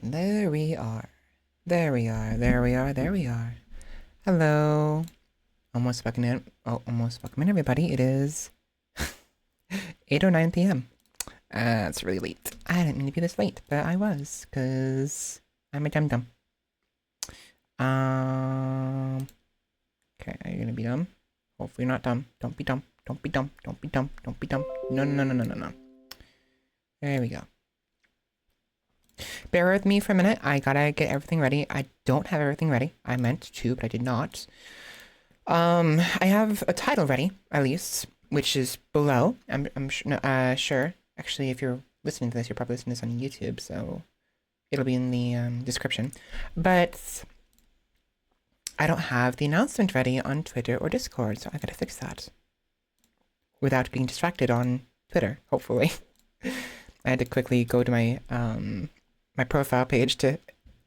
There we are. There we are. There we are. There we are. Hello. Almost welcome in. Oh, almost welcome in, everybody. It is 8:09 p.m. It's really late. I didn't mean to be this late, but I was, because I'm a dum-dum. Okay, are you gonna be dumb? Hopefully you're not dumb. Don't be dumb. Don't be dumb. Don't be dumb. Don't be dumb. No, no, no, no, no, no, no. There we go. Bear with me for a minute. I gotta get everything ready. I don't have everything ready. I meant to, but I did not. I have a title ready, at least, which is below. I'm sure. Actually, if you're listening to this, you're probably listening to this on YouTube, so it'll be in the description. But I don't have the announcement ready on Twitter or Discord, so I gotta fix that without being distracted on Twitter, hopefully. I had to quickly go to my my profile page to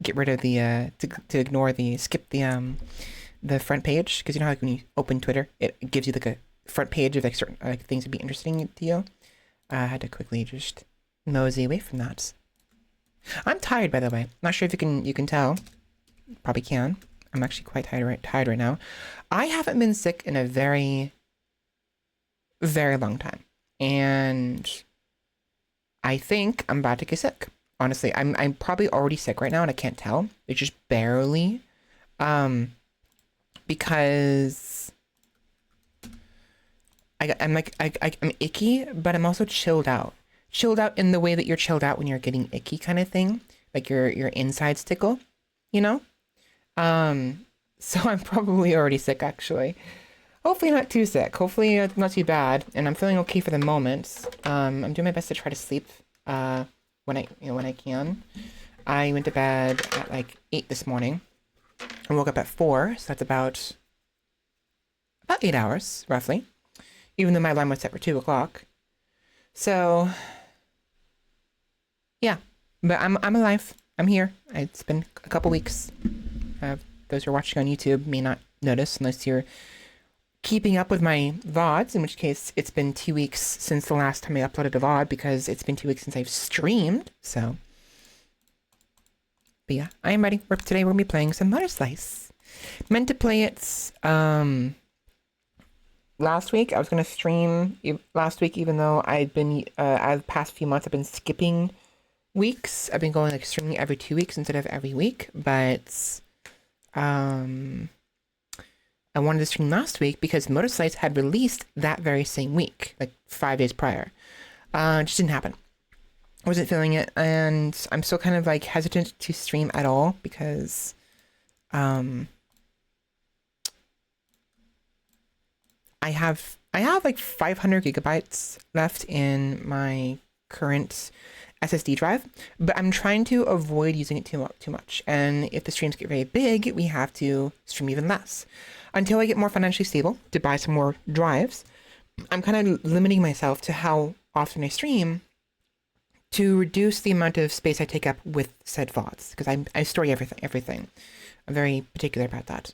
get rid of the to ignore the skip the front page, because you know how like when you open Twitter it gives you like a front page of like certain like things that be interesting to you. I had to quickly just mosey away from that. I'm tired, by the way. Not sure if you can tell. Probably can. I'm actually quite tired right now. I haven't been sick in a very long time, and I think I'm about to get sick. Honestly, I'm probably already sick right now and I can't tell. It's just barely. Because I'm icky, but I'm also chilled out. Chilled out in the way that you're chilled out when you're getting icky kind of thing. Like your insides tickle, you know? So I'm probably already sick actually. Hopefully not too sick. Hopefully not too bad. And I'm feeling okay for the moment. I'm doing my best to try to sleep when I can. I went to bed at like 8 this morning. I woke up at 4, so that's about 8 hours, roughly. Even though my alarm was set for 2 o'clock. So, yeah. But I'm alive. I'm here. It's been a couple weeks. Those who are watching on YouTube may not notice unless you're keeping up with my VODs, in which case it's been 2 weeks since the last time I uploaded a VOD, because it's been 2 weeks since I've streamed, so. But yeah, I am ready. Today we're going to be playing some MOTORSLICE. Meant to play it, last week. I was going to stream last week, even though I'd been, the past few months, I've been skipping weeks. I've been going, like, streaming every 2 weeks instead of every week, but, I wanted to stream last week because MOTORSLICE had released that very same week, like 5 days prior. It just didn't happen. I wasn't feeling it, and I'm still kind of like hesitant to stream at all because I have like 500 gigabytes left in my current SSD drive, but I'm trying to avoid using it too much. And if the streams get very big, we have to stream even less. Until I get more financially stable to buy some more drives, I'm kind of limiting myself to how often I stream to reduce the amount of space I take up with said VODs, because I store everything. I'm very particular about that.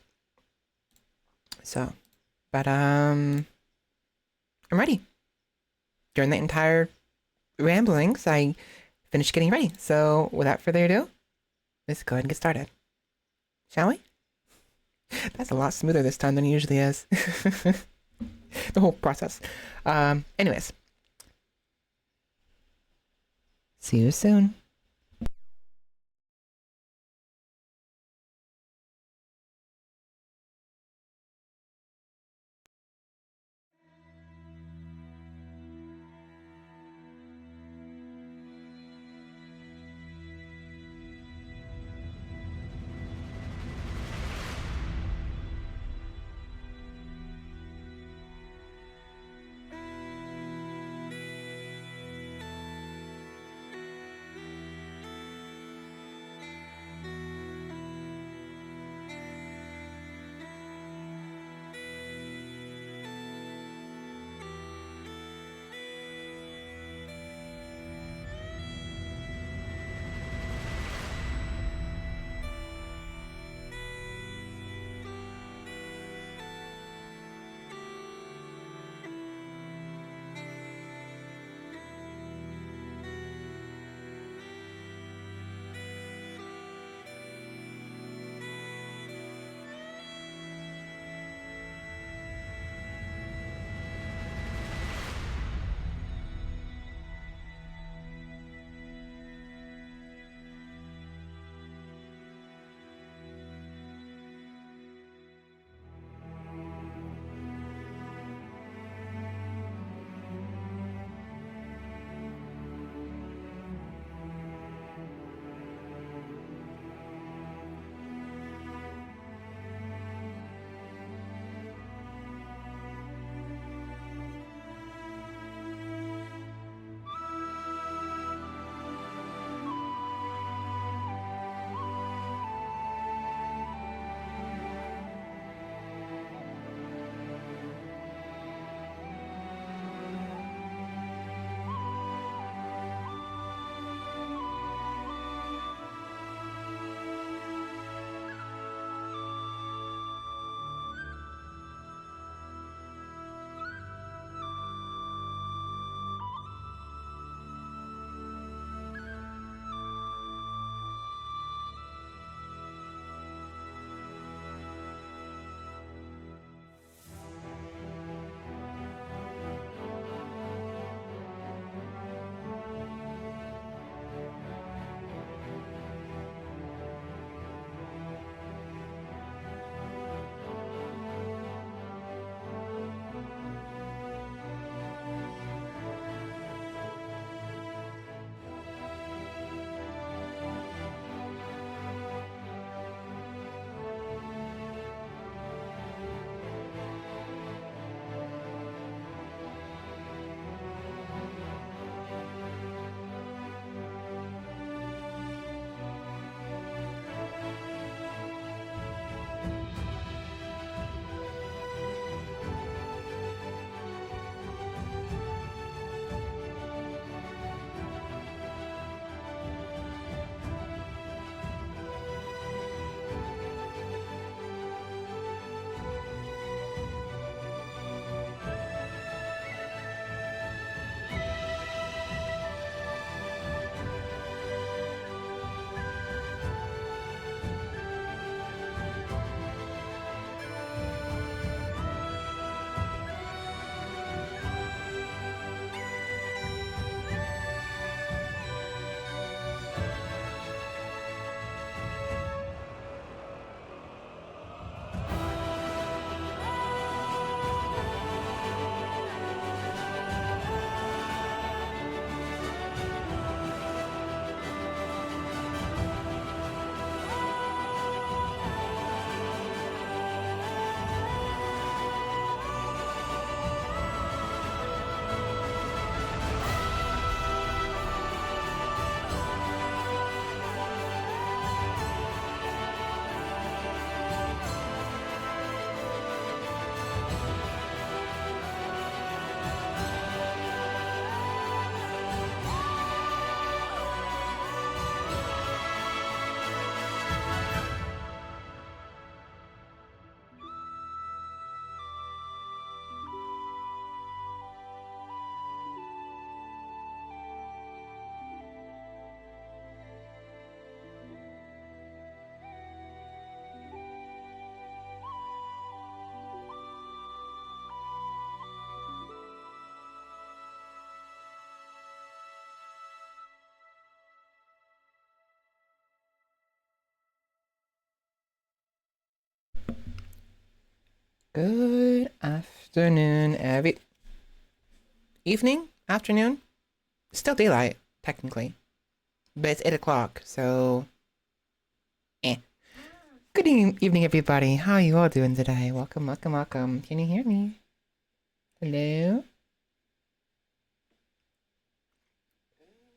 So, but I'm ready. During the entire ramblings, I finished getting ready. So, without further ado, let's go ahead and get started. Shall we? That's a lot smoother this time than it usually is. The whole process. Anyways. See you soon. Good afternoon, evening, afternoon. Still daylight, technically, but it's 8 o'clock, so eh. Good evening, everybody. How are you all doing today? Welcome, welcome, welcome. Can you hear me? Hello?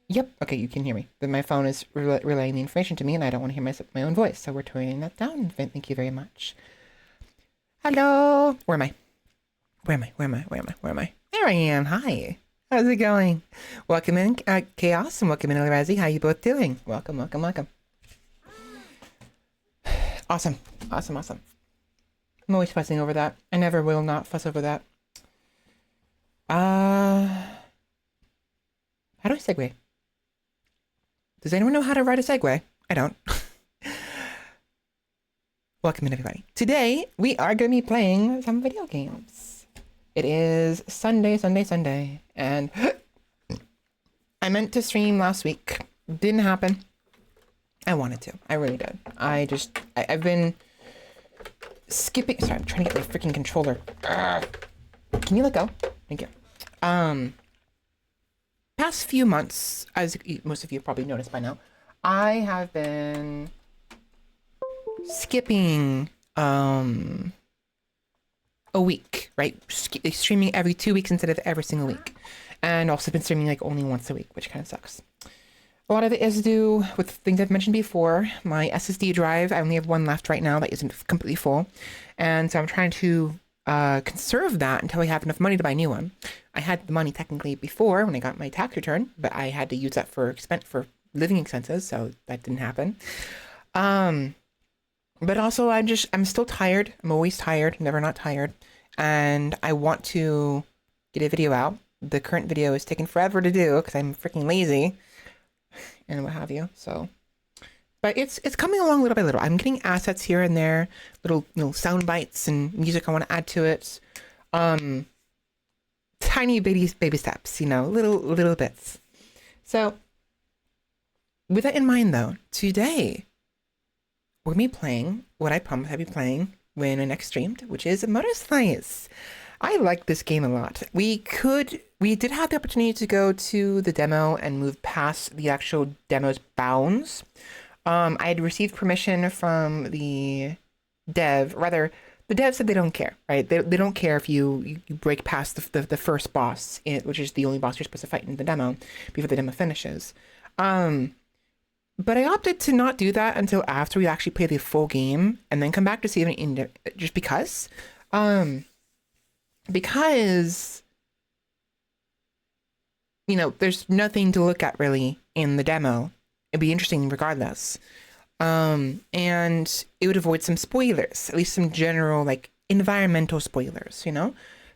Yep. Okay, you can hear me. But my phone is relaying the information to me, and I don't want to hear my own voice, so we're turning that down. Thank you very much. Hello. Where am I? Where am I? Where am I? Where am I? Where am I? There I am. Hi. How's it going? Welcome in, Chaos, and welcome in, Elrazi. How you both doing? Welcome, welcome, welcome. Awesome. Awesome, awesome. I'm always fussing over that. I never will not fuss over that. How do I segue? Does anyone know how to write a segue? I don't. Welcome in, everybody. Today, we are going to be playing some video games. It is Sunday, and I meant to stream last week. Didn't happen. I wanted to. I really did. I've been skipping. Sorry, I'm trying to get my freaking controller. Can you let go? Thank you. Past few months, as most of you probably noticed by now, I have been skipping a week, right? Streaming every 2 weeks instead of every single week. And also been streaming like only once a week, which kind of sucks. A lot of it is to do with things I've mentioned before. My SSD drive, I only have one left right now that isn't completely full. And so I'm trying to conserve that until I have enough money to buy a new one. I had the money technically before when I got my tax return, but I had to use that for living expenses, so that didn't happen. But also I'm still tired. I'm always tired, never not tired. And I want to get a video out. The current video is taking forever to do because I'm freaking lazy and what have you. So, but it's coming along little by little. I'm getting assets here and there, little sound bites and music I want to add to it. Tiny baby steps, little bits. So, with that in mind, though, today we're gonna be playing what I promised I'd be playing when I next streamed, which is MOTORSLICE. I like this game a lot. We did have the opportunity to go to the demo and move past the actual demo's bounds. I had received permission from the dev. Rather, the dev said they don't care, right? They don't care if you break past the first boss, which is the only boss you're supposed to fight in the demo before the demo finishes. But I opted to not do that until after we actually play the full game and then come back to see it just because. Because there's nothing to look at really in the demo. It'd be interesting regardless. And it would avoid some spoilers, at least some general like environmental spoilers,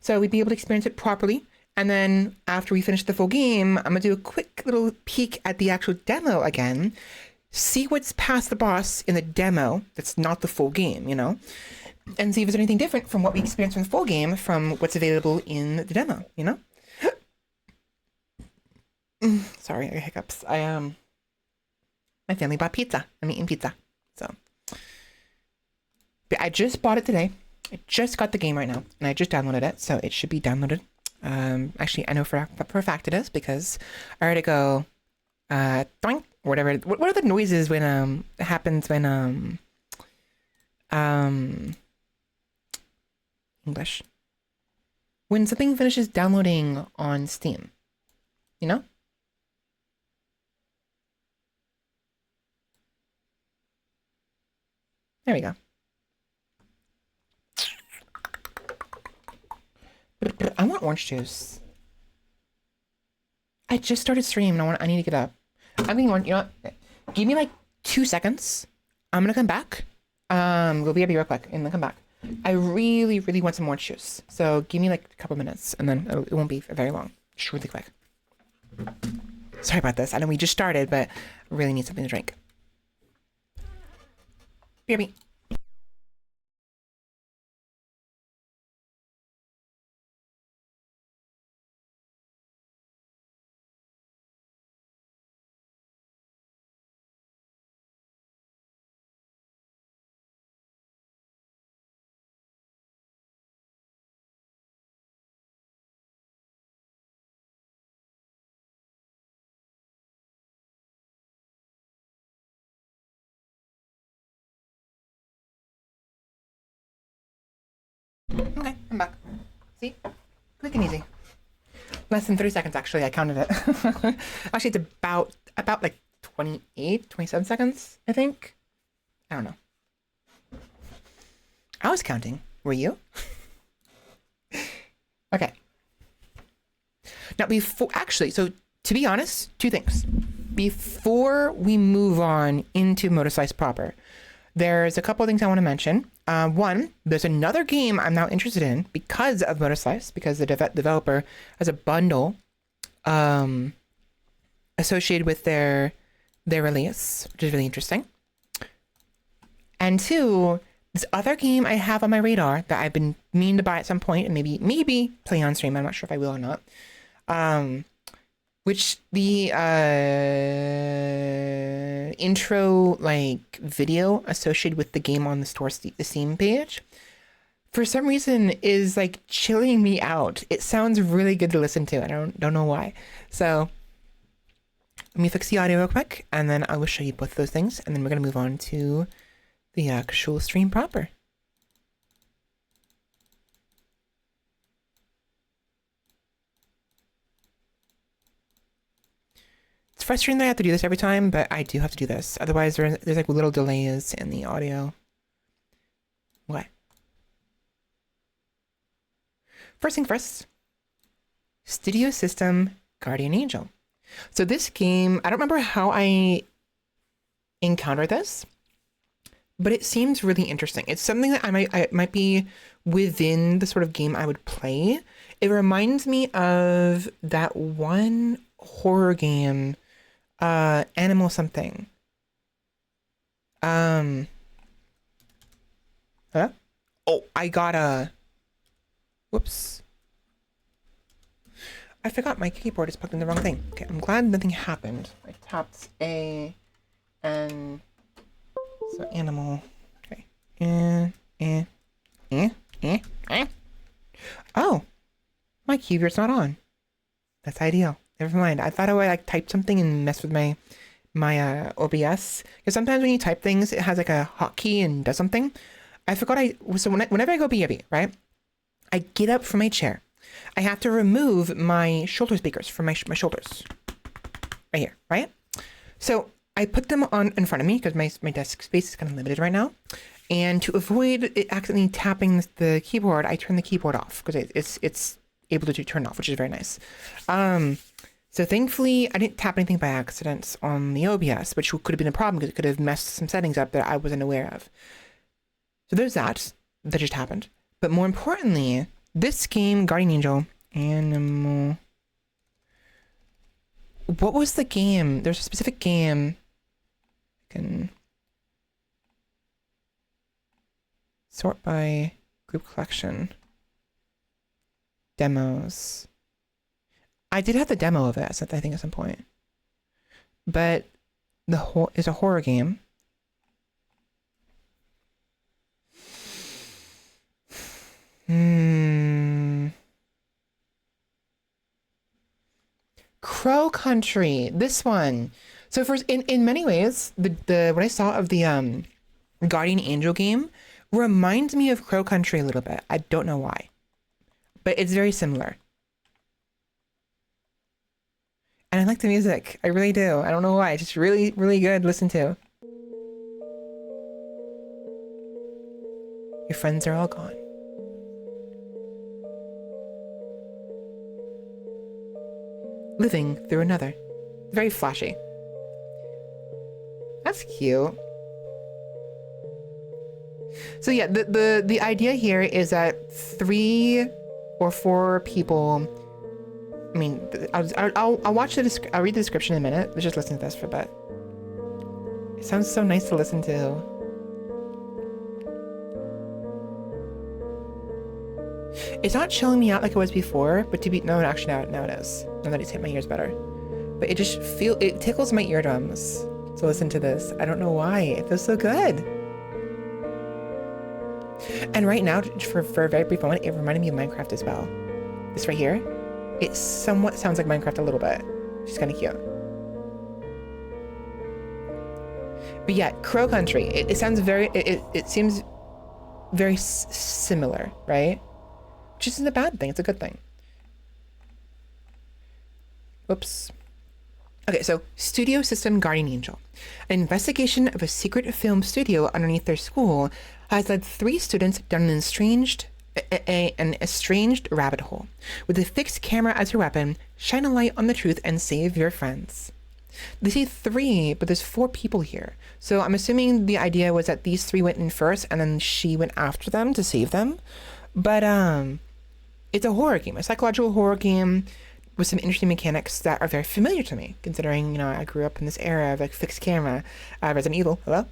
So we'd be able to experience it properly. And then after we finish the full game, I'm gonna do a quick little peek at the actual demo again, see what's past the boss in the demo that's not the full game, and see if there's anything different from what we experienced in the full game from what's available in the demo, Sorry, I got hiccups. My family bought pizza. I'm eating pizza. So, but I just bought it today. I just got the game right now, and I just downloaded it, so it should be downloaded. Actually, I know for a fact it is because I already go, doink, or whatever. What are the noises when it happens when English, when something finishes downloading on Steam, There we go. I want orange juice. I just started stream and I need to get up. I'm getting orange. Give me like 2 seconds. I'm gonna come back. We'll be real quick and then come back. I really, really want some orange juice. So give me like a couple minutes and then it won't be very long. Just really quick. Sorry about this. I know we just started, but I really need something to drink. BRB. Okay, I'm back. See? Quick and easy. Less than 30 seconds, actually. I counted it. Actually, it's about like 28, 27 seconds, I think. I don't know. I was counting. Were you? Okay. Now, so to be honest, two things. Before we move on into MOTORSLICE proper, there's a couple of things I want to mention. One, there's another game I'm now interested in because of MOTORSLICE, because the developer has a bundle associated with their release, which is really interesting. And two, this other game I have on my radar that I've been meaning to buy at some point and maybe play on stream. I'm not sure if I will or not. Which the intro like video associated with the game on the Steam page, for some reason is like chilling me out. It sounds really good to listen to. I don't know why. So let me fix the audio real quick, and then I will show you both of those things, and then we're gonna move on to the actual stream proper. It's frustrating that I have to do this every time, but I do have to do this. Otherwise, there's like little delays in the audio. What? First thing first, Studio System Guardian Angel. So this game, I don't remember how I encountered this, but it seems really interesting. It's something that I might be within the sort of game I would play. It reminds me of that one horror game, Animal something. Huh? Oh, I got a... Whoops. I forgot my keyboard is plugged in the wrong thing. Okay, I'm glad nothing happened. I tapped A and... So animal. Okay. Oh, my keyboard's not on. That's ideal. Never mind. I thought I would like type something and mess with my OBS, because sometimes when you type things, it has like a hotkey and does something. I forgot whenever I go BRB, right? I get up from my chair. I have to remove my shoulder speakers from my shoulders. Right here, right? So I put them on in front of me because my desk space is kind of limited right now. And to avoid it accidentally tapping the keyboard, I turn the keyboard off because it's able to turn off, which is very nice. So thankfully, I didn't tap anything by accident on the OBS, which could have been a problem because it could have messed some settings up that I wasn't aware of. So there's that just happened. But more importantly, this game, Guardian Angel, Animal... What was the game? There's a specific game... I can... Sort by group collection. Demos. I did have the demo of it, I think, at some point. But it's a horror game. Crow Country. This one. So in many ways, the what I saw of the Guardian Angel game reminds me of Crow Country a little bit. I don't know why, but it's very similar. And I like the music. I really do. I don't know why. It's just really, really good to listen to. Your friends are all gone. Living through another. Very flashy. That's cute. So yeah, the idea here is that 3 or 4 people. I mean, I'll watch I'll read the description in a minute. Let's just listen to this for a bit. It sounds so nice to listen to. It's not chilling me out like it was before, but no, actually now it is. Now that it's hit my ears better. But it tickles my eardrums to listen to this. I don't know why. It feels so good. And right now, for a very brief moment, it reminded me of Minecraft as well. This right here, it somewhat sounds like Minecraft a little bit. Which is kind of cute. But yeah, Crow Country. It sounds very. It seems very similar, right? which isn't a bad thing. It's a good thing. Whoops. Okay, so Studio System Guardian Angel. An investigation of a secret film studio underneath their school has led 3 students down an estranged rabbit hole. With a fixed camera as your weapon, shine a light on the truth and save your friends. They say 3, but there's 4 people here. So I'm assuming the idea was that these 3 went in first and then she went after them to save them. But it's a horror game, a psychological horror game with some interesting mechanics that are very familiar to me, considering, you know, I grew up in this era of like fixed camera, Resident Evil, hello?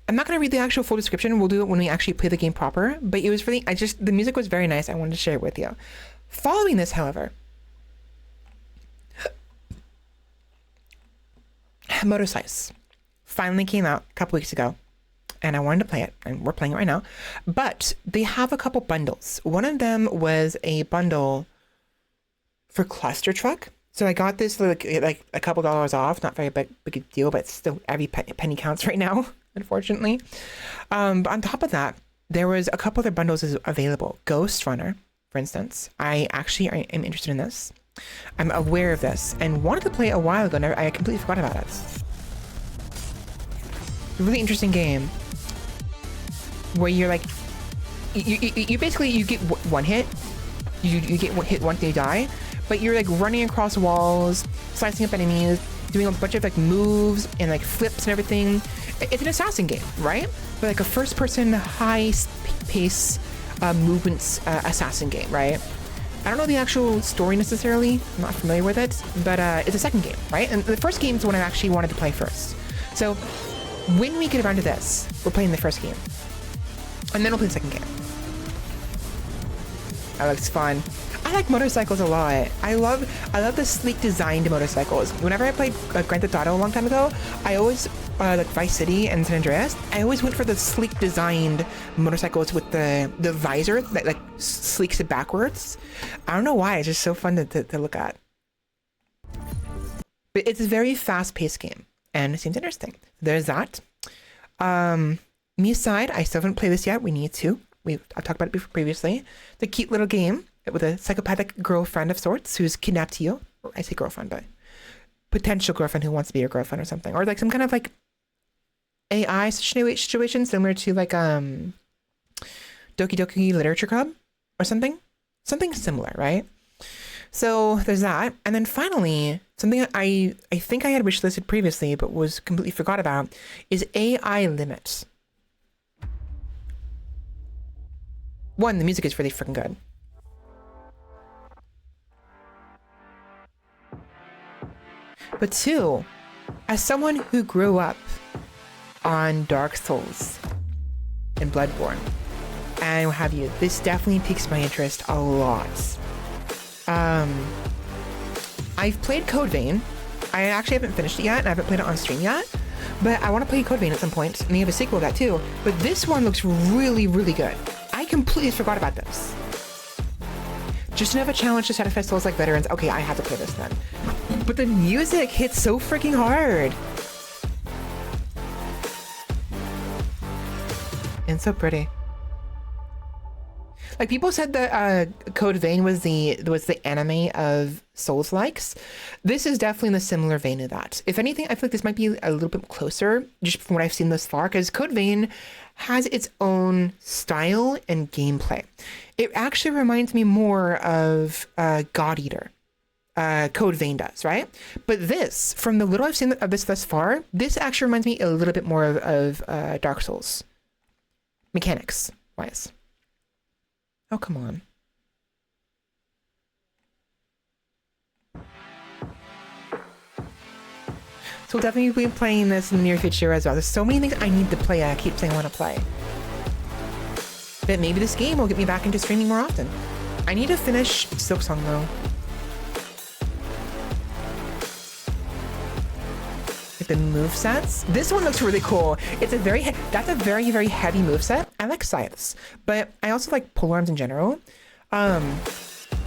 I'm not going to read the actual full description. We'll do it when we actually play the game proper, but it was really, the music was very nice. I wanted to share it with you. Following this, however, MOTORSLICE finally came out a couple weeks ago, and I wanted to play it, and we're playing it right now. But they have a couple bundles. One of them was a bundle for Cluster Truck. So I got this for like a couple dollars off. Not very big a deal, but still every penny counts right now, unfortunately. But on top of that, there was a couple other bundles available. Ghost Runner, for instance. I am interested in this. I'm aware of this and wanted to play it a while ago, and I completely forgot about it. It's a really interesting game where you're like, you basically, you get one hit, you get hit once and you die, but you're like running across walls, slicing up enemies, doing a bunch of like moves and like flips and everything. It's an assassin game, right? But like a first-person, high-pace movements assassin game, right? I don't know the actual story necessarily. I'm not familiar with it, but it's a second game, right? And the first game is the one I actually wanted to play first. So when we get around to this, we're playing the first game, and then we'll play the second game. That looks fun. I like motorcycles a lot. I love the sleek designed motorcycles. Whenever I played Grand Theft Auto a long time ago, I always like Vice City and San Andreas, I always went for the sleek designed motorcycles with the visor that like sleeks it backwards. I don't know why, it's just so fun to look at. But it's a very fast paced game and it seems interesting. There's that. Me side, I still haven't played this yet. We need to. I've talked about it before previously. The cute little game with a psychopathic girlfriend of sorts who's kidnapped you. Or I say girlfriend, but potential girlfriend who wants to be your girlfriend or something. Or like some kind of like AI situation similar to like Doki Doki Literature Club or something. Something similar, right? So there's that. And then finally, something I think I had wishlisted previously but was completely forgot about is AI Limits. One, the music is really freaking good. But 2, as someone who grew up on Dark Souls and Bloodborne and what have you, this definitely piques my interest a lot. I've played Code Vein. I actually haven't finished it yet, and I haven't played it on stream yet, but I want to play Code Vein at some point, and they have a sequel to that too. But this one looks really, really good. I completely forgot about this. Just another challenge to satisfy souls like veterans. Okay, I have to play this then. But the music hits so freaking hard. And so pretty. Like people said that Code Vein was the anime of Souls-likes. This is definitely in the similar vein of that. If anything, I feel like this might be a little bit closer, just from what I've seen thus far, because Code Vein has its own style and gameplay. It actually reminds me more of God Eater. Code Vein does, right? But this, from the little I've seen of this thus far, this actually reminds me a little bit more of Dark Souls. Mechanics-wise. Oh, come on. So we'll definitely be playing this in the near future as well. There's so many things I need to play. I keep saying I want to play. But maybe this game will get me back into streaming more often. I need to finish Silksong though. The movesets. This one looks really cool. It's a that's a very, very heavy moveset. I like scythes, but I also like polearms in general. And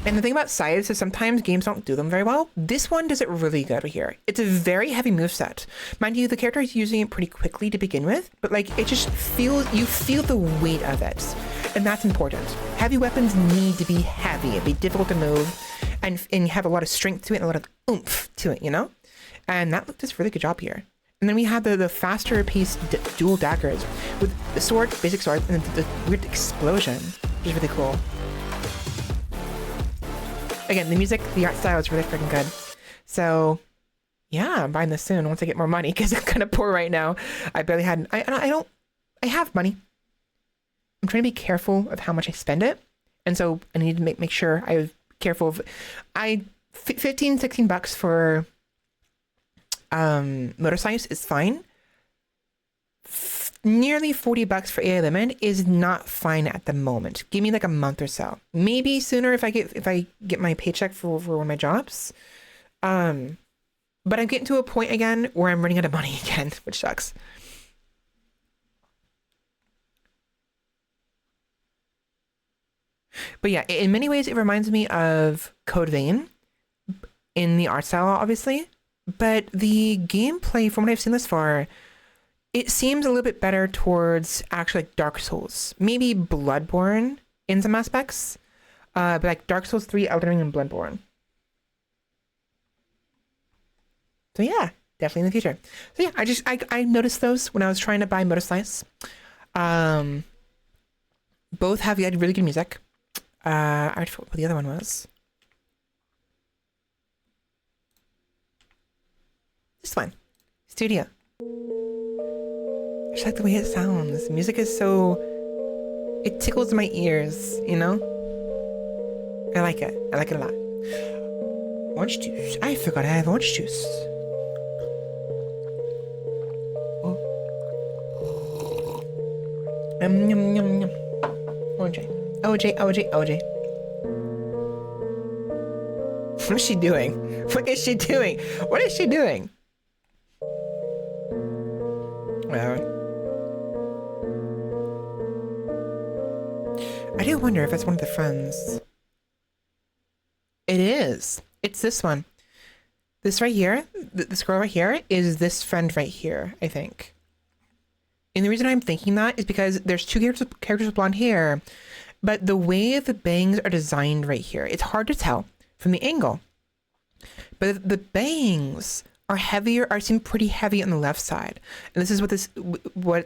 the thing about scythes is sometimes games don't do them very well. This one does it really good here. It's a very heavy moveset. Mind you, the character is using it pretty quickly to begin with, but like it just feels, you feel the weight of it. and that's important. Heavy weapons need to be heavy, be difficult to move, and have a lot of strength to it and a lot of oomph to it, you know? And that does a really good job here. And then we have the faster paced dual daggers with the sword, basic sword, and the weird explosion, which is really cool. Again, the music, the art style is really freaking good. So yeah, I'm buying this soon once I get more money because I'm kind of poor right now. I barely had, I have money. I'm trying to be careful of how much I spend it. And so I need to make sure I'm careful of, 15, 16 bucks for MOTORSLICE is fine. Nearly 40 bucks for AI Limit is not fine at the moment. Give me like a month or so. Maybe sooner if I get my paycheck for one of my jobs. But I'm getting to a point again where I'm running out of money again, which sucks. But yeah, in many ways, it reminds me of Code Vein in the art style, obviously. But the gameplay, from what I've seen thus far, it seems a little bit better towards actually like Dark Souls. Maybe Bloodborne in some aspects. But like Dark Souls 3, Elden Ring, and Bloodborne. So yeah, definitely in the future. So yeah, I noticed those when I was trying to buy MOTORSLICE. Both have had really good music. I forgot what the other one was. This one, Studio. I just like the way it sounds. Music is so, it tickles my ears, you know? I like it. I like it a lot. Orange juice. I forgot I have orange juice. Oh. Yum, yum, yum. OJ. OJ, OJ, OJ. What is she doing? What is she doing? What is she doing? Whatever. I do wonder if that's one of the friends. It is. It's this one. This right here, this girl right here, is this friend right here, I think. And the reason I'm thinking that is because there's two characters with blonde hair, but the way the bangs are designed right here, it's hard to tell from the angle. But the bangs are heavier, seem pretty heavy on the left side. And this is what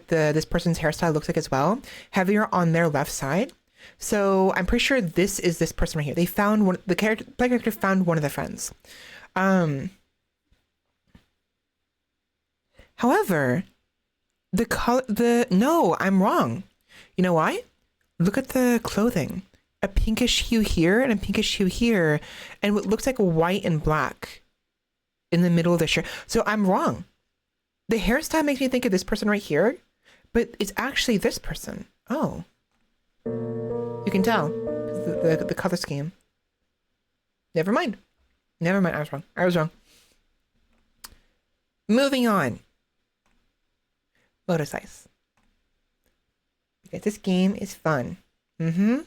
this person's hairstyle looks like as well. Heavier on their left side. So I'm pretty sure this is this person right here. They found one, the character found one of their friends. However, no, I'm wrong. You know why? Look at the clothing. A pinkish hue here and a pinkish hue here, and what looks like white and black in the middle of the shirt. So I'm wrong. The hairstyle makes me think of this person right here, but it's actually this person. Oh. You can tell the color scheme. Never mind. Never mind. I was wrong. I was wrong. Moving on. MOTORSLICE. Because this game is fun. Mm-hmm.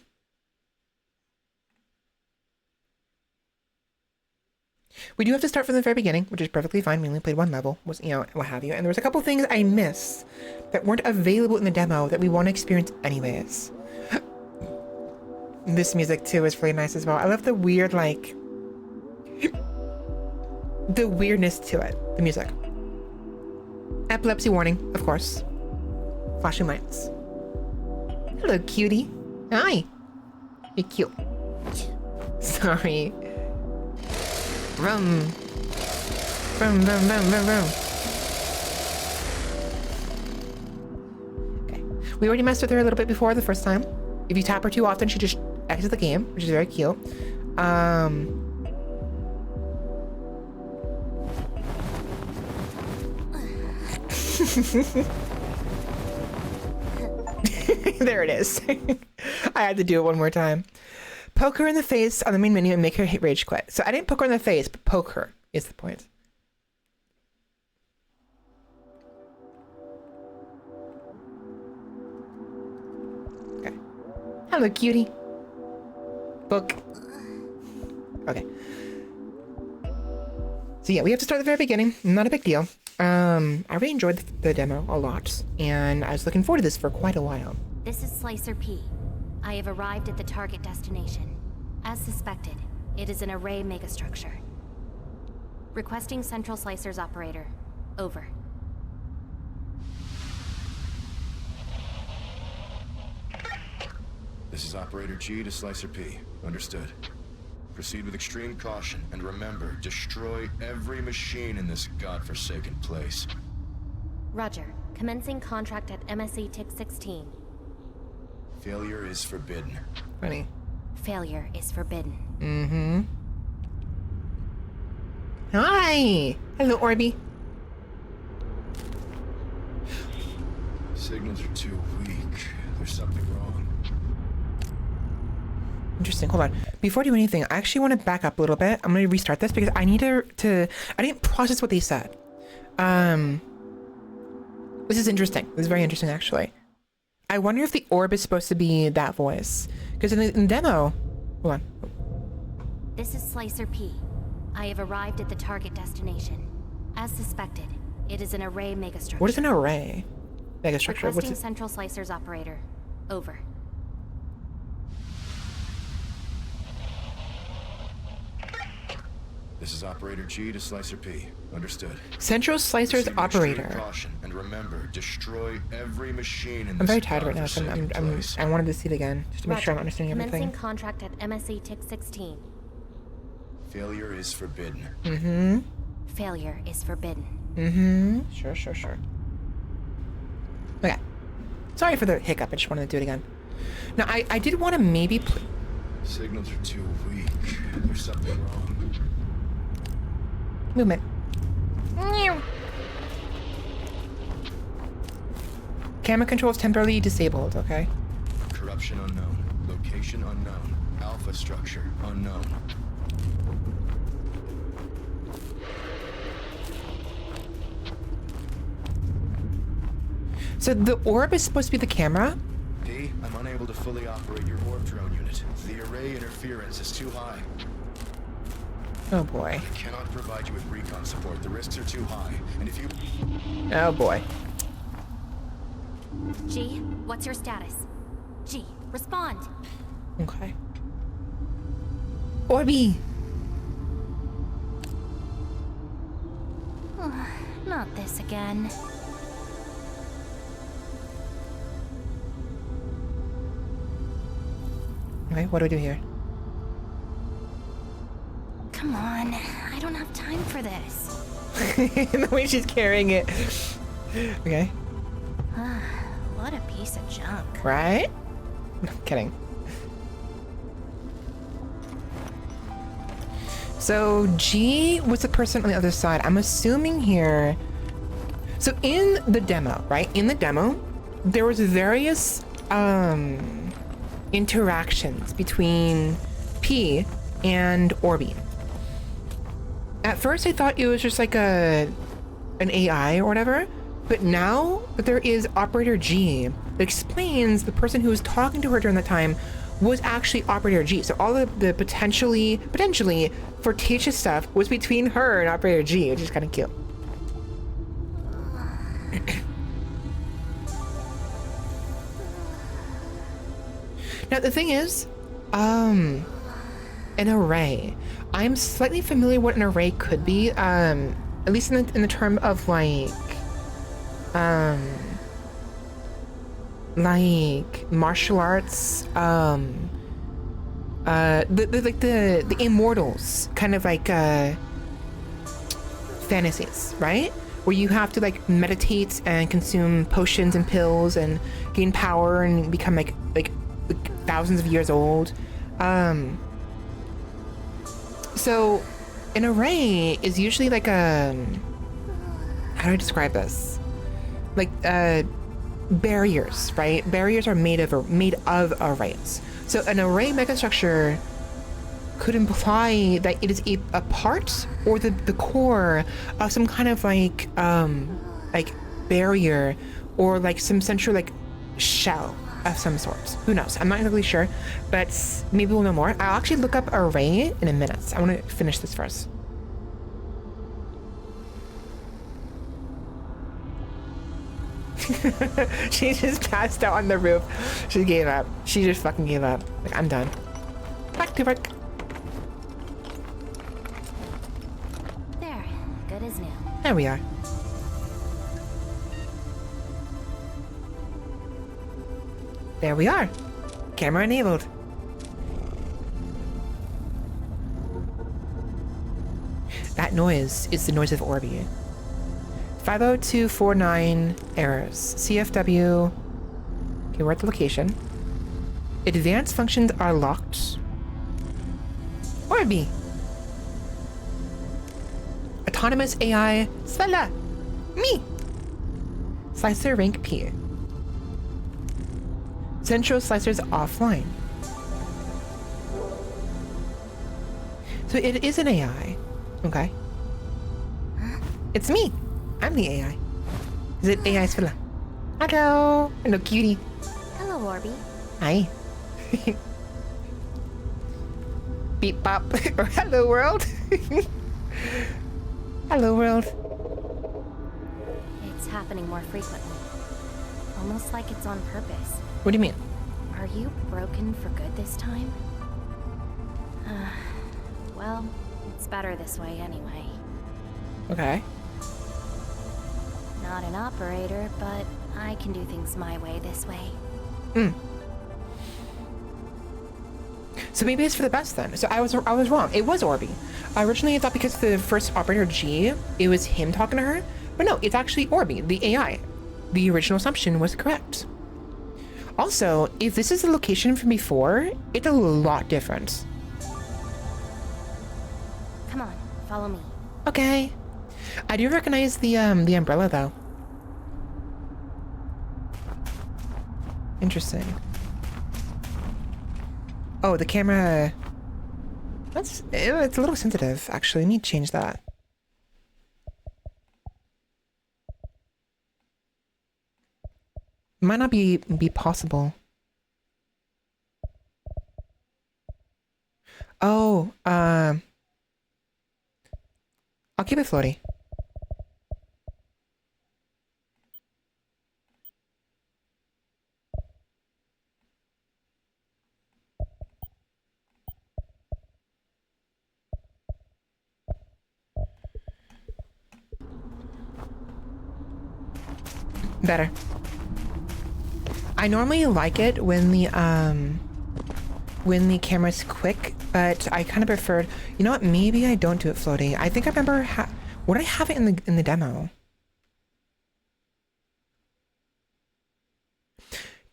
We do have to start from the very beginning, which is perfectly fine. We only played one level, you know, what have you. And there was a couple things I missed that weren't available in the demo that we want to experience anyways. This music too is really nice as well. I love the weird, like, the weirdness to it, the music. Epilepsy warning, of course. Flashing lights. Hello, cutie. Hi. You're cute. Sorry. Vroom. Vroom, vroom, vroom, vroom, vroom. Okay. We already messed with her a little bit before the first time. If you tap her too often, she just exits the game, which is very cute. There it is. I had to do it one more time. Poke her in the face on the main menu and make her hit rage quit. So I didn't poke her in the face, but poke her is the point. Okay. Hello, cutie. Book. Okay. So yeah, we have to start at the very beginning. Not a big deal. I really enjoyed the demo a lot, and I was looking forward to this for quite a while. This is Slicer P. I have arrived at the target destination. As suspected, it is an array megastructure. Requesting Central Slicer's operator. Over. This is Operator G to Slicer P. Understood. Proceed with extreme caution, and remember, destroy every machine in this godforsaken place. Roger. Commencing contract at MSC Tick 16. Failure is forbidden. Funny. Failure is forbidden. Mm-hmm. Hi! Hello, Orby. Signals are too weak. There's something wrong. Interesting. Hold on. Before I do anything, I actually want to back up a little bit. I'm going to restart this because I need to I didn't process what they said. This is interesting. This is very interesting, actually. I wonder if the orb is supposed to be that voice. Because in the demo... Hold on. This is Slicer P. I have arrived at the target destination. As suspected, it is an array megastructure. What is an array megastructure? What's Requesting it? Central Slicer's operator. Over. This is Operator G to Slicer P. Understood. Central Slicer's Proceed with extreme operator. Caution, and remember, destroy every machine in I'm this very tired right now, so godforsaken place. I wanted to see it again, just to make Roger. sure I'm understanding Commencing everything. contract at MSC Tick 16. Failure is forbidden. Mm-hmm. Failure is forbidden. Mm-hmm. Sure. Okay. Sorry for the hiccup. I just wanted to do it again. Now, I did want to maybe... Signals are too weak. There's something wrong. Movement. Camera controls temporarily disabled, okay? Corruption unknown. Location unknown. Alpha structure unknown. So the orb is supposed to be the camera? D, I'm unable to fully operate your orb drone unit. The array interference is too high. Oh boy. I cannot provide you with recon support. The risks are too high. And if you... Oh boy. G, what's your status? G, respond. Okay. Orby! Not this again. Okay, what do I do here? Come on, I don't have time for this. The way she's carrying it. Okay. What a piece of junk. Right? No, kidding. So G was the person on the other side. I'm assuming here. So in the demo, right? In the demo, there was various interactions between P and Orby. At first I thought it was just like an AI or whatever, but now that there is Operator G, it explains the person who was talking to her during that time was actually Operator G. So all of the potentially flirtatious stuff was between her and Operator G, which is kind of cute. Now the thing is, an array. I'm slightly familiar what an array could be, at least in the term of like martial arts, the immortals kind of like fantasies, right? Where you have to like meditate and consume potions and pills and gain power and become like thousands of years old. So an array is usually like a, how do I describe this? Like barriers, right? Barriers are made of arrays. So an array megastructure could imply that it is a part or the core of some kind of like barrier or like some central like shell of some sort. Who knows? I'm not exactly sure, but maybe we'll know more. I'll actually look up array in a minute. I want to finish this first. She just passed out on the roof. She gave up. She just fucking gave up. Like, I'm done. Back to work. There, good as new. There we are. There we are. Camera enabled. That noise is the noise of Orby. 50249 errors. CFW. Okay, we're at the location. Advanced functions are locked. Orby. Autonomous AI. Svela. Me. Slicer rank P. Central slicers offline. So it is an AI. Okay. It's me. I'm the AI. Is it AI Svela? Hello. Hello, cutie. Hello, Orby. Hi. Beep bop. Or hello, world. Hello, world. It's happening more frequently. Almost like it's on purpose. What do you mean? Are you broken for good this time? Well, it's better this way anyway. Okay. Not an operator, but I can do things my way this way. So maybe it's for the best then. So I was wrong. It was Orby. Originally I thought because the first operator G, it was him talking to her. But no, it's actually Orby, the AI. The original assumption was correct. Also, if this is the location from before, it's a lot different. Come on, follow me. Okay. I do recognize the umbrella though. Interesting. Oh, the camera. It's a little sensitive, actually. I need to change that. Might not be possible. Oh, I'll keep it floaty. Better. I normally like it when the camera's quick, but I kind of preferred. You know what? Maybe I don't do it floaty. I think I remember. Would I have it in the demo?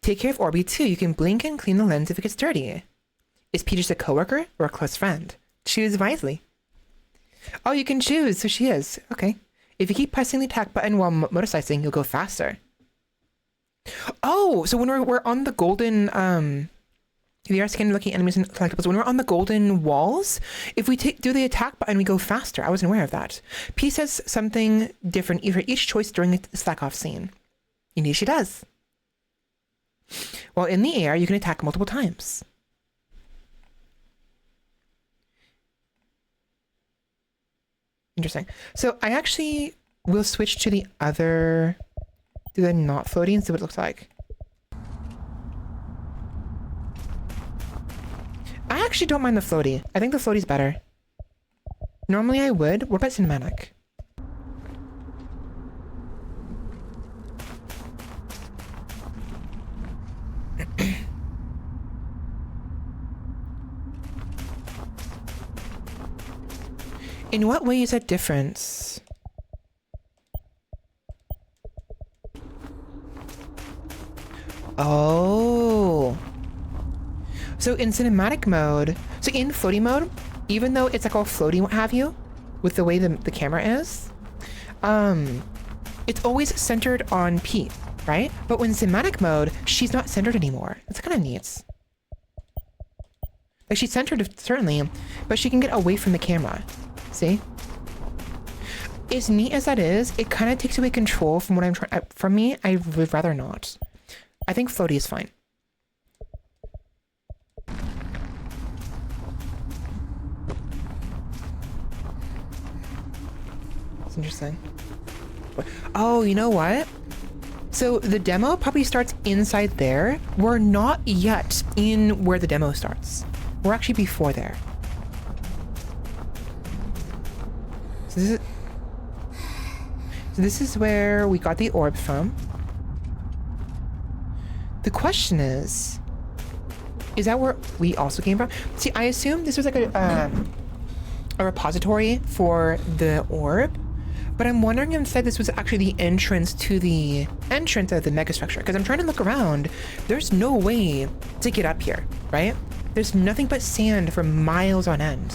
Take care of Orby too. You can blink and clean the lens if it gets dirty. Is P just a coworker or a close friend? Choose wisely. Oh, you can choose. So she is. Okay. If you keep pressing the attack button while motorslicing, you'll go faster. Oh, so when we're on the golden, if you are scanning looking enemies and collectibles, when we're on the golden walls, if we do the attack button, we go faster. I wasn't aware of that. P says something different for each choice during the slack off scene. Indeed she does. While in the air, you can attack multiple times. Interesting. So I actually will switch to the other, to the not floating and see what it looks like. I actually don't mind the floaty. I think the floaty's better. Normally I would. What about cinematic? In what way is that difference? Oh. So in cinematic mode, so in floaty mode, even though it's like all floaty, what have you, with the way the camera is, it's always centered on P, right? But when cinematic mode, she's not centered anymore. It's kind of neat. Like she's centered certainly, but she can get away from the camera. See? As neat as that is, it kind of takes away control from what I'm trying. From me, I would rather not. I think floaty is fine. It's interesting. Oh, you know what? So the demo probably starts inside there. We're not yet in where the demo starts. We're actually before there. So this is where we got the orb from. The question is that where we also came from? See, I assume this was like a repository for the orb, but I'm wondering if instead this was actually the entrance to the entrance of the megastructure, because I'm trying to look around. There's no way to get up here, right? There's nothing but sand for miles on end.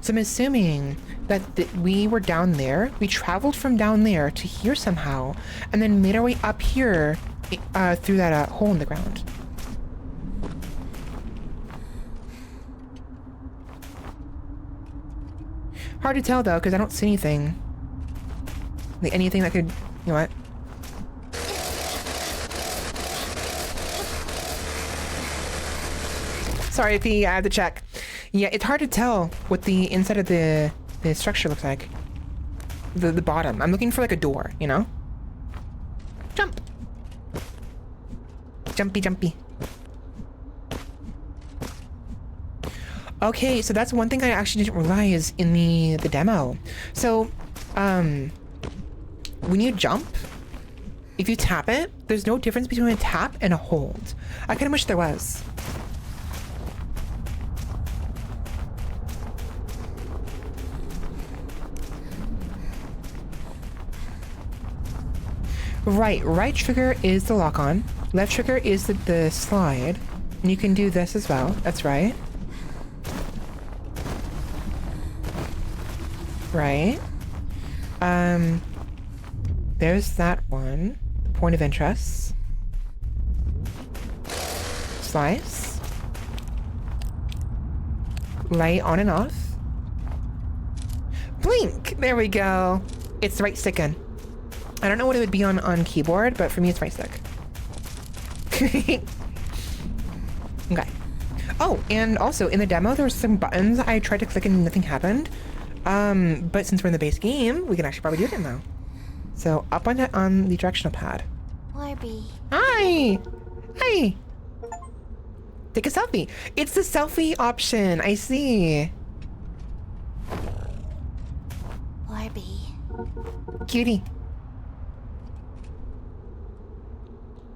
So I'm assuming that we were down there, we traveled from down there to here somehow, and then made our way up here through that hole in the ground. Hard to tell though, because I don't see anything. Like anything that could, you know what? Sorry if I had to check. Yeah, it's hard to tell what the inside of the structure looks like. The bottom. I'm looking for like a door, you know? Jump! Jumpy, jumpy. Okay, so that's one thing I actually didn't realize in the demo. So, when you jump, if you tap it, there's no difference between a tap and a hold. I kind of wish there was. Right trigger is the lock on. Left trigger is the slide. And you can do this as well. That's right. Right. There's that one. The point of interest. Slice. Light on and off. Blink! There we go. It's the right stick in. I don't know what it would be on keyboard, but for me it's right stick. Okay. Oh, and also in the demo there were some buttons I tried to click and nothing happened. But since we're in the base game, we can actually probably do it now. So up on the directional pad. Larby. Hi! Hi! Take a selfie. It's the selfie option. I see. Larby. Cutie.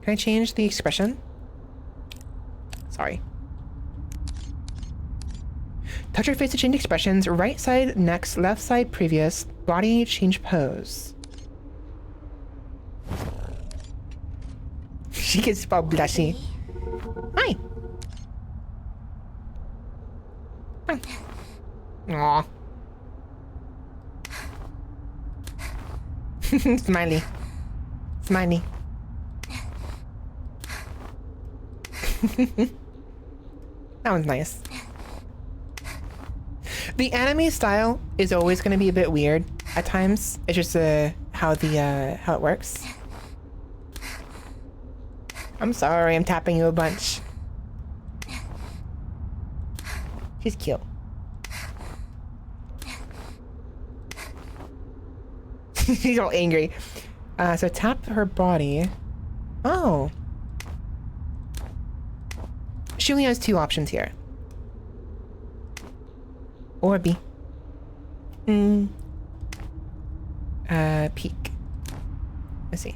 Can I change the expression? Sorry. Touch your face to change expressions. Right side next, left side previous. Body change pose. She gets all blushy. Hi. Hi. Aw. Smiley. Smiley. That one's nice. The anime style is always going to be a bit weird at times. It's just how it works. I'm sorry, I'm tapping you a bunch. She's cute. She's all angry. So tap her body. Oh. She only has two options here. Or B. Peek. Let's see.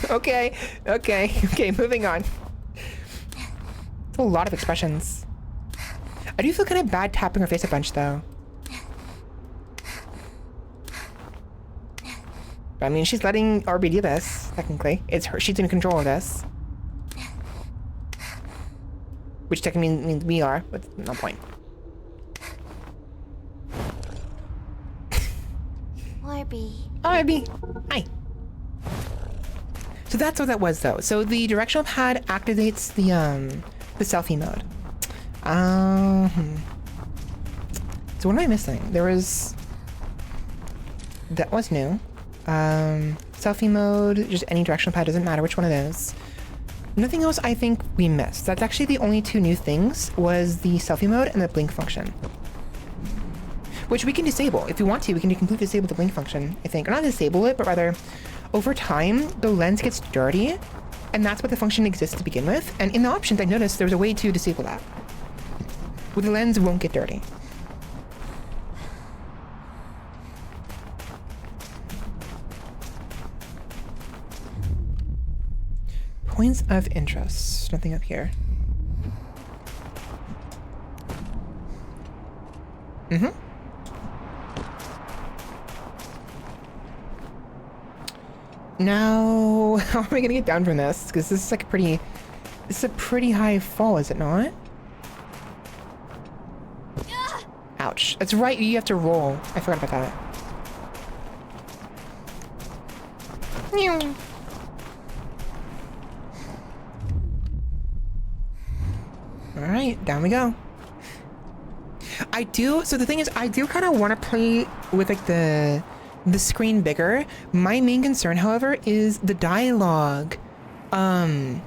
Okay, moving on. It's a lot of expressions. I do feel kind of bad tapping her face a bunch, though. But, I mean, she's letting RB do this, technically. It's her. She's in control of this. Which technically means we are, but no point. Larby. Oh, RB. Hi. So that's what that was, though. So the directional pad activates the selfie mode. So what am I missing? There was... That was new. Selfie mode, just any directional pad, doesn't matter which one it is. Nothing else I think we missed. That's actually the only two new things, was the selfie mode and the blink function. Which we can disable. If we want to, we can completely disable the blink function, I think. Or not disable it, but rather, over time, the lens gets dirty, and that's what the function exists to begin with. And in the options, I noticed there was a way to disable that, where the lens won't get dirty. Points of interest. Nothing up here. Now, how am I gonna get down from this? Because this is like this is a pretty high fall, is it not? Ouch. That's right, you have to roll. I forgot about that. Alright, down we go. So the thing is, I do kind of want to play with like the screen bigger. My main concern, however, is the dialogue. My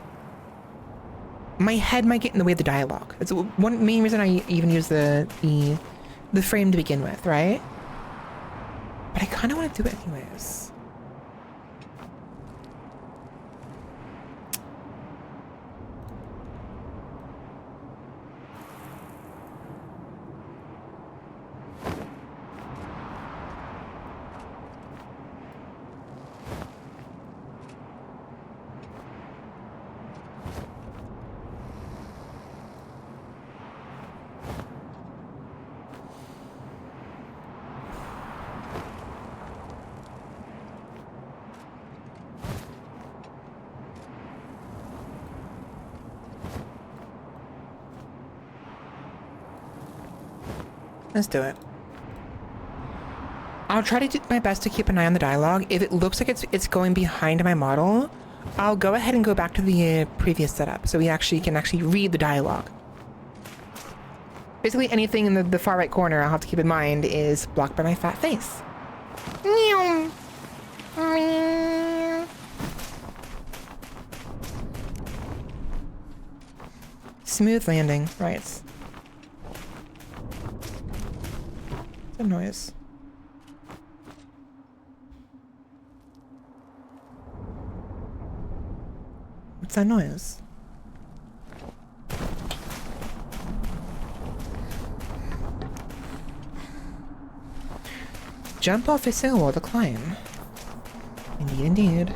head might get in the way of the dialogue. That's one main reason I even use the frame to begin with, right? But I kind of want to do it anyways. Let's do it. I'll try to do my best to keep an eye on the dialogue. If it looks like it's going behind my model, I'll go ahead and go back to the previous setup so we can actually read the dialogue. Basically anything in the far right corner I'll have to keep in mind is blocked by my fat face. Smooth landing, right. What's that noise? What's that noise? Jump off a sail wall to climb. Indeed, indeed.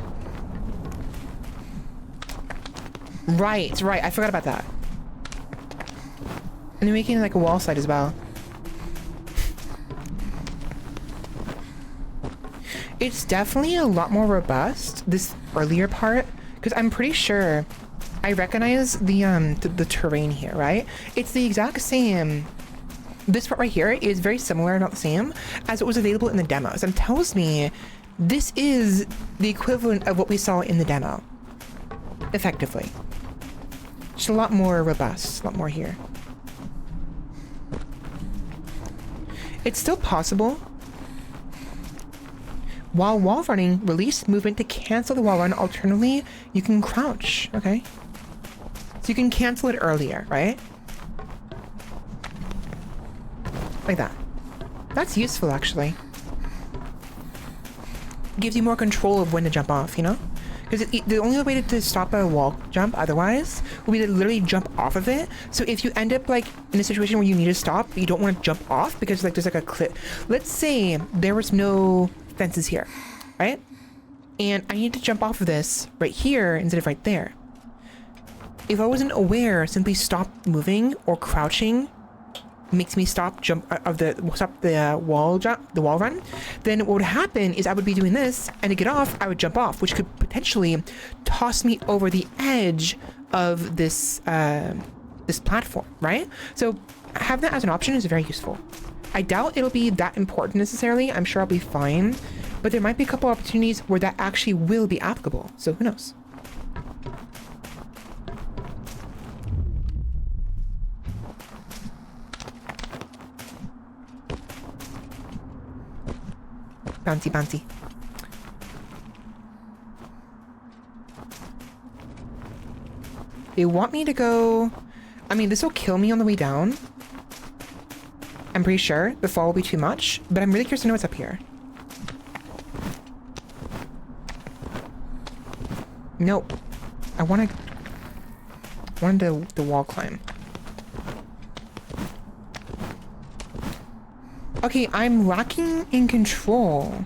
Right, I forgot about that. And they're making like a wall slide as well. It's definitely a lot more robust, this earlier part, because I'm pretty sure I recognize the terrain here, right? It's the exact same. This part right here is very similar, not the same, as what was available in the demos, and tells me this is the equivalent of what we saw in the demo, effectively. Just a lot more robust, a lot more here. It's still possible. While wall running, release movement to cancel the wall run. Alternatively, you can crouch, okay? So you can cancel it earlier, right? Like that. That's useful, actually. Gives you more control of when to jump off, you know? Because the only way to stop a wall jump otherwise will be to literally jump off of it. So if you end up like in a situation where you need to stop, but you don't want to jump off because like there's like a cliff. Let's say there was no fences here, right? And I need to jump off of this right here instead of right there. If I wasn't aware, simply stop moving or crouching makes me stop the wall run, then what would happen is I would be doing this, and to get off, I would jump off, which could potentially toss me over the edge of this this platform, right? So having that as an option is very useful. I doubt it'll be that important necessarily. I'm sure I'll be fine, but there might be a couple opportunities where that actually will be applicable. So who knows? Bouncy, bouncy. They want me to go... I mean, this will kill me on the way down. I'm pretty sure the fall will be too much, but I'm really curious to know what's up here. Nope. I want the wall climb. Okay, I'm lacking in control.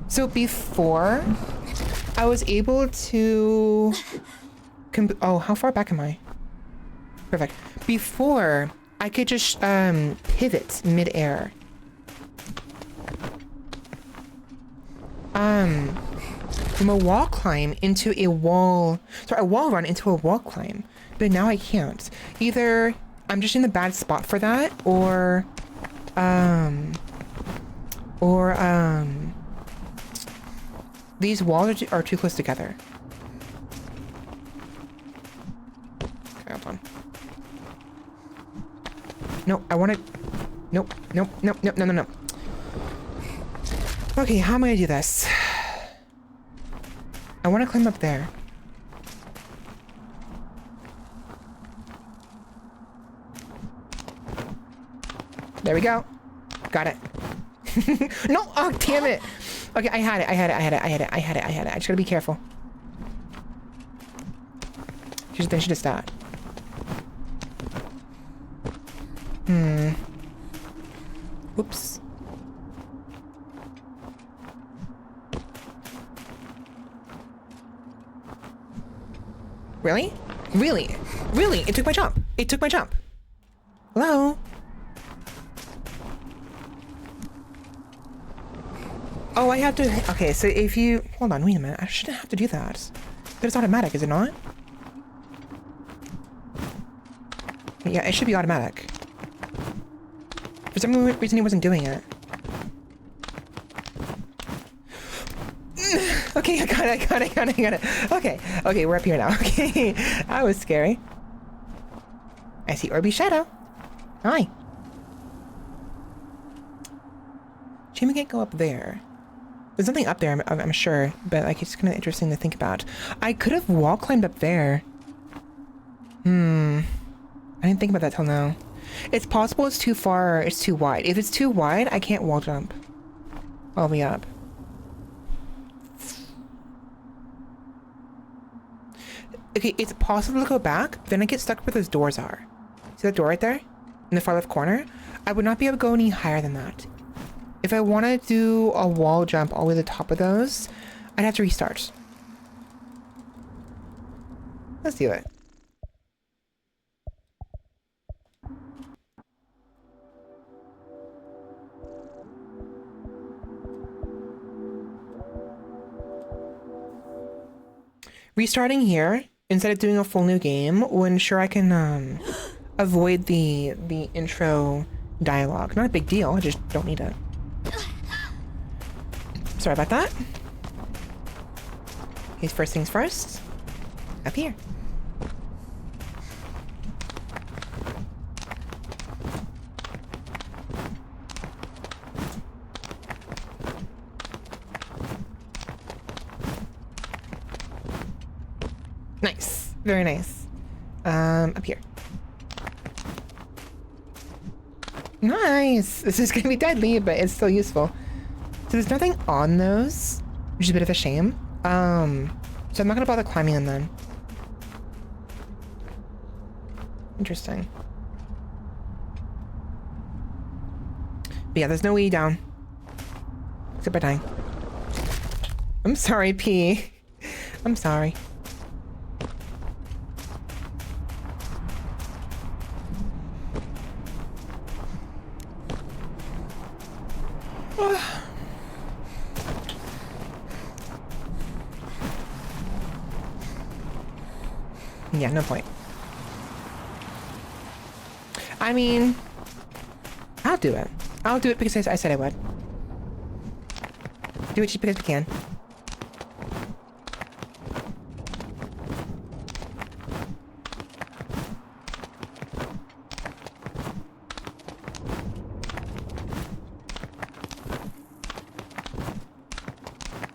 So before, I was able to... Oh, how far back am I? Perfect. Before, I could just pivot mid-air. From a wall climb into a wall... Sorry, a wall run into a wall climb. But now I can't. Either I'm just in the bad spot for that, or... These walls are too close together. Okay, hold on. No, I want to... Nope, nope, nope, nope, no, no, no. Okay, how am I gonna do this? I want to climb up there. There we go. Got it. No! Oh, damn it! Okay, I had it. I just gotta be careful. Then she just died. Whoops. Really? Really? Really? It took my jump. It took my jump. Hello? Oh, I have to... Okay, so if you... Hold on, wait a minute. I shouldn't have to do that. But it's automatic, is it not? Yeah, it should be automatic. For some reason, he wasn't doing it. Okay, I got it. Okay, we're up here now. Okay, that was scary. I see Orby Shadow. Hi. Shame we can't go up there. There's nothing up there, I'm sure, but like it's kind of interesting to think about. I could have wall climbed up there. I didn't think about that till now. It's possible it's too far, it's too wide. If it's too wide, I can't wall jump all the way up. Okay, it's possible to go back, then I get stuck where those doors are. See that door right there? In the far left corner? I would not be able to go any higher than that. If I want to do a wall jump all the way to the top of those, I'd have to restart. Let's do it. Restarting here, instead of doing a full new game, will ensure I can avoid the intro dialogue. Not a big deal, I just don't need it. Sorry about that. Here's first things first. Up here. Nice. Very nice. Up here. Nice! This is gonna be deadly, but it's still useful. So there's nothing on those, which is a bit of a shame. So I'm not gonna bother climbing them then. Interesting. But yeah, there's no way down. Except by dying. I'm sorry, P. I'm sorry. Yeah, no point. I mean, I'll do it. I'll do it because I said I would. Do it just because we can.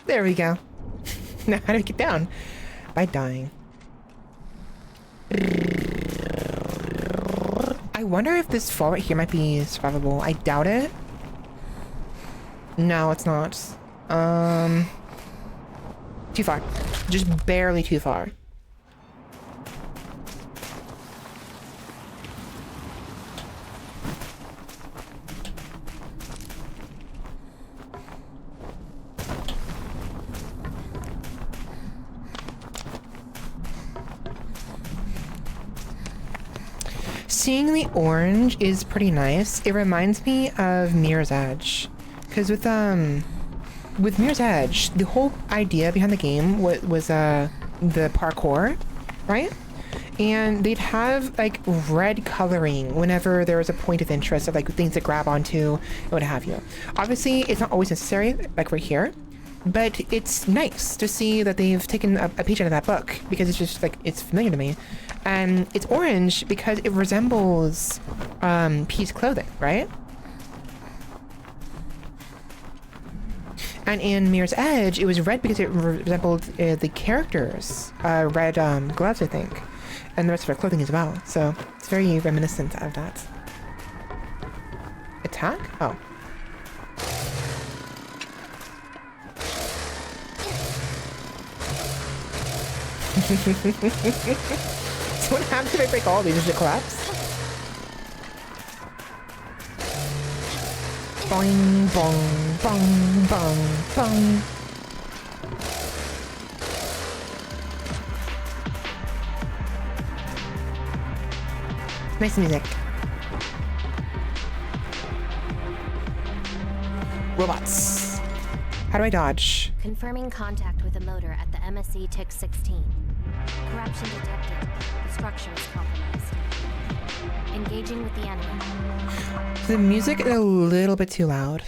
There we go. Now how do we get down? by dying. I wonder if this fall right here might be survivable. I doubt it. No, it's not. Too far. Just barely too far. Seeing the orange is pretty nice. It reminds me of Mirror's Edge. Because with Mirror's Edge, the whole idea behind the game was the parkour, right? And they'd have like red coloring whenever there was a point of interest of like things to grab onto and what have you. Obviously, it's not always necessary, like right here, but it's nice to see that they've taken a page out of that book because it's just like, it's familiar to me. And it's orange because it resembles P's clothing, right? And in Mirror's Edge, it was red because it resembled the characters' red gloves, I think. And the rest of her clothing as well. So it's very reminiscent of that. Attack? Oh. So what happens if I break all these? Does it collapse? Boing, bong, bong, bong, bong. Nice music. Robots. How do I dodge? Confirming contact with a motor at the MSC TIC 16. Corruption detected. The structure is compromised. Engaging with the enemy. The music is a little bit too loud.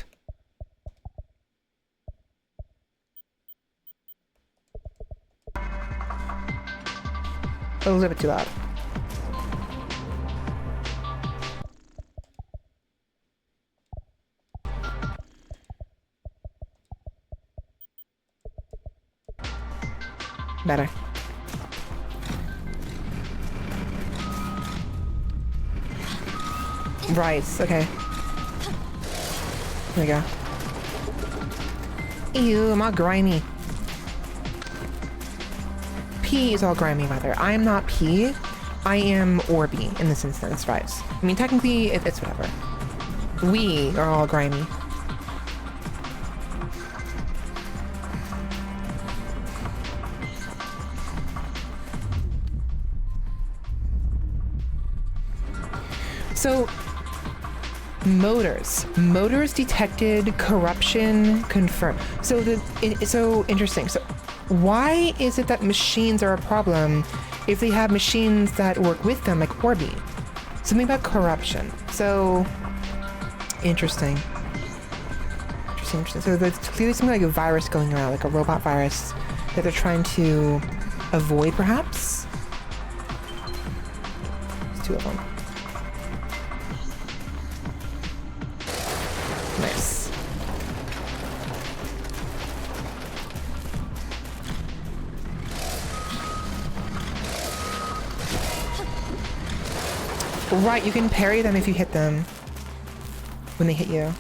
A little bit too loud. Better. Right, okay. There we go. Ew, I'm all grimy. P is all grimy, rather. I'm not P. I am Orby in this instance, right? I mean, technically, it's whatever. We are all grimy. So, motors detected, corruption confirmed. So it's so interesting. So why is it that machines are a problem if they have machines that work with them, like Orby? Something about corruption. So interesting. Interesting. So there's clearly something like a virus going around, like a robot virus that they're trying to avoid, perhaps. There's two of them. Nice. Right, you can parry them if you hit them when they hit you.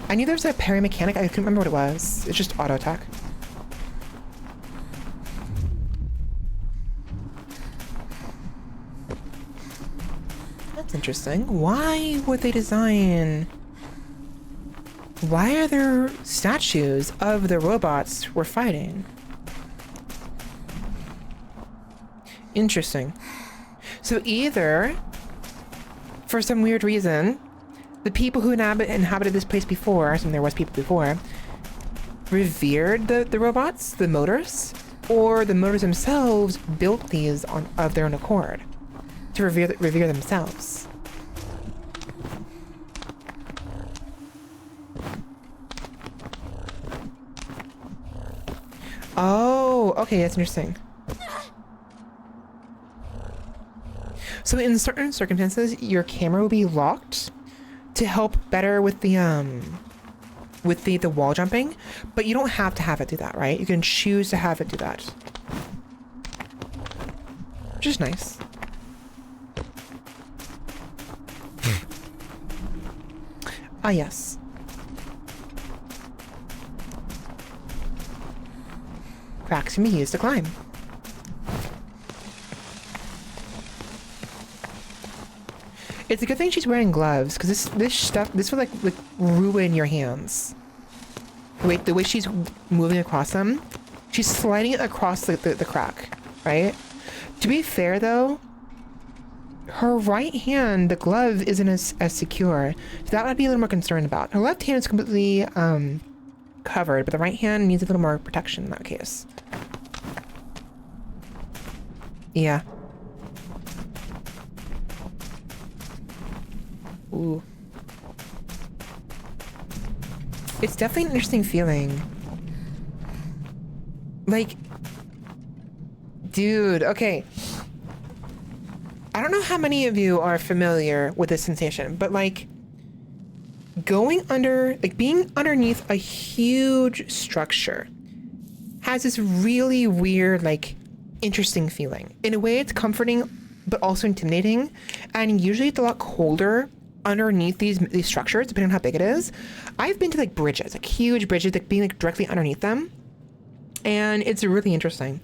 I knew there was a parry mechanic, I couldn't remember what it was. It's just auto attack. That's interesting. Why would they design... Why are there statues of the robots we're fighting? Interesting. So either, for some weird reason, the people who inhabited this place before, so there was people before, revered the robots, the motors, or the motors themselves built these of their own accord to revere themselves. Oh, okay, that's interesting. So in certain circumstances, your camera will be locked to help better with the with the wall jumping, but you don't have to have it do that, right? You can choose to have it do that. Which is nice. Ah, yes. Cracks can be used to climb. It's a good thing she's wearing gloves, because this would like ruin your hands. The way she's moving across them, she's sliding it across the crack, right? To be fair though, her right hand, the glove isn't as secure, so that I'd be a little more concerned about. Her left hand is completely covered, but the right hand needs a little more protection in that case. Yeah. Ooh. It's definitely an interesting feeling. Like, dude, okay. I don't know how many of you are familiar with this sensation, but like going under, like being underneath a huge structure has this really weird, like interesting feeling. In a way, it's comforting, but also intimidating. And usually it's a lot colder underneath these structures, depending on how big it is. I've been to like bridges, like huge bridges, like being like directly underneath them. And it's really interesting.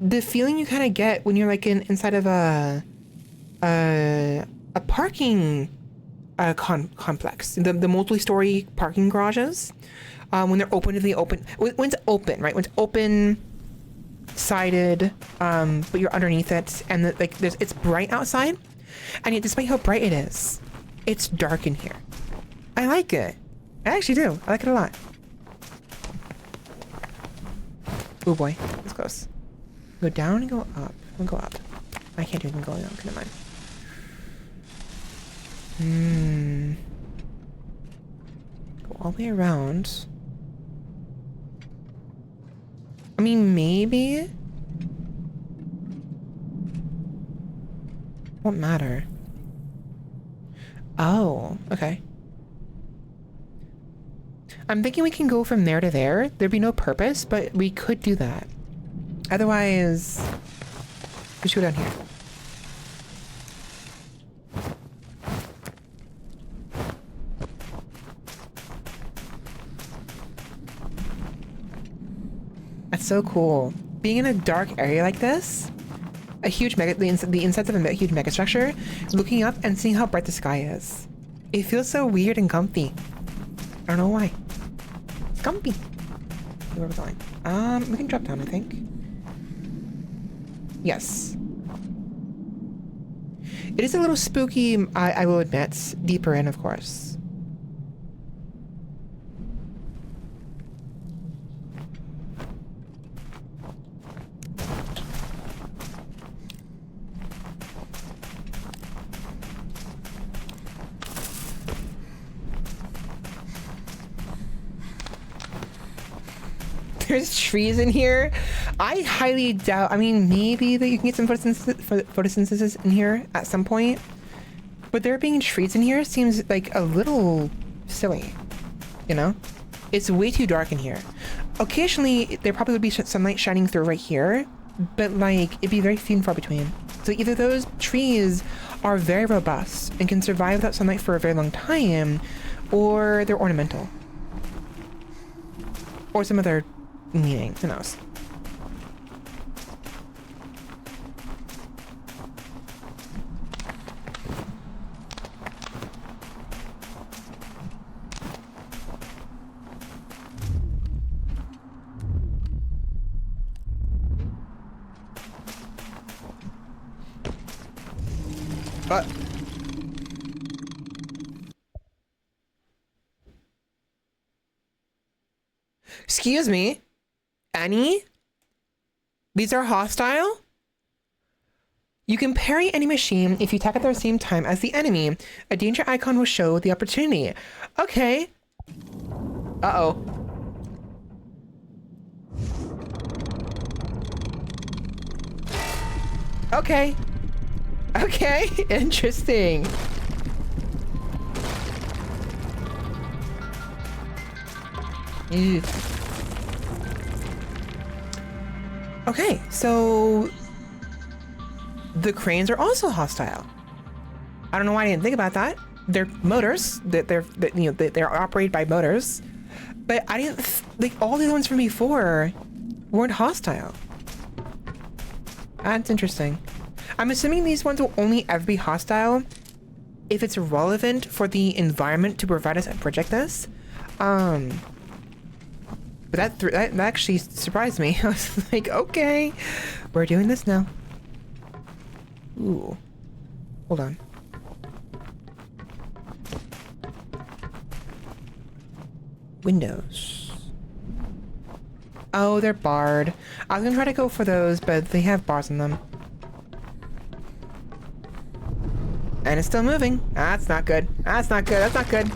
The feeling you kind of get when you're like inside of a parking complex, the multi-story parking garages, when they're open to the open, when it's open, right? When it's open sided, but you're underneath it, and it's bright outside, and yet despite how bright it is, it's dark in here. I like it. I actually do. I like it a lot. Oh boy, that's close. Go down and go up. And go up. I can't do anything going up. Never mind. Go all the way around. I mean, maybe. Won't matter. Oh, okay. I'm thinking we can go from there to there. There'd be no purpose, but we could do that. Otherwise, let's go down here. That's so cool. Being in a dark area like this, a huge the insides of a huge megastructure, looking up and seeing how bright the sky is. It feels so weird and comfy. I don't know why. It's comfy. Where we're going? We can drop down, I think. Yes. It is a little spooky, I will admit. Deeper in, of course. There's trees in here. I highly doubt, I mean, maybe that you can get some photosynthesis in here at some point. But there being trees in here seems like a little silly, you know? It's way too dark in here. Occasionally, there probably would be sunlight shining through right here, but like, it'd be very few and far between. So either those trees are very robust and can survive without sunlight for a very long time, or they're ornamental. Or some other meaning, who knows? But excuse me, Annie? These are hostile? You can parry any machine if you attack at the same time as the enemy. A danger icon will show the opportunity. Okay. Uh-oh. Okay. Okay, interesting. Ew. Okay, so the cranes are also hostile. I don't know why I didn't think about that. They're motors. They're operated by motors. But I didn't like all the other ones from before weren't hostile. That's interesting. I'm assuming these ones will only ever be hostile if it's relevant for the environment to provide us a project this. But that actually surprised me. I was like, okay, we're doing this now. Ooh, hold on. Windows. Oh, they're barred. I was gonna try to go for those, but they have bars on them. And it's still moving. That's not good. That's not good. That's not good.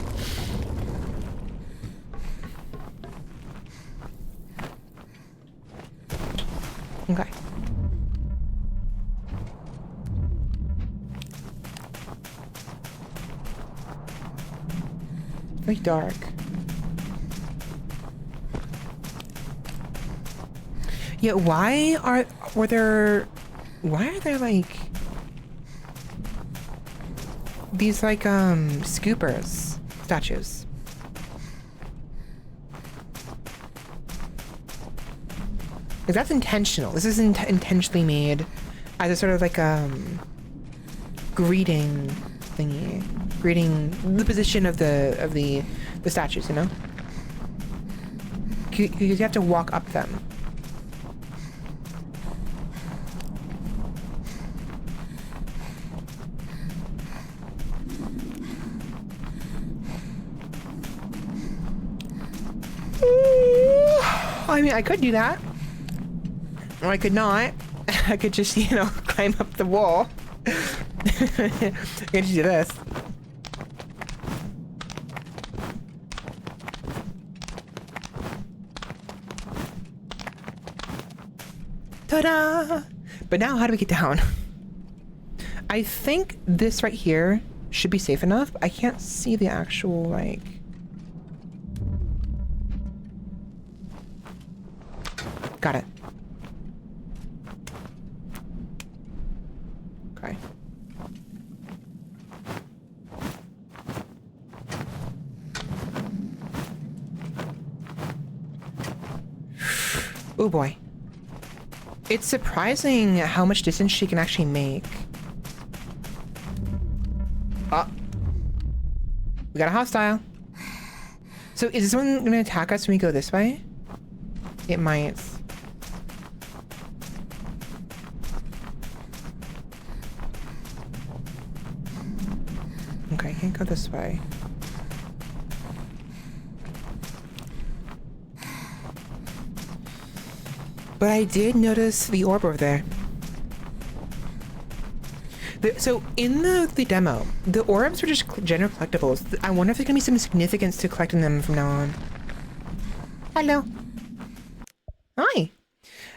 Okay. Very dark. Yeah, why are there like these like scoopers statues? Because that's intentional. This is intentionally made as a sort of like greeting thingy, greeting the position of the statues, you know? Because you have to walk up them. I mean, I could do that. Or I could not. I could just, you know, climb up the wall. I could just do this. Ta-da! But now, how do we get down? I think this right here should be safe enough. I can't see the actual, like... Got it. Okay. Oh boy. It's surprising how much distance she can actually make. Oh. We got a hostile. So is this one gonna attack us when we go this way? It might. Okay, I can't go this way. But I did notice the orb over there. So in the demo, the orbs were just general collectibles. I wonder if there's gonna be some significance to collecting them from now on. Hello. Hi.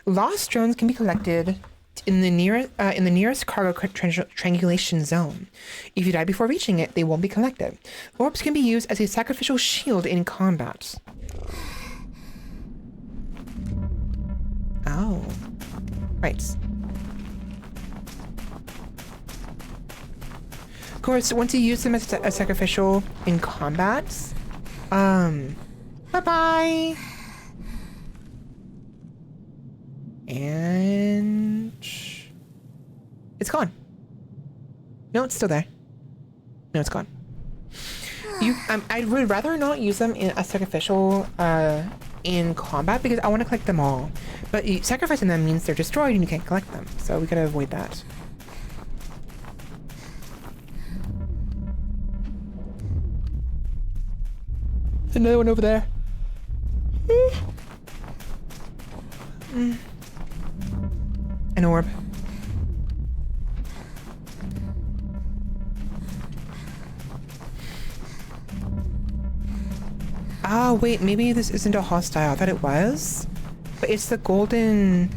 Lost drones can be collected in the nearest cargo triangulation zone. If you die before reaching it, they won't be collected. Orbs can be used as a sacrificial shield in combat. Oh. Right. Of course, once you use them as a sacrificial in combat, bye-bye! And... it's gone. No, it's still there. No, it's gone. I would rather not use them in a sacrificial, in combat because I want to collect them all. But sacrificing them means they're destroyed and you can't collect them. So we gotta avoid that. Another one over there. An orb. Oh, wait, maybe this isn't a hostile. I thought it was. But it's the golden,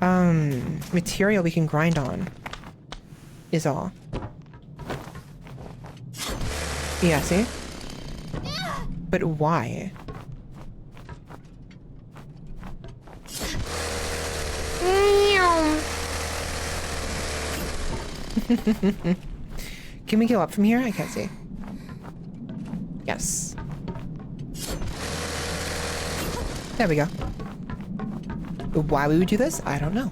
material we can grind on. Is all. Yeah, see? But why? Can we go up from here? I can't see. Yes. There we go. Why we would do this? I don't know.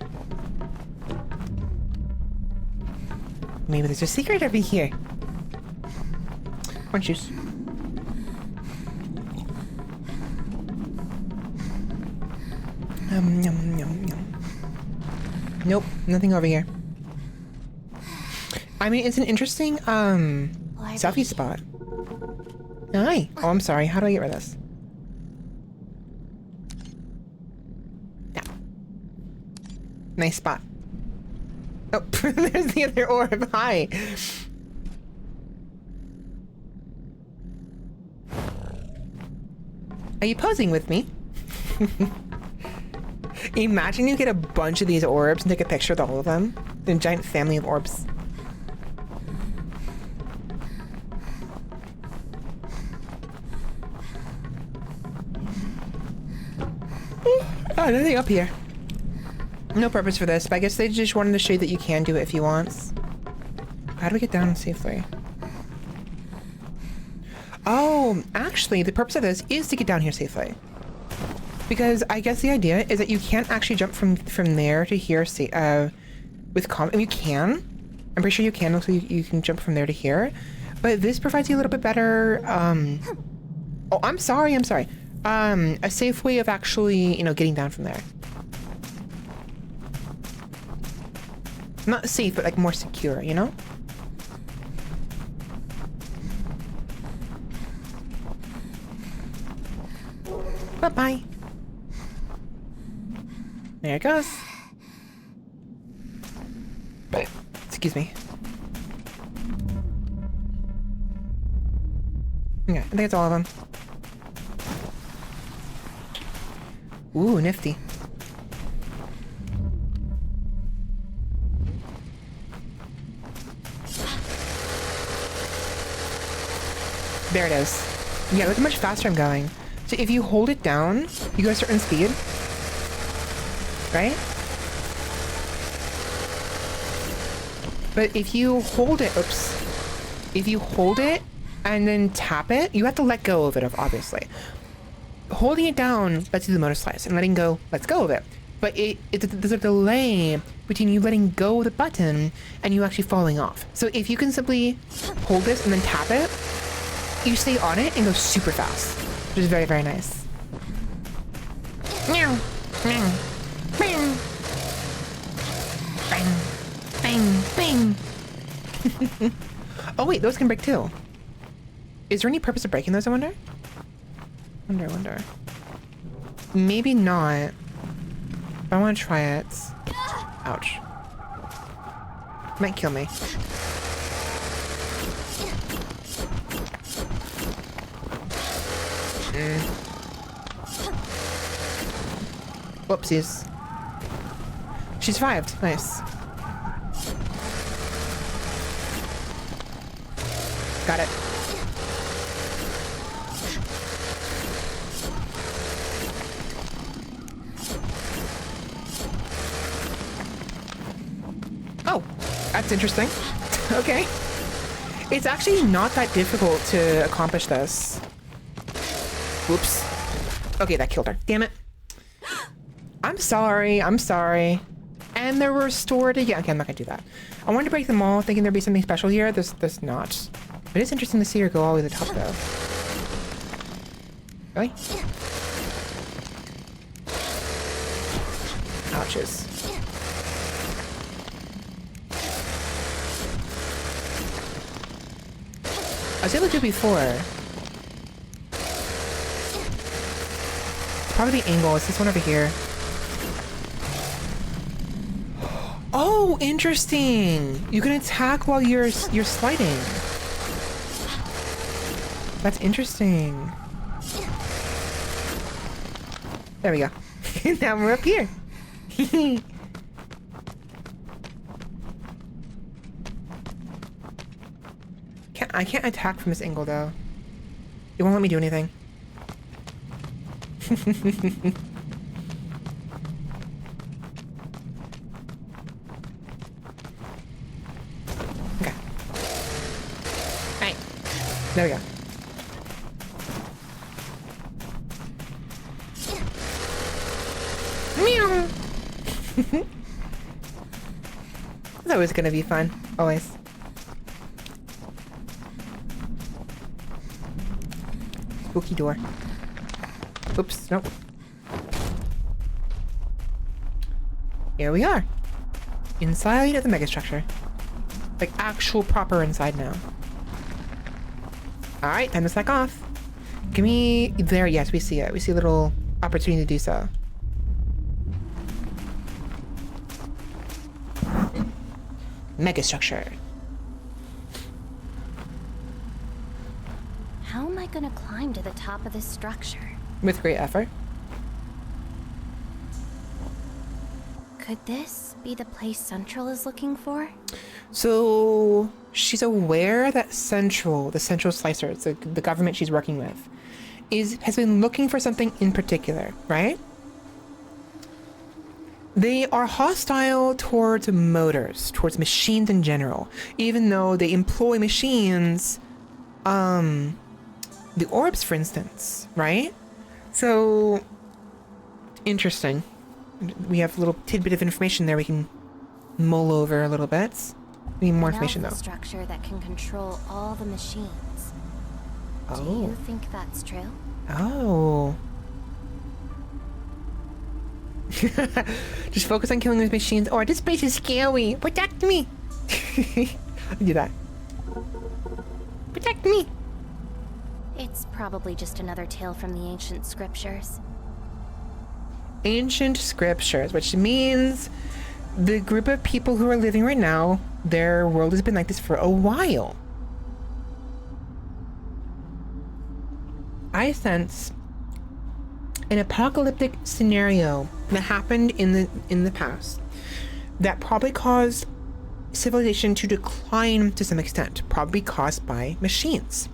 Maybe there's a secret over here. Orange juice. Yum, yum, yum. Nope, nothing over here. I mean, it's an interesting, selfie spot. Hi. Oh, I'm sorry. How do I get rid of this? Yeah. Nice spot. Oh, there's the other orb. Hi. Are you posing with me? Imagine you get a bunch of these orbs and take a picture with all of them. A giant family of orbs. Oh, nothing up here. No purpose for this, but I guess they just wanted to show you that you can do it if you want. How do we get down safely? Oh, actually, the purpose of this is to get down here safely. Because I guess the idea is that you can't actually jump from there to here, with I mean, you can. I'm pretty sure you can, so you can jump from there to here. But this provides you a little bit better, oh, I'm sorry. A safe way of actually, you know, getting down from there. Not safe, but like more secure, you know? Bye-bye. There it goes. Excuse me. Yeah, I think it's all of them. Ooh, nifty. There it is. Yeah, look how much faster I'm going. So if you hold it down, you go a certain speed. Right? But if you hold it, oops. If you hold it and then tap it, you have to let go of it, obviously. Holding it down lets you do the MOTORSLICE, and letting go lets go of it. But there's a delay between you letting go of the button and you actually falling off. So if you can simply hold this and then tap it, you stay on it and go super fast, which is very, very nice. Meow, meow, bang, bang, bang, bang. Oh wait, those can break too. Is there any purpose of breaking those, I wonder? Wonder. Maybe not. But I want to try it. Ouch. Might kill me. Whoopsies. She survived. Nice. Got it. Oh, that's interesting. Okay. It's actually not that difficult to accomplish this. Whoops. Okay, that killed her. Damn it. I'm sorry. And they're restored again. Okay, I'm not gonna do that. I wanted to break them all, thinking there'd be something special here. There's not. It is interesting to see her go all the way to the top, though. Really? Ouches. I was able to do it before. Probably the angle. It's this one over here. Oh, interesting. You can attack while you're sliding. That's interesting. There we go. Now we're up here. I can't attack from this angle though. It won't let me do anything. There we go. Meow. That was gonna be fun, always. Spooky door. Oops, nope. Here we are. Inside of the megastructure. Like actual proper inside now. Alright, time to slack off. Give me... There, yes, we see it. We see a little opportunity to do so. Megastructure. How am I gonna climb to the top of this structure? With great effort. Could this be the place Central is looking for? So she's aware that Central, the Central Slicer, it's the government she's working with, has been looking for something in particular, right? They are hostile towards motors, towards machines in general, even though they employ machines, the orbs, for instance, right? So, interesting. We have a little tidbit of information there we can mull over a little bit. We need more information, though. Structure that can control all the machines. Oh. Do you think that's true? Oh. Just focus on killing those machines. Oh, this place is scary. Protect me. Do that. Protect me. It's probably just another tale from the ancient scriptures. Ancient scriptures, which means the group of people who are living right now, their world has been like this for a while. I sense an apocalyptic scenario that happened in the past that probably caused civilization to decline to some extent, probably caused by machines.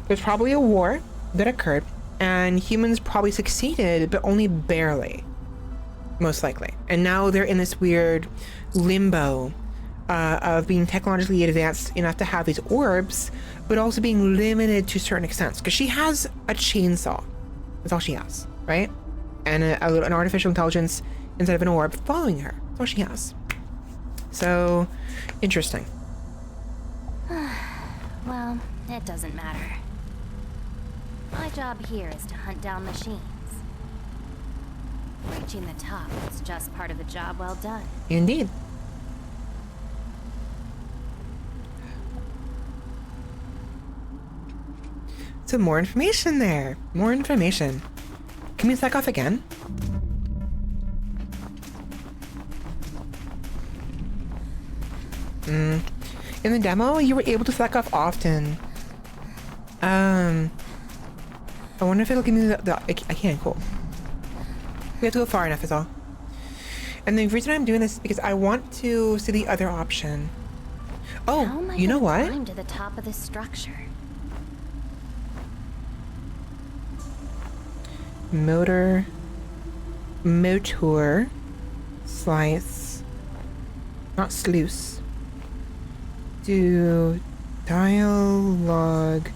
There's probably a war that occurred, and humans probably succeeded, but only barely, most likely. And now they're in this weird limbo of being technologically advanced enough to have these orbs, but also being limited to certain extents. Because she has a chainsaw. That's all she has, right? And an artificial intelligence inside of an orb following her. That's all she has. So, interesting. Well, it doesn't matter. My job here is to hunt down machines. Reaching the top is just part of a job well done. Indeed. So more information there. More information. Can we stack off again? In the demo, you were able to stack off often. I wonder if it'll give me I can't, cool. We have to go far enough is all. And the reason I'm doing this is because I want to see the other option. Oh, you know what? Climb to the top of this structure. Motor slice, not sluice. Do dialogue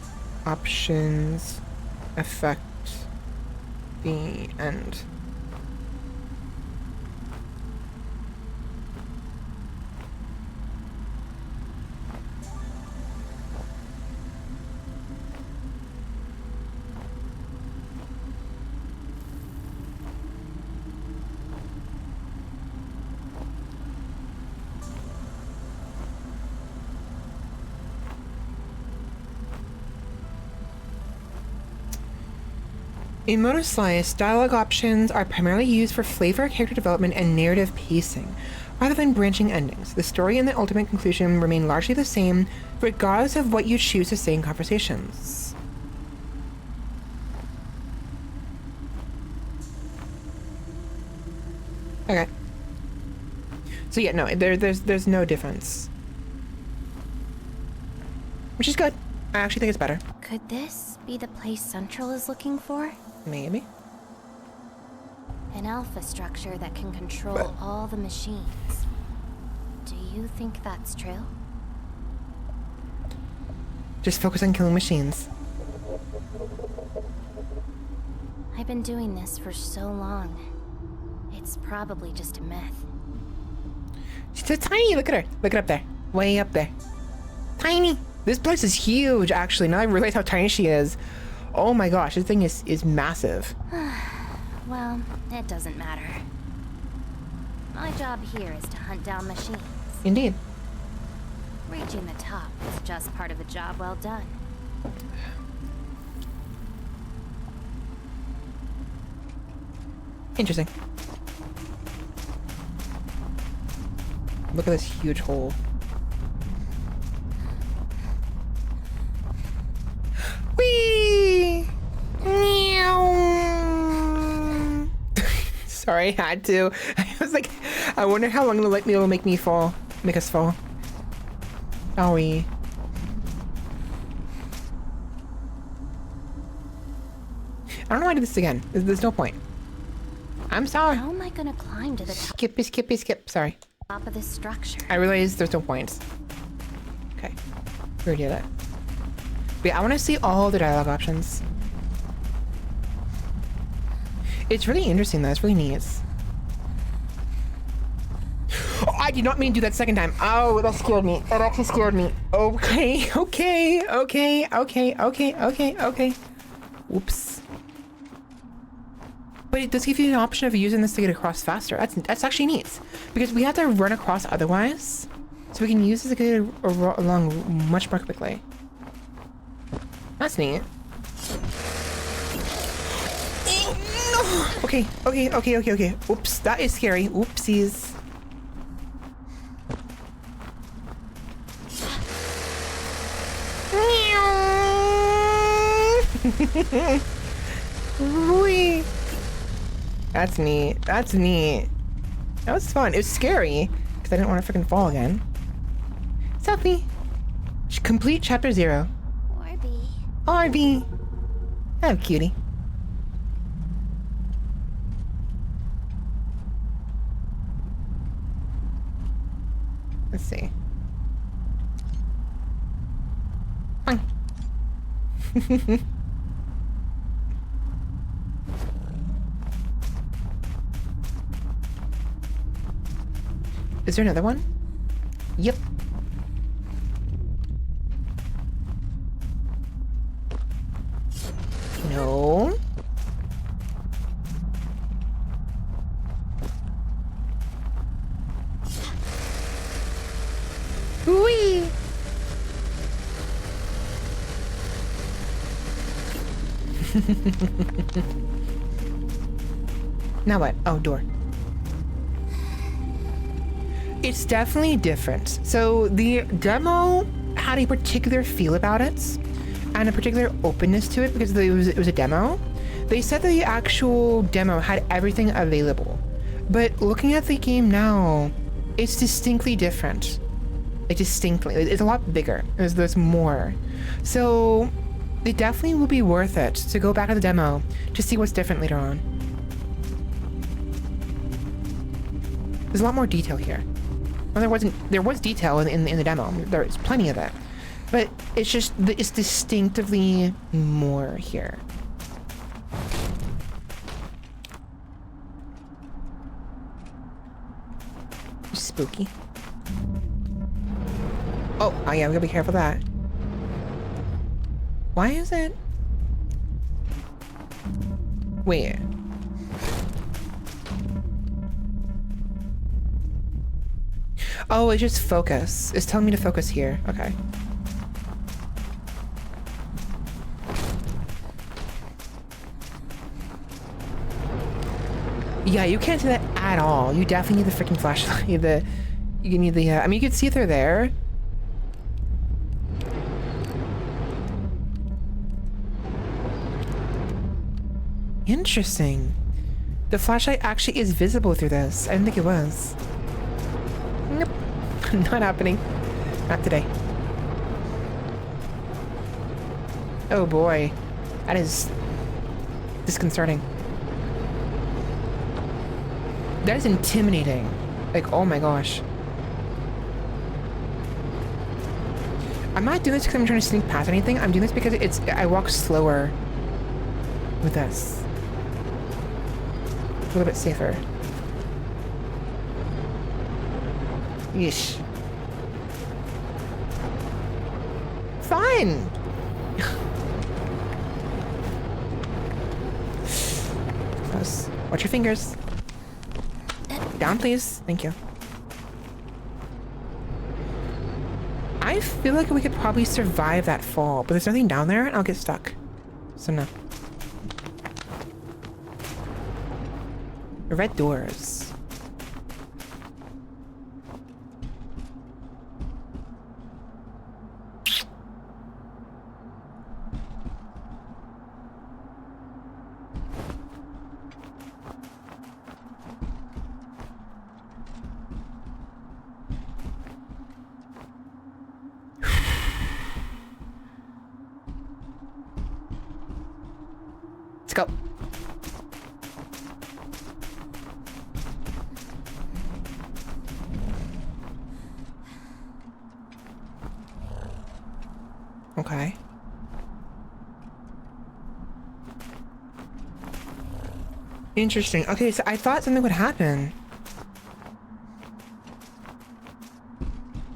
options affect the end? In MOTORSLICE, dialogue options are primarily used for flavor, character development, and narrative pacing, rather than branching endings. The story and the ultimate conclusion remain largely the same, regardless of what you choose to say in conversations. Okay. So yeah, no, there's no difference. Which is good. I actually think it's better. Could this be the place Central is looking for? Maybe. An alpha structure that can control all the machines. Do you think that's true? Just focus on killing machines. I've been doing this for so long. It's probably just a myth. She's so tiny. Look at her. Look it up there. Way up there. Tiny. This place is huge, actually. Now I realize how tiny she is. Oh my gosh, this thing is massive. Well, it doesn't matter. My job here is to hunt down machines. Indeed. Reaching the top is just part of a job well done. Interesting. Look at this huge hole. Whee! Meow. Sorry, I had to. I was like, I wonder how long it'll make me fall. Make us fall. Owie. I don't know why I did this again. There's no point. I'm sorry. How am I gonna climb to the Skippy, skippy, skip. Sorry. top of this structure? I realized there's no points. Okay. We already did that. But yeah, I want to see all the dialogue options. It's really interesting though. It's really neat. Oh, I did not mean to do that second time. Oh, that scared me. That actually scared me. Okay, okay, okay, okay, okay, okay, okay. Oops. But it does give you an option of using this to get across faster. That's actually neat. Because we have to run across otherwise. So we can use this to get along much more quickly. That's neat. Oh, no. Okay, okay, okay, okay, okay. Oops, that is scary. Oopsies. Wee. That's neat. That's neat. That was fun. It was scary because I didn't want to freaking fall again. Selfie. Complete chapter 0. Orby. Orby. Oh, cutie. Let's see. Fine. Is there another one? Yep. No. Whee! Now what? Oh, door. It's definitely different. So the demo had a particular feel about it and a particular openness to it because it was a demo. They said that the actual demo had everything available. But looking at the game now, it's distinctly different. Like distinctly. It's a lot bigger. There's more. So it definitely will be worth it to go back to the demo to see what's different later on. There's a lot more detail here. Well, there was detail in the demo. There's plenty of it. But it's just, it's distinctively more here. Spooky. Oh yeah, we gotta be careful of that. Why is it? Wait. Oh, it's just focus. It's telling me to focus here. Okay. Yeah, you can't do that at all. You definitely need the freaking flashlight. You need the, I mean, you can see if they're there. Interesting. The flashlight actually is visible through this. I didn't think it was. Nope. Not happening. Not today. Oh boy. That is disconcerting. That is intimidating. Like, oh my gosh. I'm not doing this because I'm trying to sneak past anything. I'm doing this because I walk slower with this. A little bit safer. Yeesh. Fine. Close. Watch your fingers. Down, please. Thank you. I feel like we could probably survive that fall, but there's nothing down there and I'll get stuck. So no. Red doors. Let's go. Okay. Interesting. Okay, so I thought something would happen.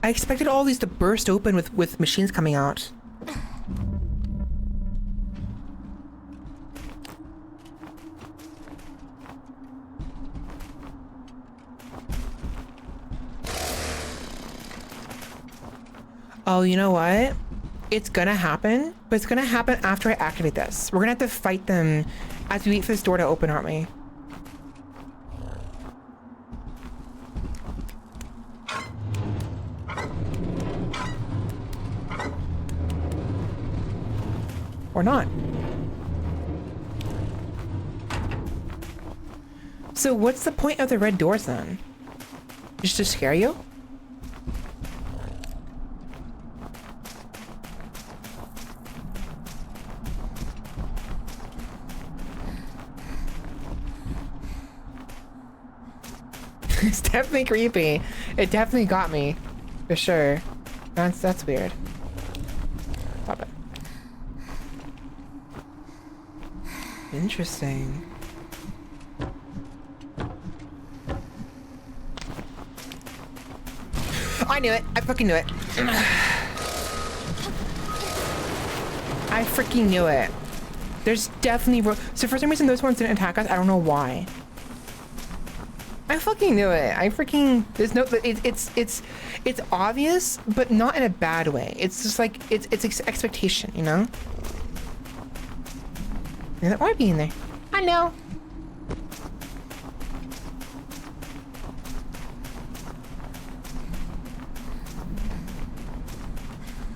I expected all these to burst open with machines coming out. Oh, you know what? It's gonna happen, but it's gonna happen after I activate this. We're gonna have to fight them as we wait for this door to open, aren't we? Or not. So what's the point of the red doors then? Just to scare you? It's definitely creepy. It definitely got me. For sure. That's weird. Stop it. Interesting. I knew it. I fucking knew it. I freaking knew it. There's definitely so for some reason those ones didn't attack us. I don't know why. I fucking knew it. I freaking there's no it's obvious, but not in a bad way. It's just like it's expectation, you know? There's an orb in there. I know.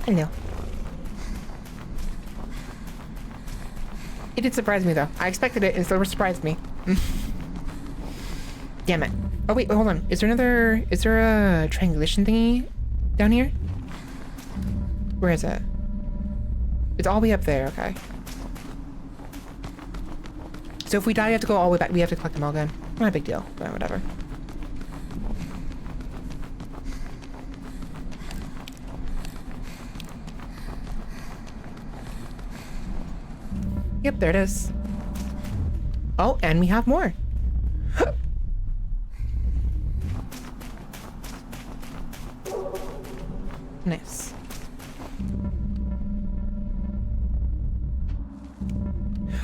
I know. It did surprise me though. I expected it and still surprised me. Damn it. Oh wait, hold on. Is there a triangulation thingy down here? Where is it? It's all the way up there, okay. So if we die, we have to go all the way back. We have to collect them all again. Not a big deal, but whatever. Yep, there it is. Oh, and we have more. Nice.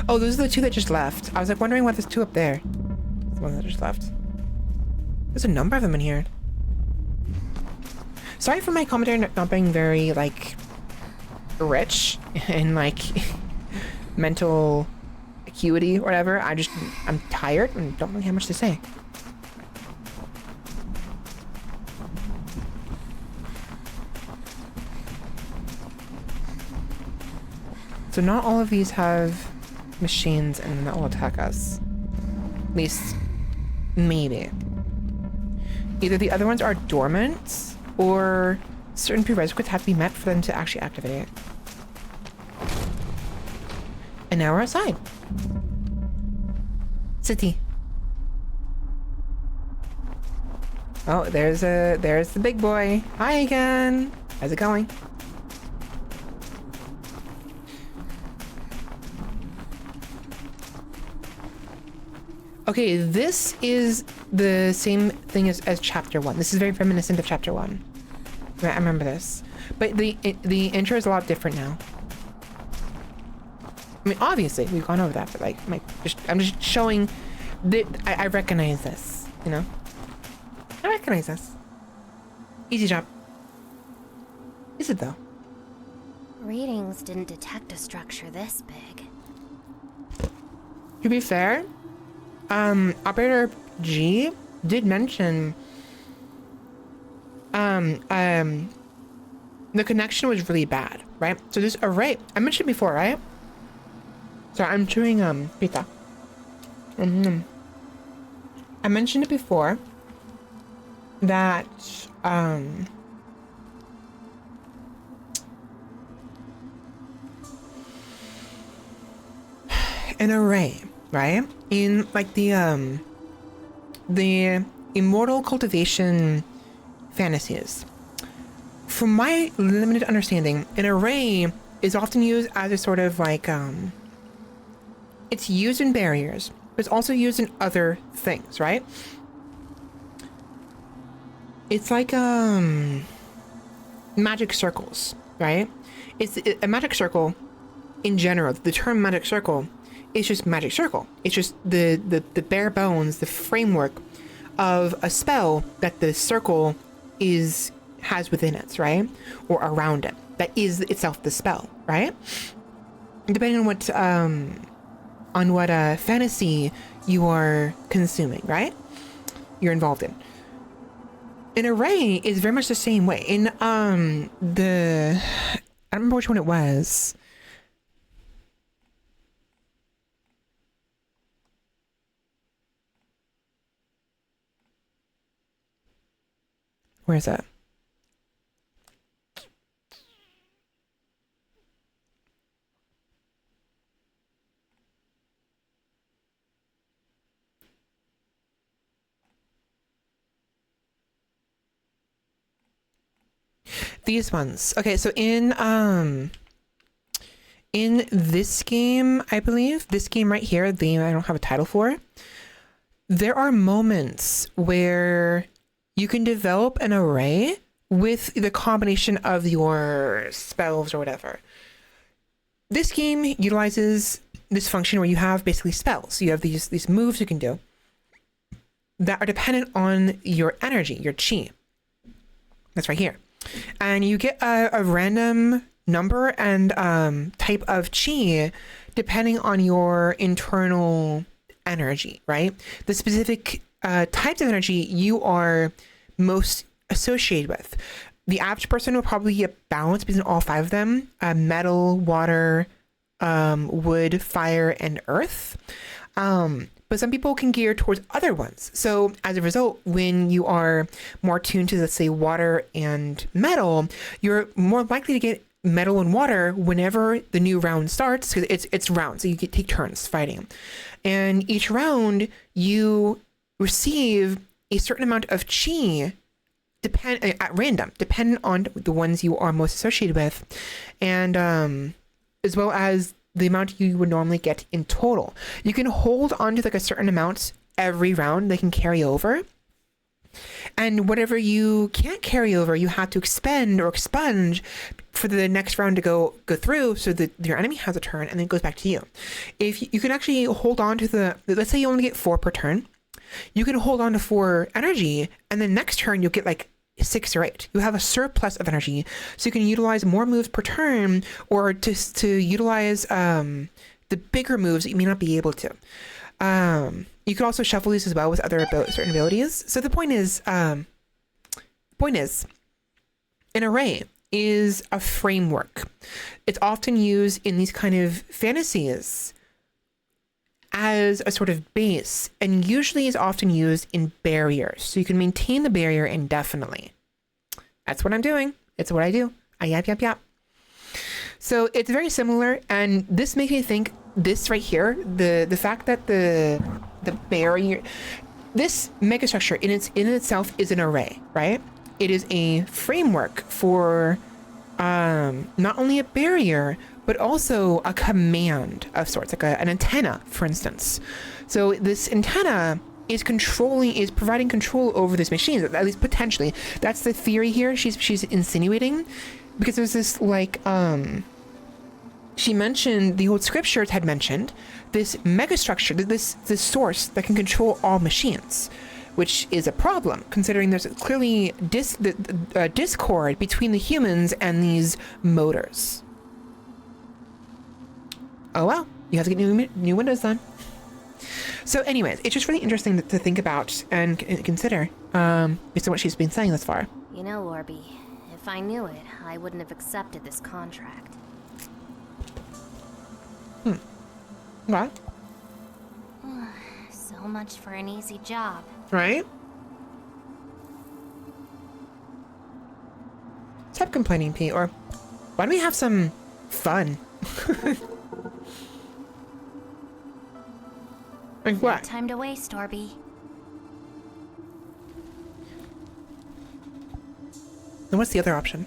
Oh, those are the two that just left. I was like wondering why there's two up there. The one that just left. There's a number of them in here. Sorry for my commentary not being very, like, rich in, like, mental acuity or whatever. I'm tired and don't really have much to say. So not all of these have machines and that will attack us. At least, maybe. Either the other ones are dormant, or certain prerequisites have to be met for them to actually activate it. And now we're outside. City. Oh, there's the big boy. Hi again. How's it going? Okay, this is the same thing as chapter 1. This is very reminiscent of chapter 1. I remember this. But the intro is a lot different now. I mean, obviously, we've gone over that, but like, I'm just showing that I recognize this, you know? I recognize this. Easy job. Is it though? Readings didn't detect a structure this big. To be fair, Operator G did mention the connection was really bad, right? So this array, I mentioned before, right? Sorry, I'm chewing pizza. I mentioned it before that an array, right? In like the immortal cultivation fantasies. From my limited understanding, an array is often used as a sort of like it's used in barriers, but it's also used in other things, right? It's like magic circles, right? It's a magic circle in general. The term magic circle is just magic circle. It's just the bare bones, the framework of a spell that the circle has within it, right? Or around it. That is itself the spell, right? Depending on what fantasy you are consuming, right? You're involved in. An array is very much the same way. In I don't remember which one it was. Where is that? These ones. Okay, so in this game, I believe, this game right here, the game I don't have a title for, there are moments where you can develop an array with the combination of your spells or whatever. This game utilizes this function where you have basically spells. You have these moves you can do that are dependent on your energy, your chi. That's right here. And you get a random number and type of chi depending on your internal energy, right? The specific types of energy you are most associated with. The average person will probably get balance between all 5 of them: metal, water, wood, fire, and earth. But some people can gear towards other ones. So as a result, when you are more tuned to, let's say, water and metal, you're more likely to get metal and water whenever the new round starts, because it's round, so you can take turns fighting. And each round, you receive a certain amount of chi at random, depending on the ones you are most associated with, and as well as the amount you would normally get in total. You can hold on to like a certain amount every round they can carry over. And whatever you can't carry over, you have to expend or expunge for the next round to go through, so that your enemy has a turn and then it goes back to you. If you can actually hold on to let's say you only get 4 per turn, you can hold on to 4 energy, and then next turn you'll get like 6 or 8. You have a surplus of energy, so you can utilize more moves per turn, or to utilize the bigger moves that you may not be able to. You could also shuffle these as well with other certain abilities. So the point is, an array is a framework. It's often used in these kind of fantasies as a sort of base, and usually is often used in barriers, so you can maintain the barrier indefinitely. That's what I'm doing. It's what I do. I yap. So it's very similar, and this makes me think this right here, the fact that the barrier, this megastructure in itself is an array, right? It is a framework for not only a barrier, but also a command of sorts, like an antenna, for instance. So this antenna is providing control over this machine, at least potentially. That's the theory here. She's insinuating, because there's this like she mentioned, the old scriptures had mentioned this megastructure, this source that can control all machines, which is a problem considering there's clearly discord between the humans and these motors. Oh well, you have to get new windows then. So anyways, it's just really interesting to think about and consider based on what she's been saying thus far. You know, Orby, if I knew it, I wouldn't have accepted this contract. What? So much for an easy job. Right? Stop complaining, Pete, or why don't we have some fun? Like what? No time to waste, Orby. Then what's the other option?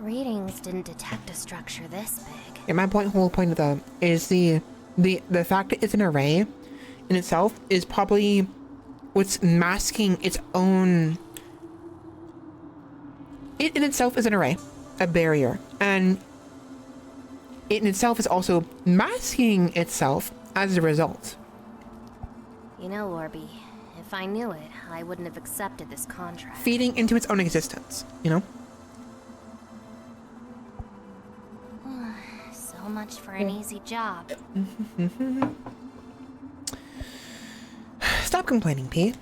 Readings didn't detect a structure this big. Yeah, my whole point of that is the fact that it's an array in itself is probably what's masking its own. It in itself is an array, a barrier, and it in itself is also masking itself as a result. You know, Orby, if I knew it, I wouldn't have accepted this contract. Feeding into its own existence, you know? So much for an easy job. Stop complaining, Pete.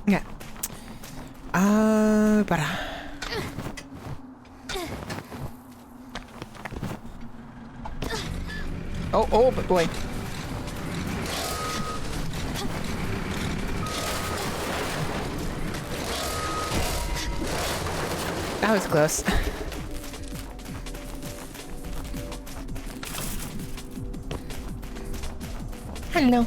Yeah. But oh, but boy. That was close. Hello.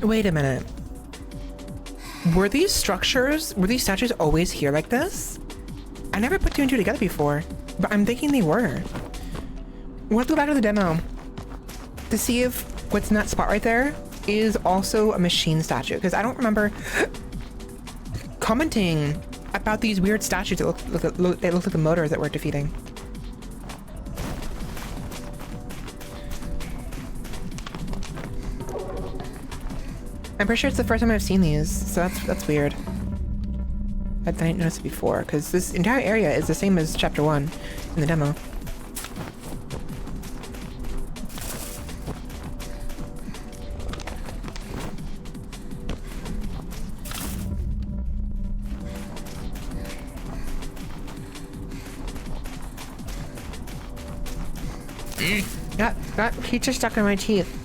Wait a minute. Were these statues always here like this? I never put two and two together before, but I'm thinking they were. We'll have to go back to the demo to see if what's in that spot right there is also a machine statue, because I don't remember commenting about these weird statues that look like the motors that we're defeating. I'm pretty sure it's the first time I've seen these, so that's weird. I didn't notice it before, because this entire area is the same as Chapter 1 in the demo. Got pizza stuck in my teeth.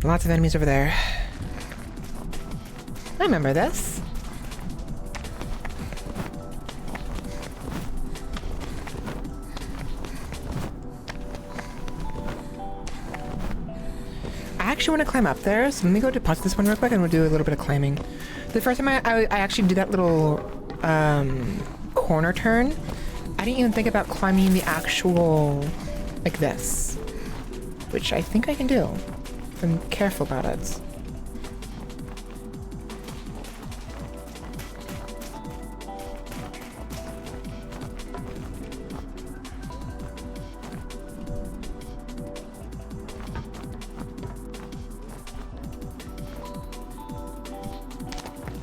Lots of enemies over there. I remember this. I actually want to climb up there, so let me go deposit this one real quick and we'll do a little bit of climbing. The first time I actually did that little corner turn, I didn't even think about climbing the actual, like this, which I think I can do. I'm careful about it.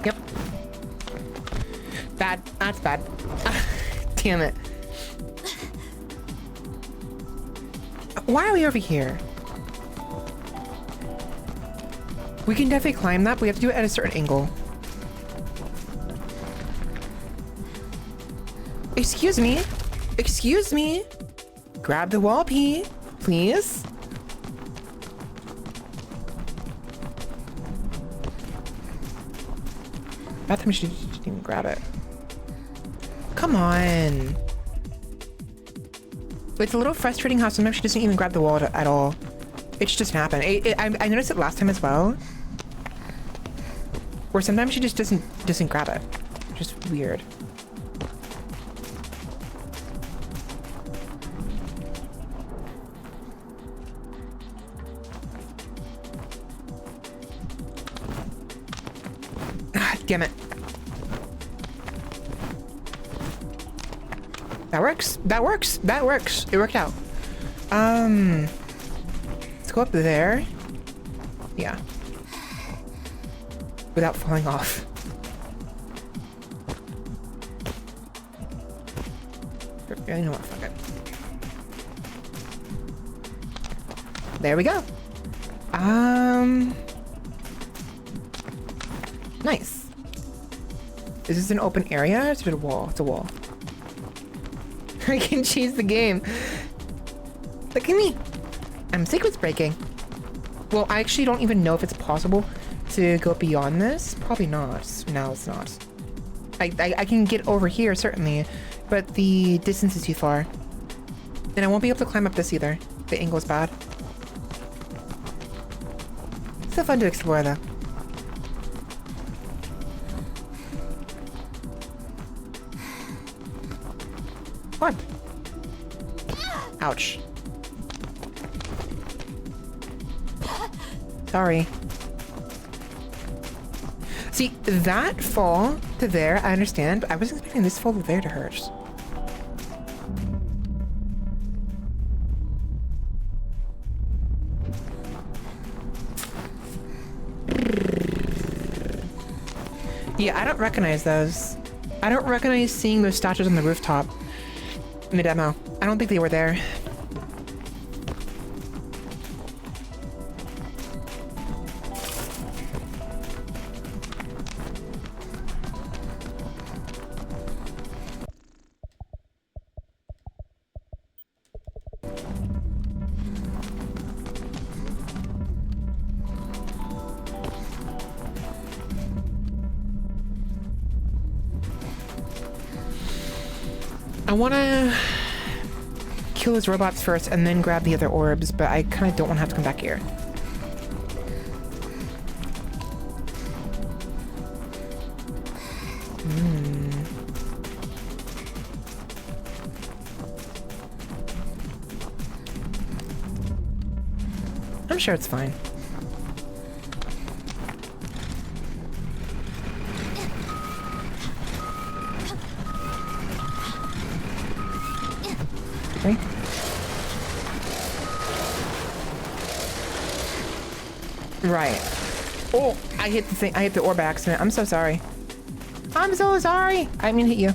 Yep. Bad. That's bad. Damn it. Why are we over here? We can definitely climb that, but we have to do it at a certain angle. Excuse me. Excuse me. Grab the wall, P, please. I think she didn't even grab it. Come on. It's a little frustrating how sometimes she doesn't even grab the wall at all. It just doesn't happen. I noticed it last time as well. Where sometimes she just doesn't grab it. Just weird. Ah, damn it. That works. That works. That works. It worked out. Let's go up there. Yeah. Without falling off. You know what? Fuck it. There we go. Nice. Is this an open area? Or is it a wall? It's a wall. I can cheese the game. Look at me. I'm sequence breaking. Well, I actually don't even know if it's possible to go beyond this. Probably not. No, it's not. I can get over here, certainly, but the distance is too far. And I won't be able to climb up this either. The angle's bad. Still fun to explore, though. What? Ouch. Sorry. See, that fall to there, I understand, but I was expecting this fall to there to hurt. Yeah, I don't recognize those. I don't recognize seeing those statues on the rooftop in the demo. I don't think they were there. I want to kill his robots first and then grab the other orbs, but I kind of don't want to have to come back here. I'm sure it's fine. Okay. Right. Oh, I hit the thing. I hit the orb by accident. I'm so sorry. I'm so sorry. I didn't mean to hit you.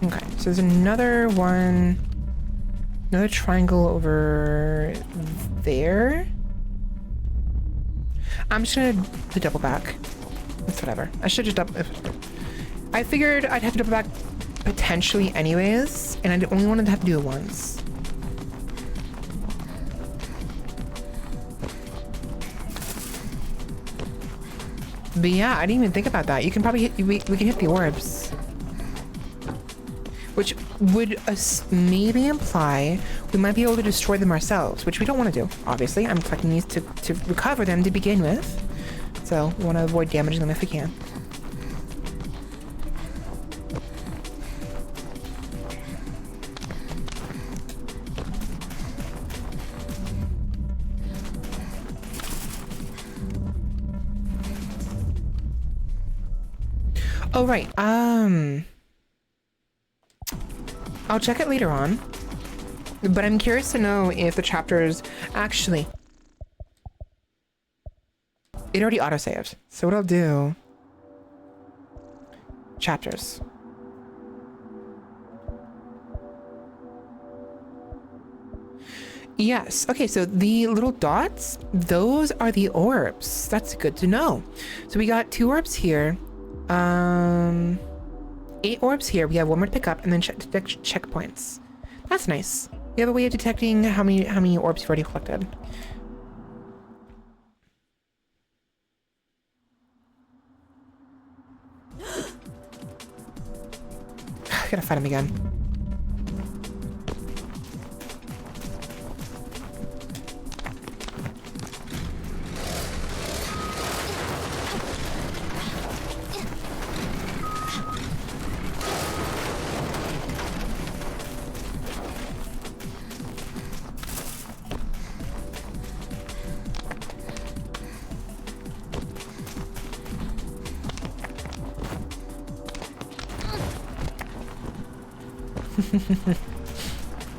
Okay, so there's another one. Another triangle over there. I'm just gonna double back. It's whatever. I should just double. I figured I'd have to double back potentially anyways, and I only wanted to have to do it once. But yeah, I didn't even think about that. You can probably hit, we can hit the orbs. Which would maybe imply we might be able to destroy them ourselves, which we don't want to do, obviously. I'm collecting these to recover them to begin with. So we want to avoid damaging them if we can. Oh, right. I'll check it later on. But I'm curious to know if the chapters actually... It already auto-saved. So what I'll do... Chapters. Yes. Okay, so the little dots, those are the orbs. That's good to know. So we got 2 orbs here. 8 orbs here. We have 1 more to pick up and then checkpoints. That's nice. You have a way of detecting how many orbs you've already collected. I gotta fight him again.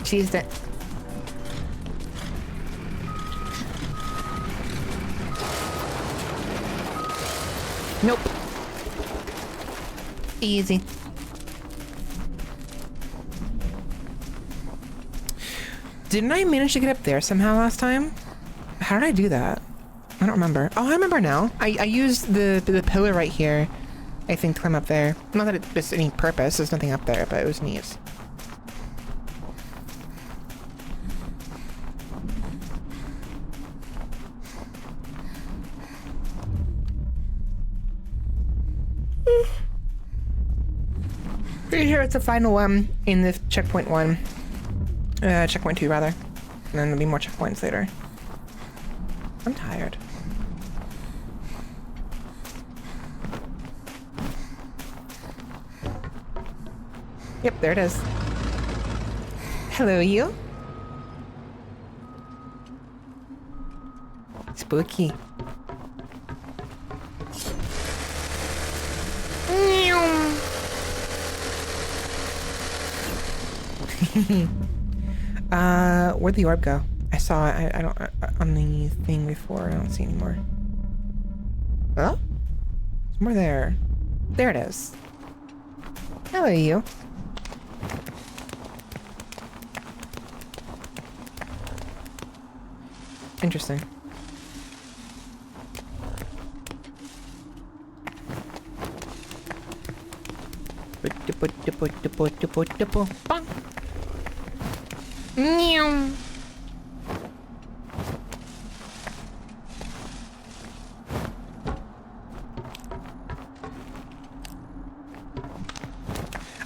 She's dead. Nope. Easy. Didn't I manage to get up there somehow last time? How did I do that? I don't remember. Oh, I remember now. I used the pillar right here, I think, to climb up there. Not that it's any purpose. There's nothing up there, but it was neat. Pretty sure it's the final one in this checkpoint 1. Checkpoint 2 rather. And then there'll be more checkpoints later. I'm tired. Yep, there it is. Hello, you. Spooky. Where'd the orb go? I saw it. I don't on the thing before. I don't see anymore. Oh, there's more there. There it is. Hello, you. Interesting. Bang. Meow.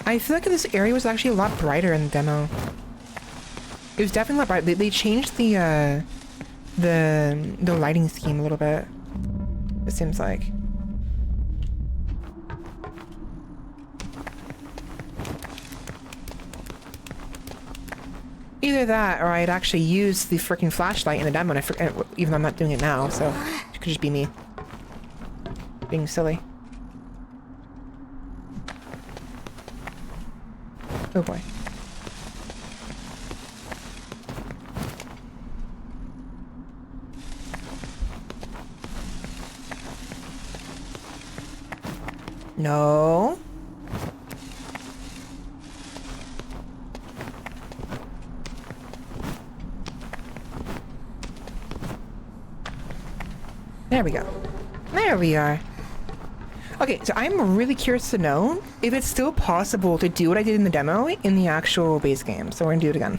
I feel like this area was actually a lot brighter in the demo. It was definitely a lot brighter. They changed the lighting scheme a little bit. It seems like. Either that, or I'd actually used the freaking flashlight in the demo, and I forget, even though I'm not doing it now, so it could just be me being silly. Oh boy. No. There we go. There we are. Okay, so I'm really curious to know if it's still possible to do what I did in the demo in the actual base game. So we're gonna do it again.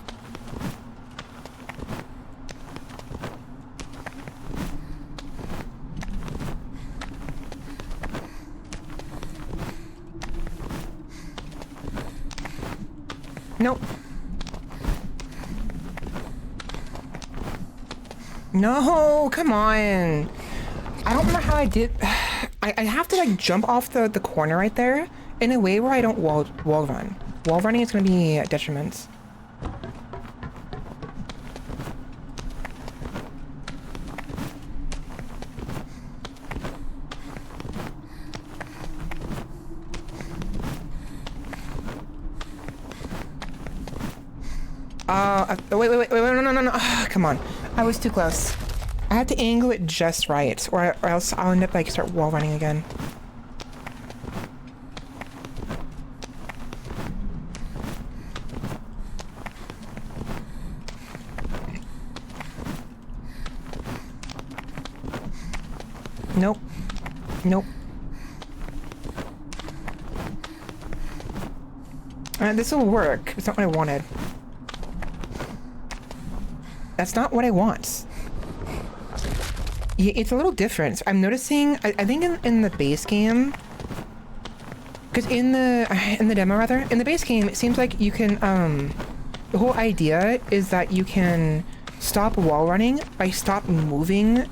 Nope. No, come on. I don't remember how I did. I have to like jump off the corner right there in a way where I don't wall run. Wall running is going to be a detriment. Wait, no. Oh, come on. I was too close. I have to angle it just right, or else I'll end up like start wall running again. Nope. Nope. This will work. It's not what I wanted. That's not what I want. Yeah, it's a little different. I'm noticing, I think in the base game, because in the demo rather, in the base game, it seems like you can, the whole idea is that you can stop wall running by stop moving,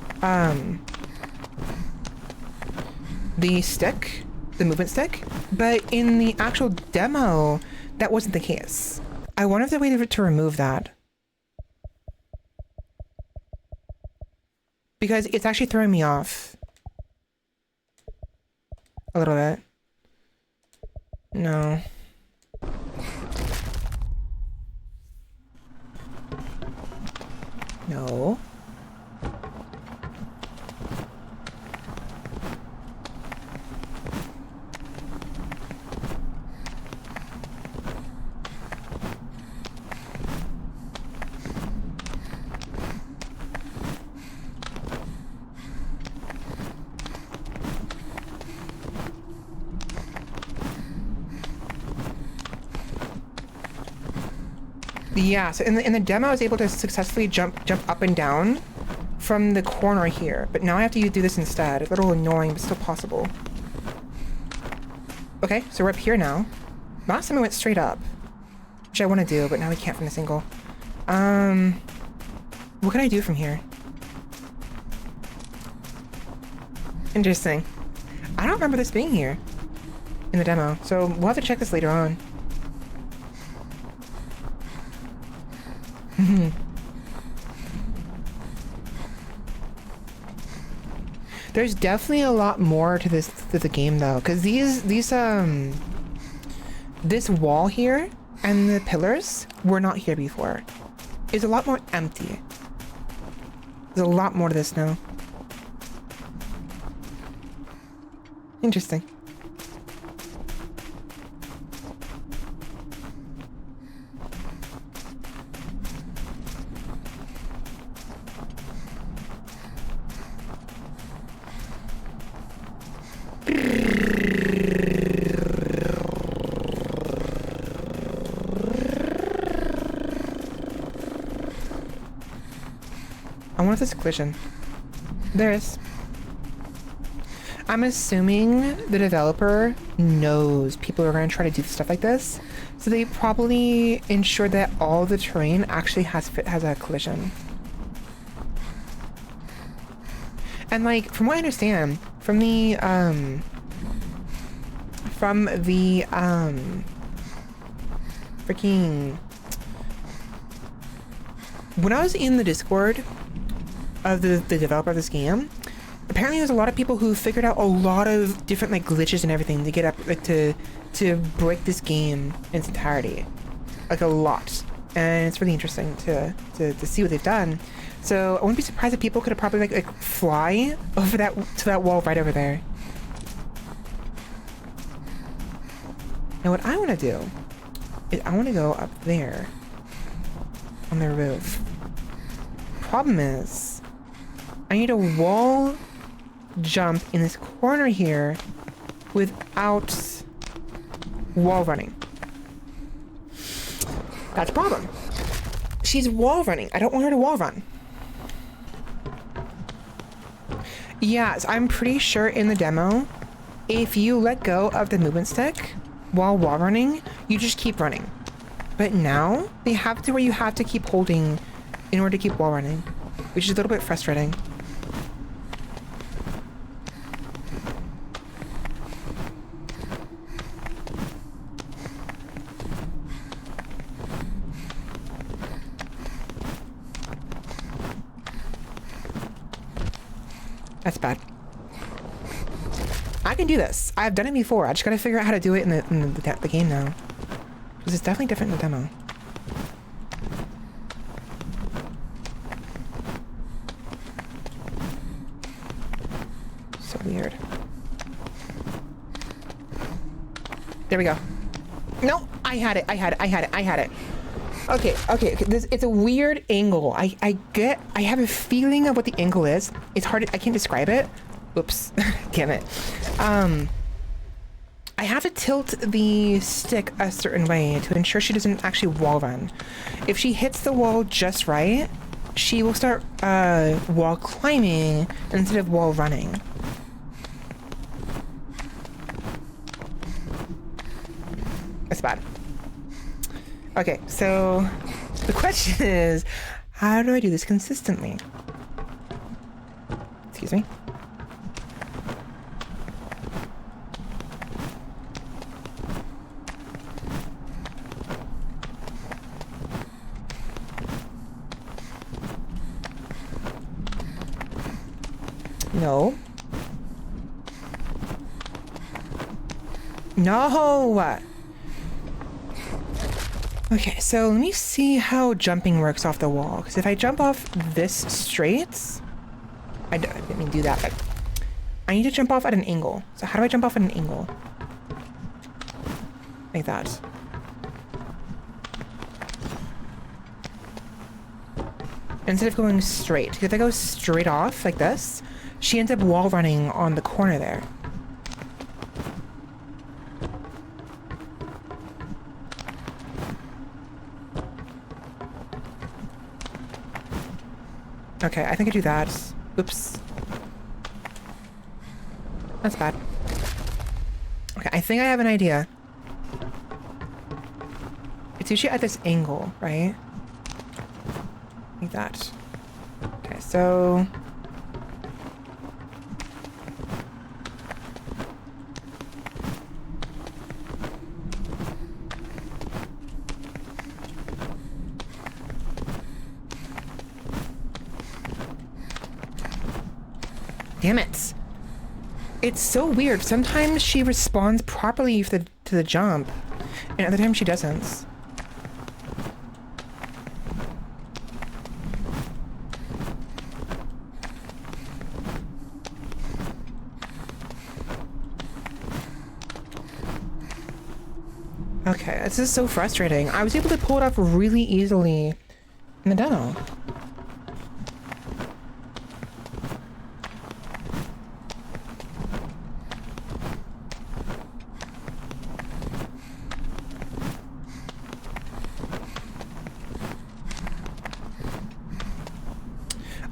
the stick, the movement stick, but in the actual demo, that wasn't the case. I wonder if there's a way to remove that. Because it's actually throwing me off. A little bit. No. No. Yeah, so in the demo I was able to successfully jump up and down from the corner here, but now I have to do this instead. It's a little annoying, but still possible. Okay, so we're up here now. Last time we went straight up, which I want to do, but now we can't from the single. What can I do from here? Interesting. I don't remember this being here in the demo, so we'll have to check this later on. There's definitely a lot more to the game though, because this wall here and the pillars were not here before. It's a lot more empty. There's a lot more to this now. Interesting. I wonder if there's a collision. There is. I'm assuming the developer knows people are going to try to do stuff like this, so they probably ensure that all the terrain actually has a collision. And like, from what I understand, from the freaking, when I was in the Discord of the developer of this game, apparently there's a lot of people who figured out a lot of different like glitches and everything to get up like to break this game in its entirety, like a lot, and it's really interesting to see what they've done. So I wouldn't be surprised if people could have probably like fly over to that wall right over there. Now what I want to do is I want to go up there on the roof. Problem is, I need a wall jump in this corner here without wall running. That's a problem. She's wall running. I don't want her to wall run. Yes, I'm pretty sure in the demo, if you let go of the movement stick while wall running, you just keep running. But now, they have it to where you have to keep holding in order to keep wall running, which is a little bit frustrating. That's bad. I can do this. I've done it before. I just gotta figure out how to do it in the game now. Because it's definitely different in the demo. So weird. There we go. No, I had it. Okay. It's a weird angle. I have a feeling of what the angle is. It's hard. I can't describe it. Oops. Damn it. I have to tilt the stick a certain way to ensure she doesn't actually wall run. If she hits the wall just right, she will start wall climbing instead of wall running. That's bad. Okay, so the question is, how do I do this consistently? Excuse me. No. No! Okay, so let me see how jumping works off the wall. Because if I jump off this straight, I didn't mean do that, but I need to jump off at an angle. So how do I jump off at an angle? Like that. Instead of going straight. If I go straight off like this, she ends up wall running on the corner there. Okay, I think I do that. Oops. That's bad. Okay, I think I have an idea. It's usually at this angle, right? Like that. Okay, so... Damn it. It's so weird. Sometimes she responds properly to the jump, and other times she doesn't. Okay, this is so frustrating. I was able to pull it off really easily in the demo.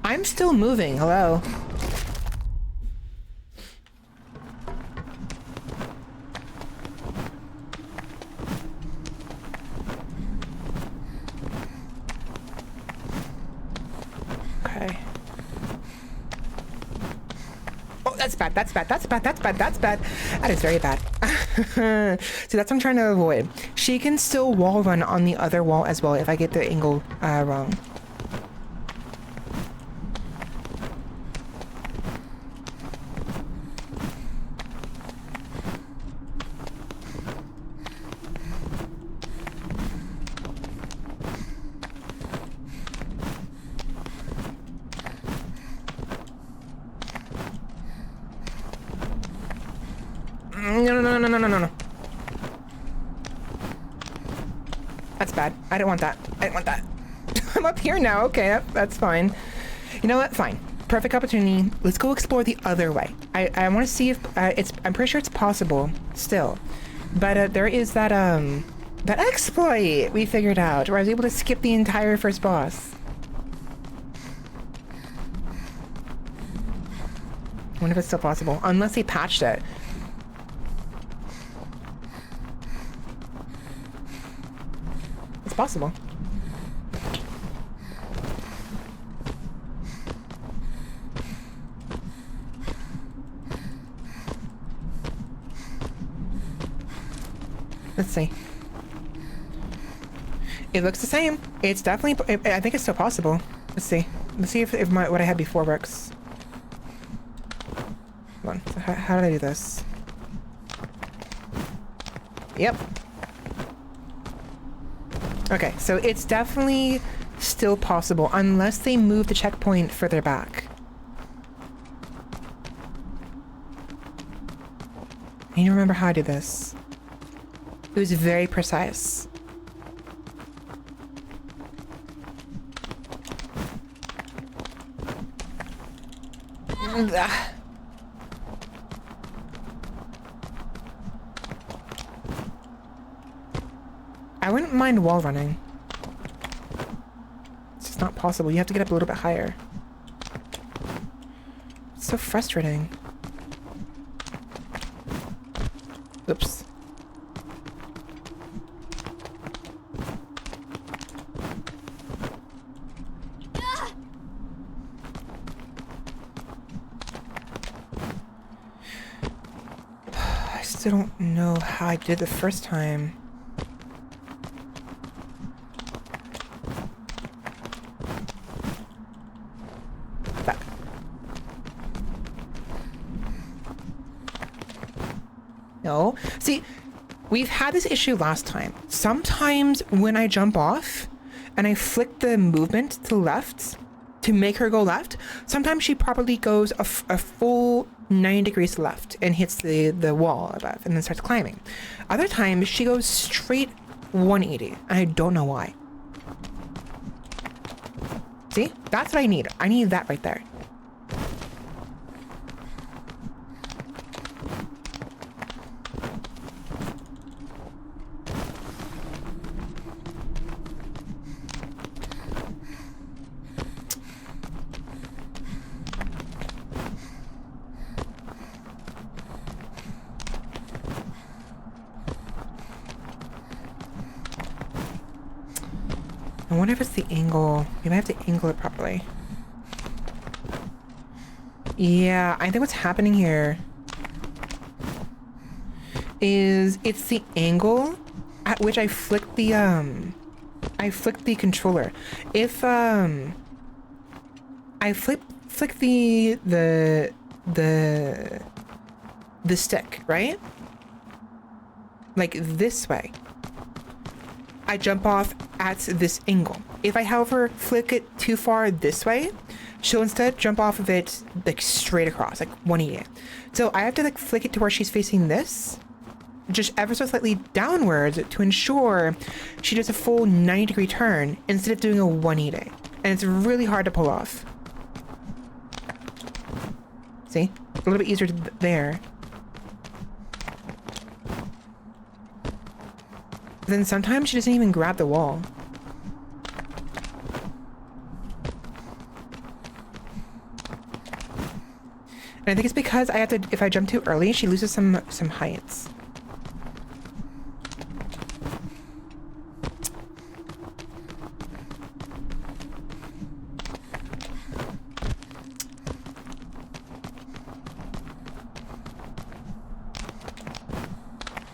I'm still moving. Hello. Okay. Oh, that's bad. That's bad. That's bad. That's bad. That's bad. That is very bad. See, that's what I'm trying to avoid. She can still wall run on the other wall as well if I get the angle wrong. No. That's bad. I don't want that. I don't want that. I'm up here now. Okay, that's fine. You know what? Fine. Perfect opportunity. Let's go explore the other way. I want to see if I'm pretty sure it's possible still. But there is that exploit we figured out where I was able to skip the entire first boss. I wonder if it's still possible. Unless they patched it. It's possible. Let's see. It looks the same. It's definitely... I think it's still possible. Let's see. Let's see if what I had before works. Hold on. So how did I do this? Yep. Okay, so it's definitely still possible unless they move the checkpoint further back. I need to remember how I did this. It was very precise. I wouldn't mind wall running. It's just not possible. You have to get up a little bit higher. It's so frustrating. Oops. I still don't know how I did the first time. Fuck. No. See, we've had this issue last time. Sometimes when I jump off and I flick the movement to the left to make her go left, sometimes she probably goes a full 90 degrees left and hits the wall above and then starts climbing. Other times she goes straight 180 and I don't know why. See? That's what I need. I need that right there. I wonder if it's the angle. Maybe I have to angle it properly. Yeah, I think what's happening here is it's the angle at which I flick the controller. If I flick the stick, right? Like this way. I jump off at this angle. If I, however, flick it too far this way, she'll instead jump off of it like straight across, like 180. So I have to like flick it to where she's facing this, just ever so slightly downwards to ensure she does a full 90-degree turn instead of doing a 180. And it's really hard to pull off. See? A little bit easier there. Then sometimes she doesn't even grab the wall. And I think it's because I have to, if I jump too early, she loses some heights.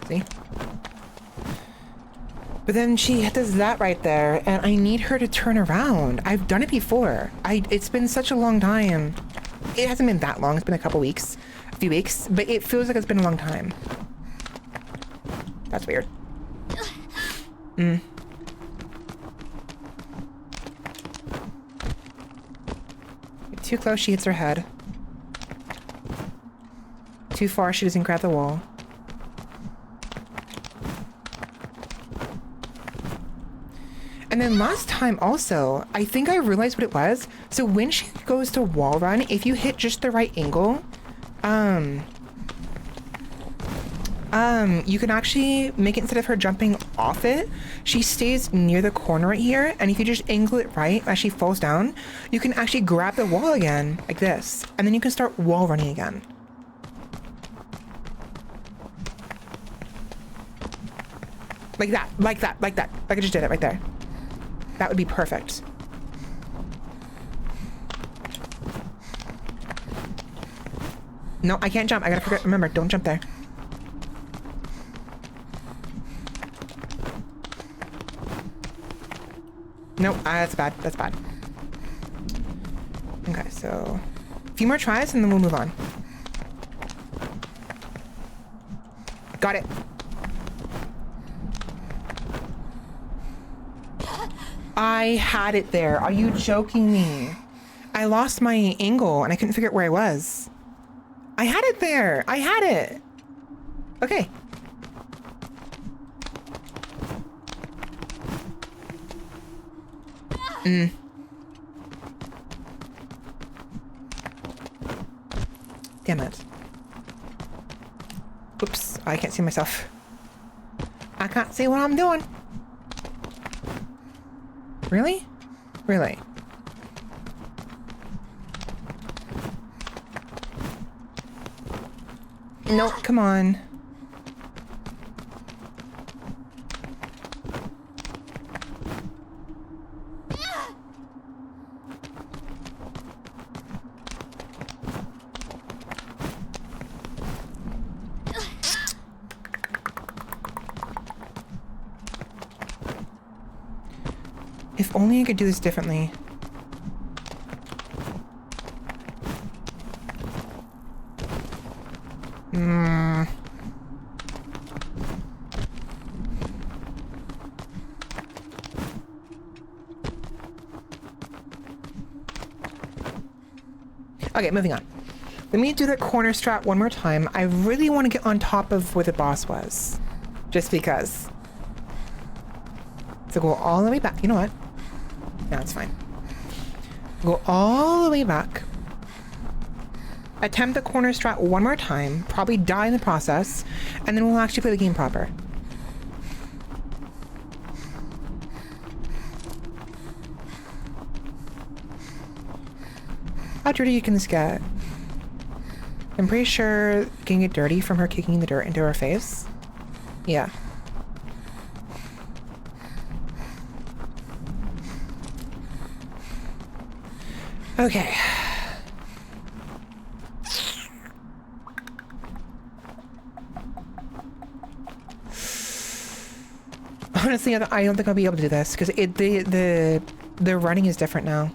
See? But then she does that right there, and I need her to turn around. I've done it before. It's been such a long time. It hasn't been that long. It's been a few weeks, but it feels like it's been a long time. That's weird. Get too close, she hits her head. Too far, she doesn't grab the wall. And then last time also, I think I realized what it was. So when she goes to wall run, if you hit just the right angle, you can actually make it, instead of her jumping off it, she stays near the corner right here. And if you just angle it right as she falls down, you can actually grab the wall again like this. And then you can start wall running again. Like that, like that, like that. Like I just did it right there. That would be perfect. No, I can't jump. I gotta remember, don't jump there. No, that's bad. That's bad. Okay, so a few more tries and then we'll move on. Got it. I had it there. Are you joking me? I lost my angle and I couldn't figure out where I was. I had it there. I had it. Okay. Damn it. Oops, I can't see myself. I can't see what I'm doing. Really? Really? Nope, come on. If only I could do this differently. Okay, moving on. Let me do the corner strat one more time. I really want to get on top of where the boss was. Just because. So go all the way back. You know what? No, it's fine. Go all the way back. Attempt the corner strat one more time. Probably die in the process. And then we'll actually play the game proper. How dirty can this get? I'm pretty sure it can get dirty from her kicking the dirt into her face. Yeah. Okay. Honestly, I don't think I'll be able to do this because the running is different now.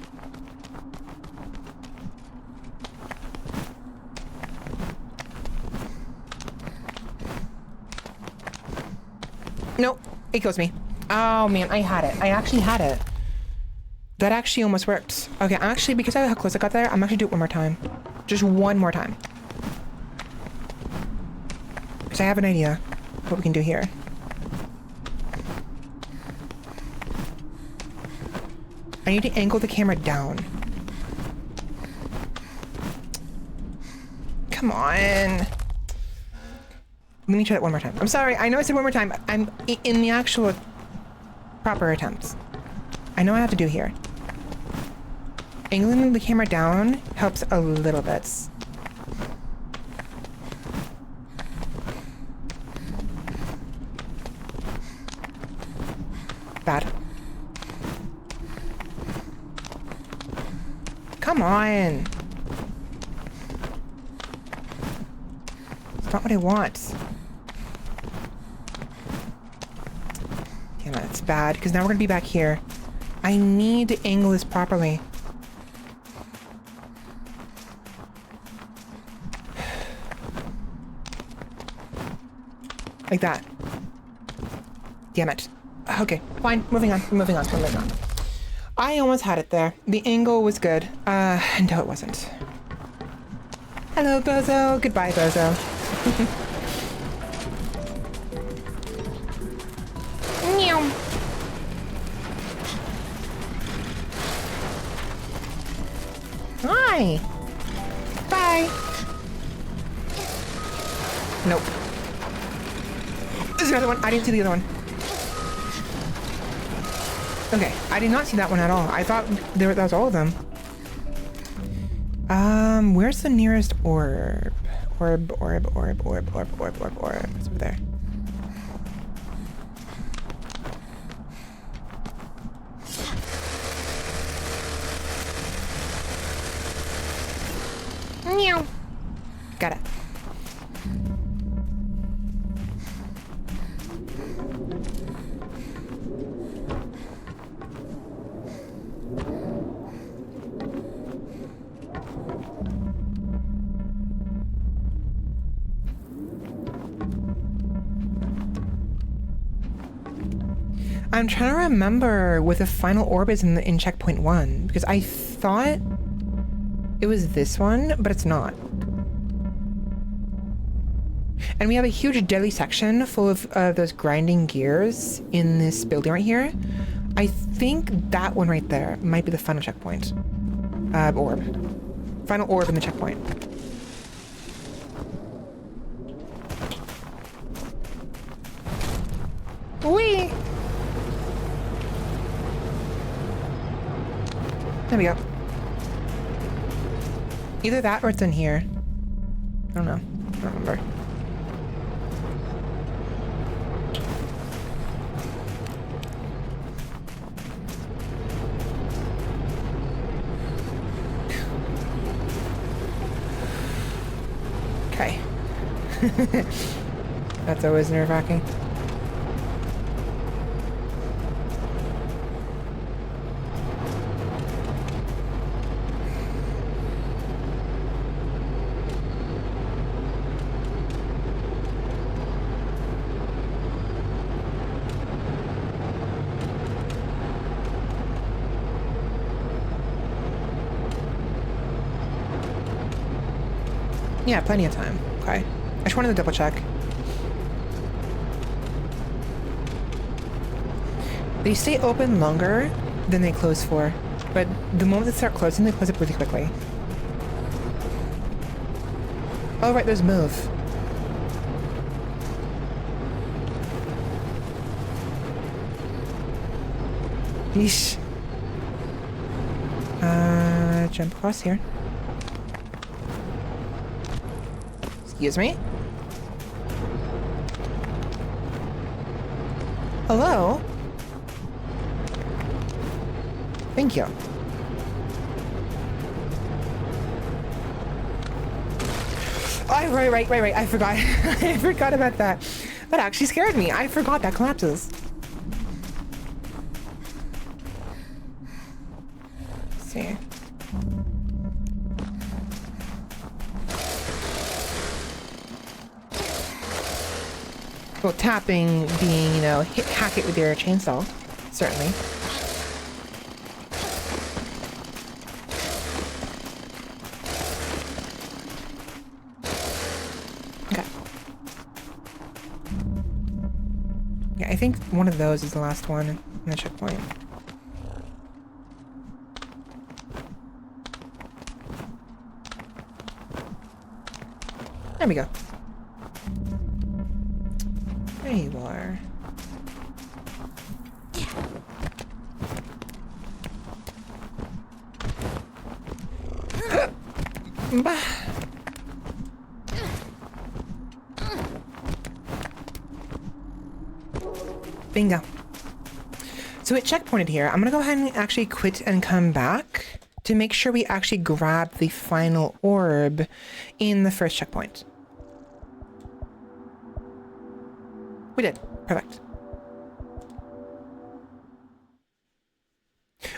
Nope, it kills me. Oh man, I had it. I actually had it. That actually almost worked. Okay, actually, because of how close I got there, I'm actually do it one more time. Just one more time. Because I have an idea what we can do here. I need to angle the camera down. Come on. Let me try that one more time. I'm sorry, I know I said one more time. I'm in the actual proper attempts. I know what I have to do here. Angling the camera down helps a little bit. Bad. Come on. It's not what I want. Damn it, it's bad, because now we're gonna be back here. I need to angle this properly. Like that. Damn it. Okay, fine. Moving on. Moving on. Moving on. I almost had it there. The angle was good. No, it wasn't. Hello, Bozo. Goodbye, Bozo. Meow. Hi. Bye. Nope. There's another one. I didn't see the other one. Okay, I did not see that one at all. I thought that was all of them. Where's the nearest orb? Orb. It's over there. Meow. Got it. I'm trying to remember what the final orb is in checkpoint 1, because I thought it was this one, but it's not. And we have a huge deli section full of those grinding gears in this building right here. I think that one right there might be the final checkpoint. Orb. Final orb in the checkpoint. Whee! There we go. Either that or it's in here. I don't know. I don't remember. Okay. That's always nerve-wracking. Yeah, plenty of time. Okay. I just wanted to double check. They stay open longer than they close for, but the moment they start closing, they close up really quickly. Oh, right, there's move. Yeesh. Jump across here. Excuse me? Hello? Thank you. Oh, right. I forgot. I forgot about that. That actually scared me. I forgot that collapses. Let's see. Well, tapping being, you know, hack it with your chainsaw, certainly. Okay. Yeah, I think one of those is the last one in the checkpoint. There we go. There you are. Bingo. So it checkpointed here. I'm gonna go ahead and actually quit and come back to make sure we actually grab the final orb in the first checkpoint. We did. Perfect.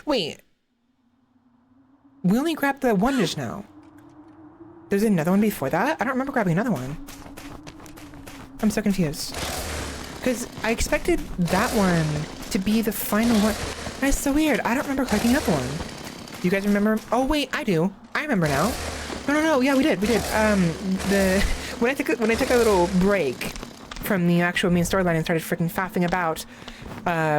Wait. We only grabbed the one just now. There's another one before that? I don't remember grabbing another one. I'm so confused. Because I expected that one to be the final one. That's so weird. I don't remember collecting another one. You guys remember? Oh, wait, I do. I remember now. No. Yeah, we did. When I took a little break from the actual main storyline and started freaking faffing about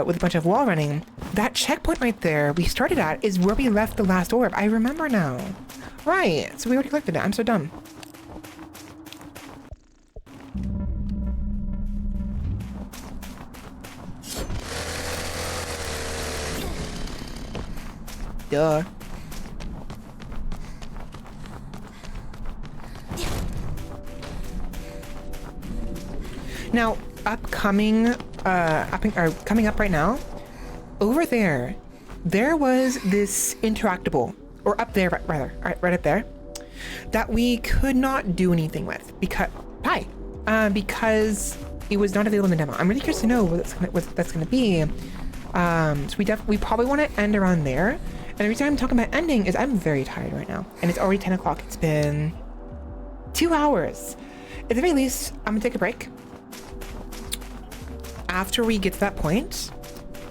with a bunch of wall running, that checkpoint right there we started at is where we left the last orb. I remember now. Right, so we already collected it. I'm so dumb. Duh. Now, coming up right now, over there was this interactable, or up there, rather, right up there, that we could not do anything with because it was not available in the demo. I'm really curious to know what that's gonna be. So we probably want to end around there. And the reason I'm talking about ending is I'm very tired right now, and it's already 10 o'clock. It's been 2 hours. At the very least, I'm gonna take a break. After we get to that point,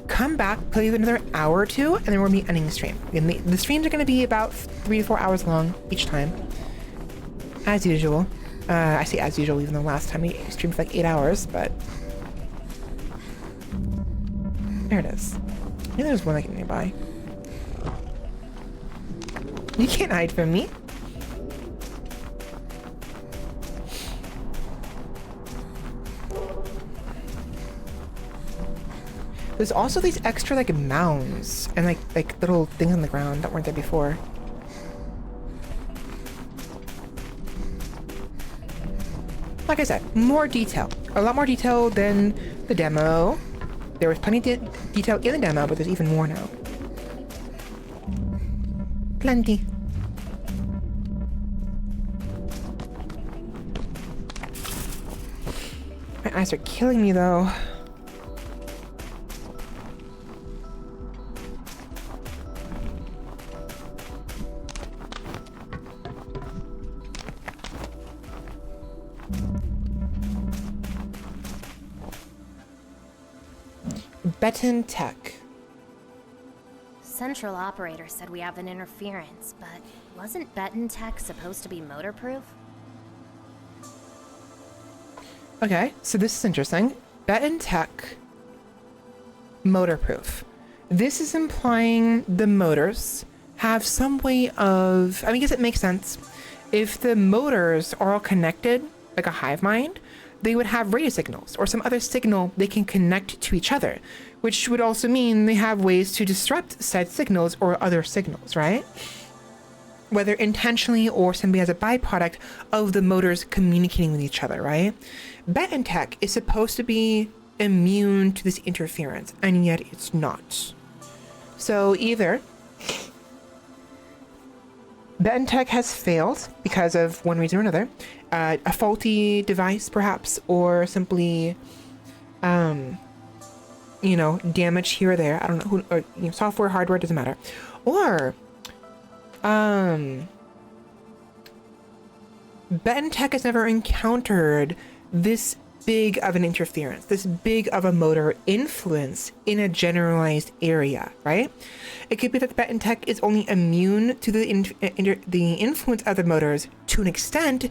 come back, play another hour or two, and then we'll be ending the stream. And the streams are going to be about 3 to 4 hours long each time, as usual. I say as usual, even though last time we streamed for like 8 hours, but... There it is. I knew there was one like nearby. You can't hide from me. There's also these extra like mounds and like little things on the ground that weren't there before. Like I said, more detail. A lot more detail than the demo. There was plenty of detail in the demo, but there's even more now. Plenty. My eyes are killing me though. Beton Tech. Central operator said we have an interference, but wasn't Beton Tech supposed to be motor-proof? Okay, so this is interesting. Beton Tech, motor-proof. This is implying the motors have some way of... I guess it makes sense. If the motors are all connected, like a hive mind, they would have radio signals or some other signal they can connect to each other, which would also mean they have ways to disrupt said signals or other signals, right? Whether intentionally or simply as a byproduct of the motors communicating with each other, right? Beton Tech is supposed to be immune to this interference, and yet it's not. So either Beton Tech has failed because of one reason or another, a faulty device perhaps, or simply, you know, damage here or there. I don't know who, or, you know, software, hardware, doesn't matter. Or, Beton Tech has never encountered this big of an interference, this big of a motor influence in a generalized area, right? It could be that Beton Tech is only immune to the influence of the motors to an extent,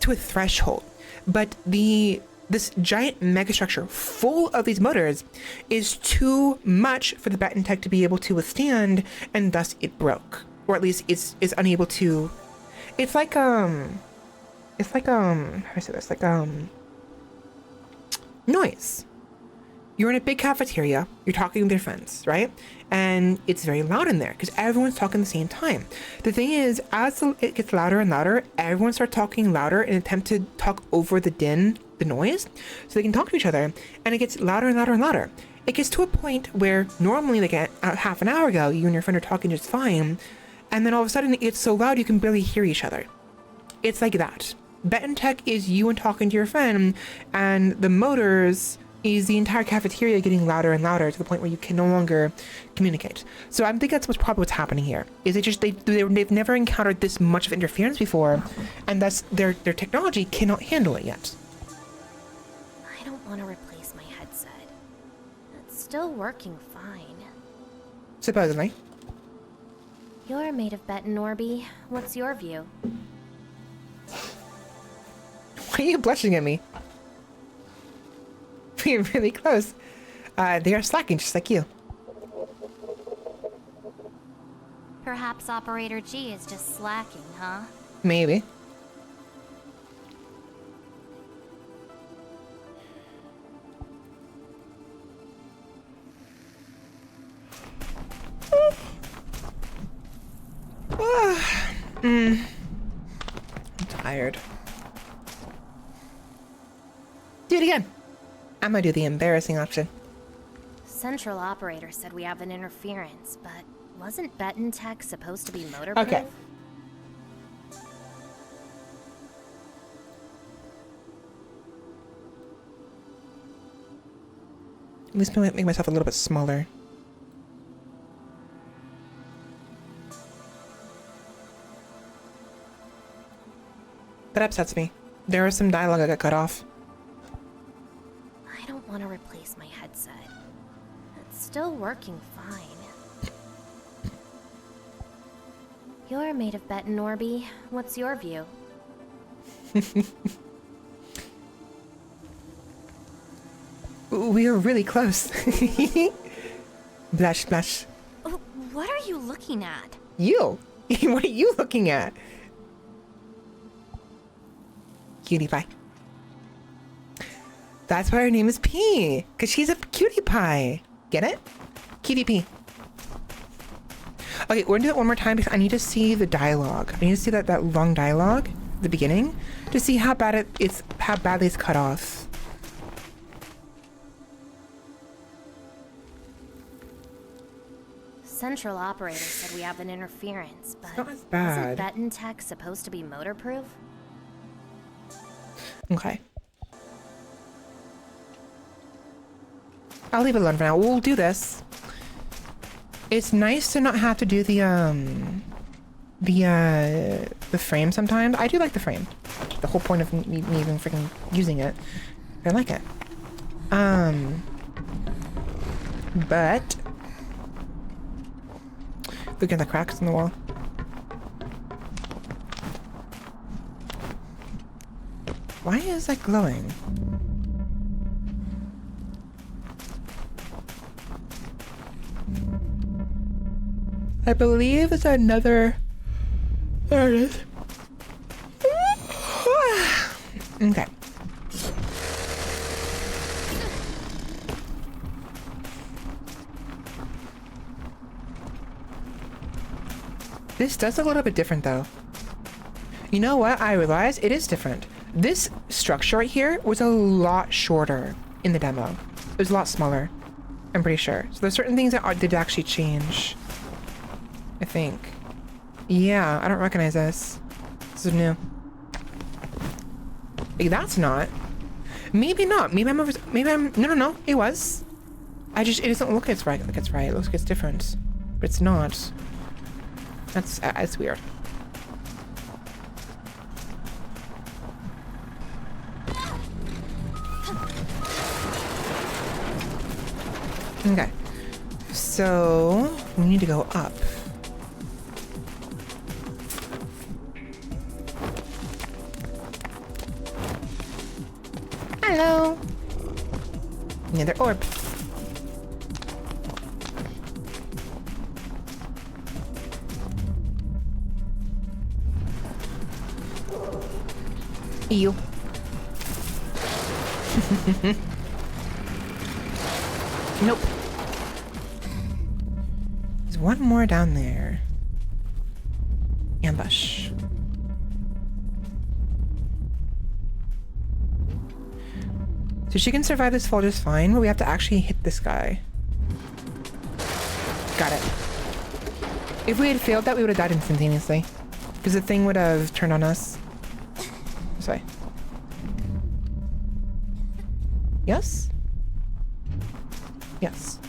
to a threshold. But this giant megastructure full of these motors is too much for the Beton Tech to be able to withstand, and thus it broke. Or at least is unable to... It's like, how do I say this? Like, noise. You're in a big cafeteria, you're talking with your friends, right? And it's very loud in there because everyone's talking at the same time. The thing is, as it gets louder and louder, everyone starts talking louder in an attempt to talk over the din, the noise, so they can talk to each other, and it gets louder and louder and louder. It gets to a point where normally, like a half an hour ago, you and your friend are talking just fine, and then all of a sudden it's so loud you can barely hear each other. It's like that. Beton Tech is you and talking to your friend, and the motors is the entire cafeteria getting louder and louder to the point where you can no longer communicate. So I think that's probably what's happening here. Is it just they've never encountered this much of interference before, and thus their technology cannot handle it yet. I don't want to replace my headset. It's still working fine. Supposedly. You're made of Beton, Orby. What's your view? Why are you blushing at me? We're really close. They are slacking just like you. Perhaps Operator G is just slacking, huh? Maybe. I'm tired. Do it again. I'm gonna do the embarrassing option. Central operator said we have an interference, but wasn't Beton Tech supposed to be motor-proof? Okay. At least make myself a little bit smaller. That upsets me. There was some dialogue that got cut off. I don't want to replace my headset. It's still working fine. You're made of Beton, Orby. What's your view? We are really close. Blush, blush. What are you looking at? You. What are you looking at? Cutie pie. That's why her name is P. Because she's a cutie pie. Get it? Cutie P. Okay, we're gonna do it one more time because I need to see the dialogue. I need to see that long dialogue, the beginning, to see how bad how badly it's cut off. Central operator said we have an interference, but Not as bad. isn't Benton Tech supposed to be motor-proof? Okay. I'll leave it alone for now. We'll do this. It's nice to not have to do the frame sometimes. I do like the frame. The whole point of me even freaking using it. I like it. But look at the cracks in the wall. Why is that glowing? I believe it's another... There it is. Okay. This does look a little bit different though. You know what? I realized it is different. This structure right here was a lot shorter in the demo. It was a lot smaller. I'm pretty sure. So there's certain things that did actually change. I think. Yeah, I don't recognize this. This is new. Like, that's not. Maybe not. Maybe I'm no. It was. It doesn't look like it's right. It looks like it's different. But it's not. That's weird. Okay. So we need to go up. Hello. Another orb. Ew. Nope. There's one more down there. Ambush. So she can survive this fall just fine, but we have to actually hit this guy. Got it. If we had failed that, we would have died instantaneously. Because the thing would have turned on us. This way. Yes? Yes.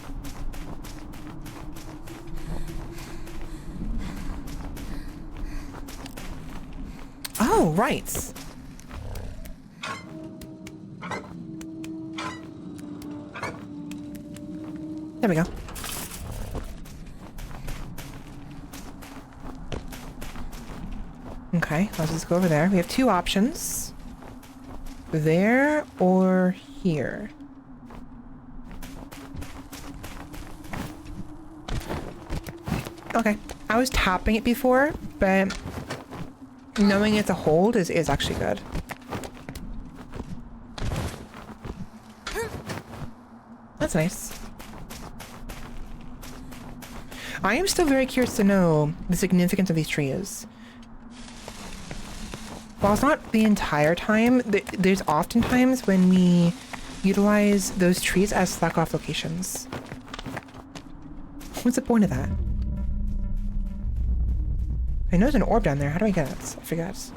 Oh, right. There we go. Okay, let's just go over there. We have two options. There or here. Okay, I was tapping it before, but knowing it's a hold is actually good. That's nice. I am still very curious to know the significance of these trees. While it's not the entire time, there's often times when we utilize those trees as slack-off locations. What's the point of that? I know there's an orb down there. How do I get it? I forget.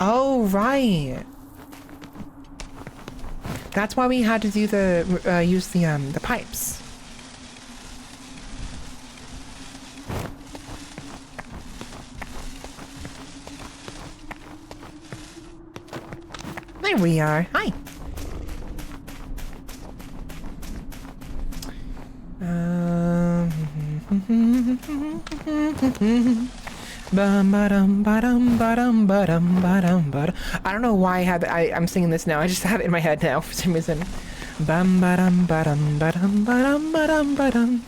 Oh, right. That's why we had to do use the pipes. There we are. Hi. Bum ba-dum ba-dum ba-dum ba-dum ba-dum ba-dum. I don't know why I'm singing this now. I just have it in my head now for some reason. Bum ba-dum ba-dum ba-dum ba-dum ba-dum ba-dum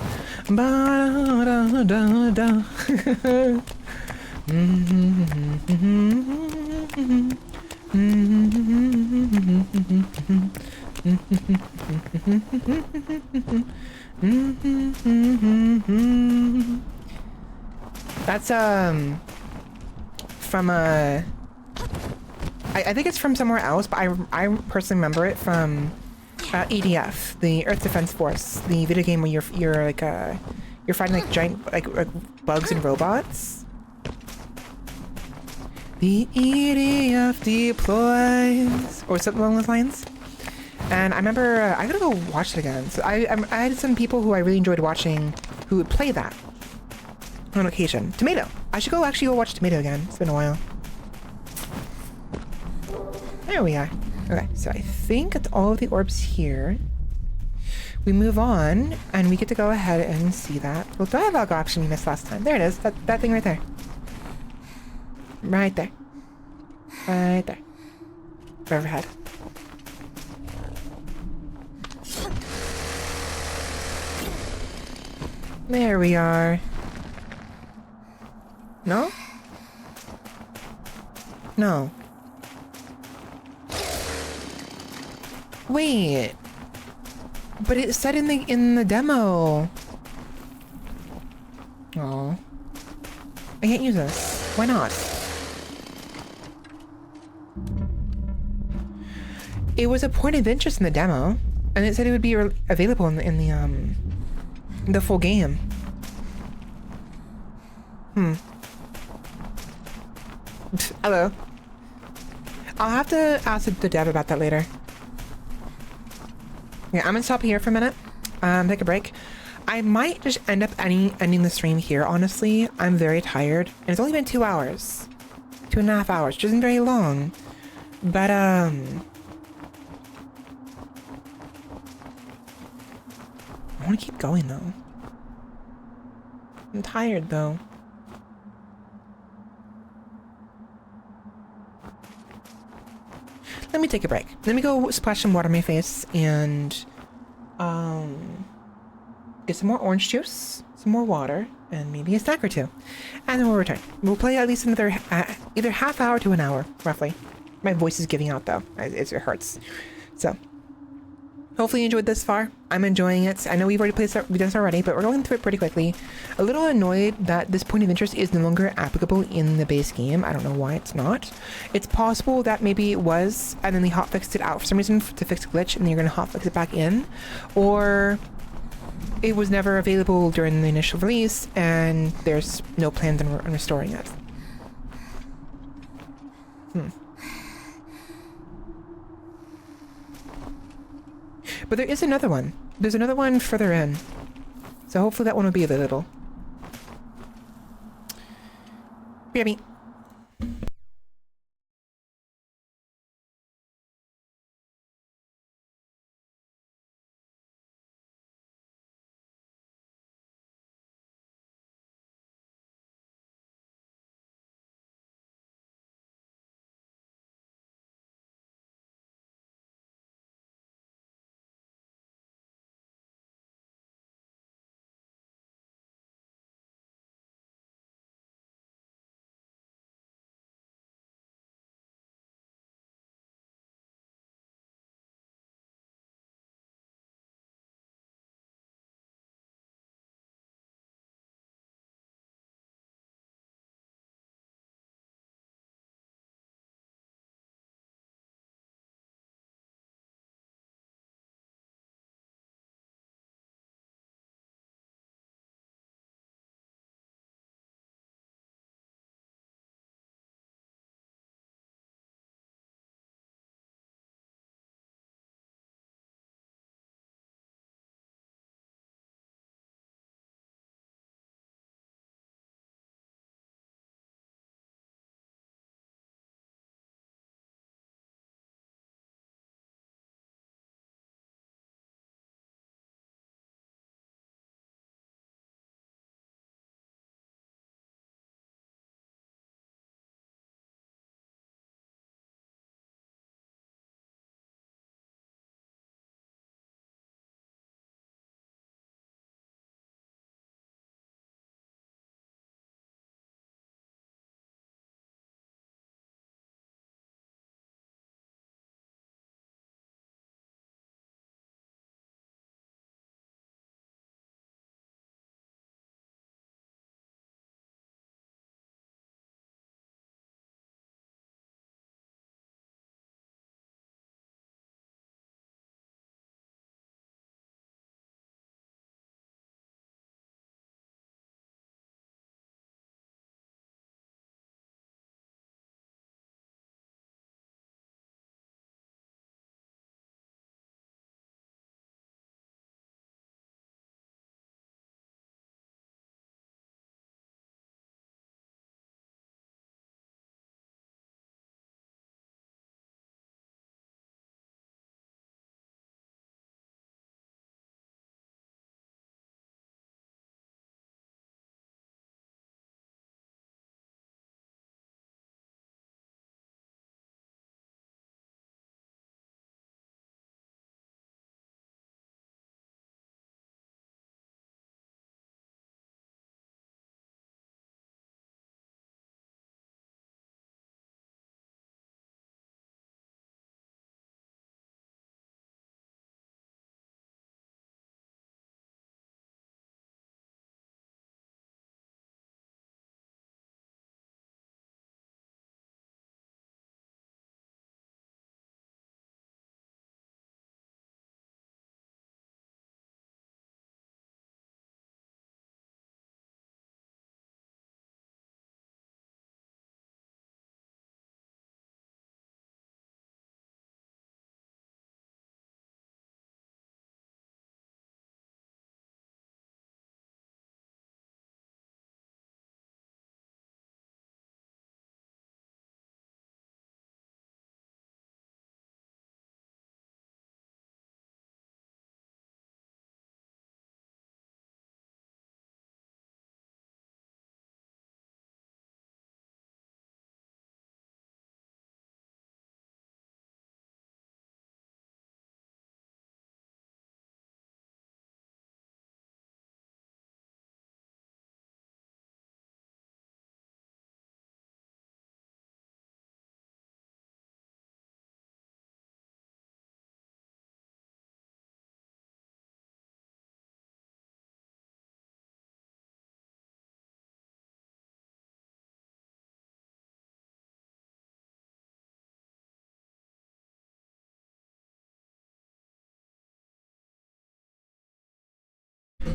ba-da-da-da-da. That's from I think it's from somewhere else, but I personally remember it from EDF, the Earth Defense Force, the video game where you're like you're fighting like giant like bugs and robots. The EDF deploys, or something along those lines. And I remember I gotta go watch it again. So I had some people who I really enjoyed watching who would play that on occasion. Tomato. I should actually go watch Tomato again. It's been a while. There we are. Okay, so I think it's all of the orbs here. We move on, and we get to go ahead and see that. Well, dialogue option we missed last time. There it is. That thing right there. Right there. Right there. Overhead. There we are. No? No. Wait. But it said in the demo. Oh. I can't use this. Why not? It was a point of interest in the demo, and it said it would be available in the full game. Hello. I'll have to ask the dev about that later. Yeah, I'm gonna stop here for a minute. Take a break. I might just end up ending the stream here, honestly. I'm very tired. And it's only been 2 hours. 2.5 hours, which isn't very long. But, I want to keep going, though. I'm tired, though. Let me take a break. Let me go splash some water on my face and get some more orange juice, some more water, and maybe a snack or two. And then we'll return. We'll play at least another either half hour to an hour, roughly. My voice is giving out, though. It hurts. So, hopefully you enjoyed this far. I'm enjoying it. I know we've done this already, but we're going through it pretty quickly. A little annoyed that this point of interest is no longer applicable in the base game. I don't know why it's not. It's possible that maybe it was, and then they hotfixed it out for some reason to fix a glitch, and then you're going to hotfix it back in. Or it was never available during the initial release, and there's no plans on restoring it. But there is another one. There's another one further in. So hopefully that one will be available. Yummy.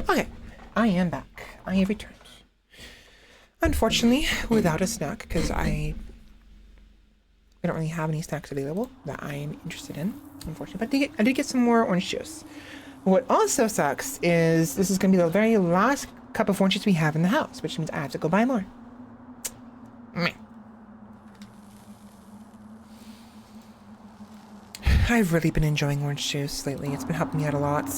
Okay, I am back. I have returned. Unfortunately, without a snack, because I don't really have any snacks available that I am interested in, unfortunately. But I did get some more orange juice. What also sucks is this is going to be the very last cup of orange juice we have in the house, which means I have to go buy more. Meh. I've really been enjoying orange juice lately. It's been helping me out a lot.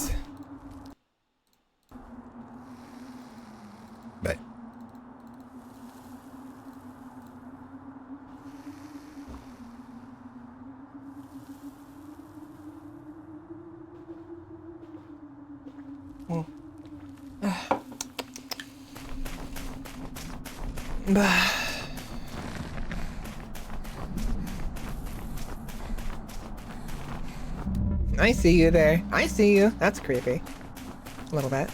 But I see you there. I see you. That's creepy. A little bit.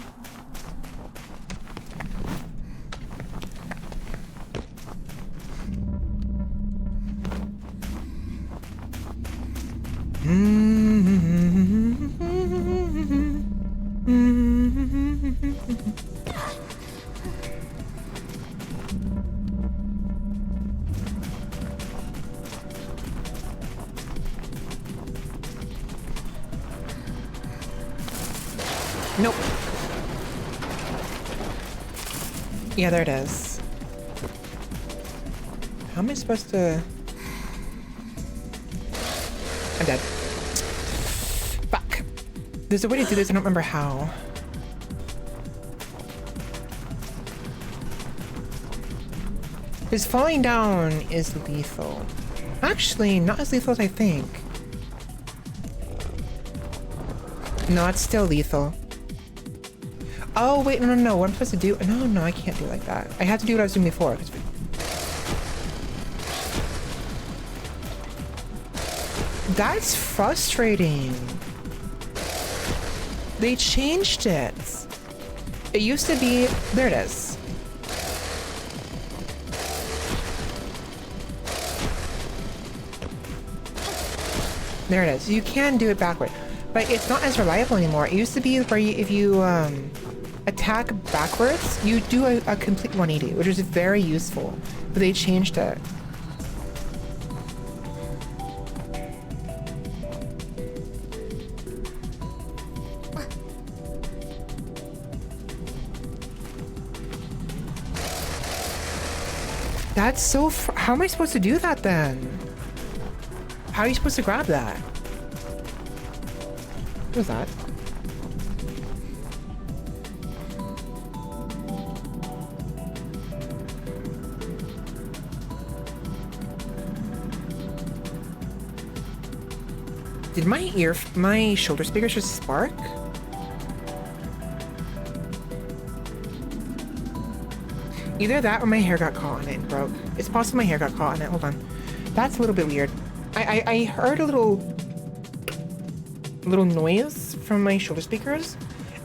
Nope. Yeah, there it is. How am I supposed to... I'm dead. Fuck. There's a way to do this, I don't remember how. Because falling down is lethal. Actually, not as lethal as I think. No, it's still lethal. Oh, wait, no. What I'm supposed to do? No, I can't do it like that. I have to do what I was doing before. That's frustrating. They changed it. It used to be... There it is. There it is. You can do it backward. But it's not as reliable anymore. It used to be where if you attack backwards, you do a complete 180, which is very useful. But they changed it. That's so... How am I supposed to do that then? How are you supposed to grab that? What was that? Did my shoulder speakers just spark? Either that or my hair got caught on it and broke. It's possible my hair got caught on it. Hold on. That's a little bit weird. I heard a little noise from my shoulder speakers,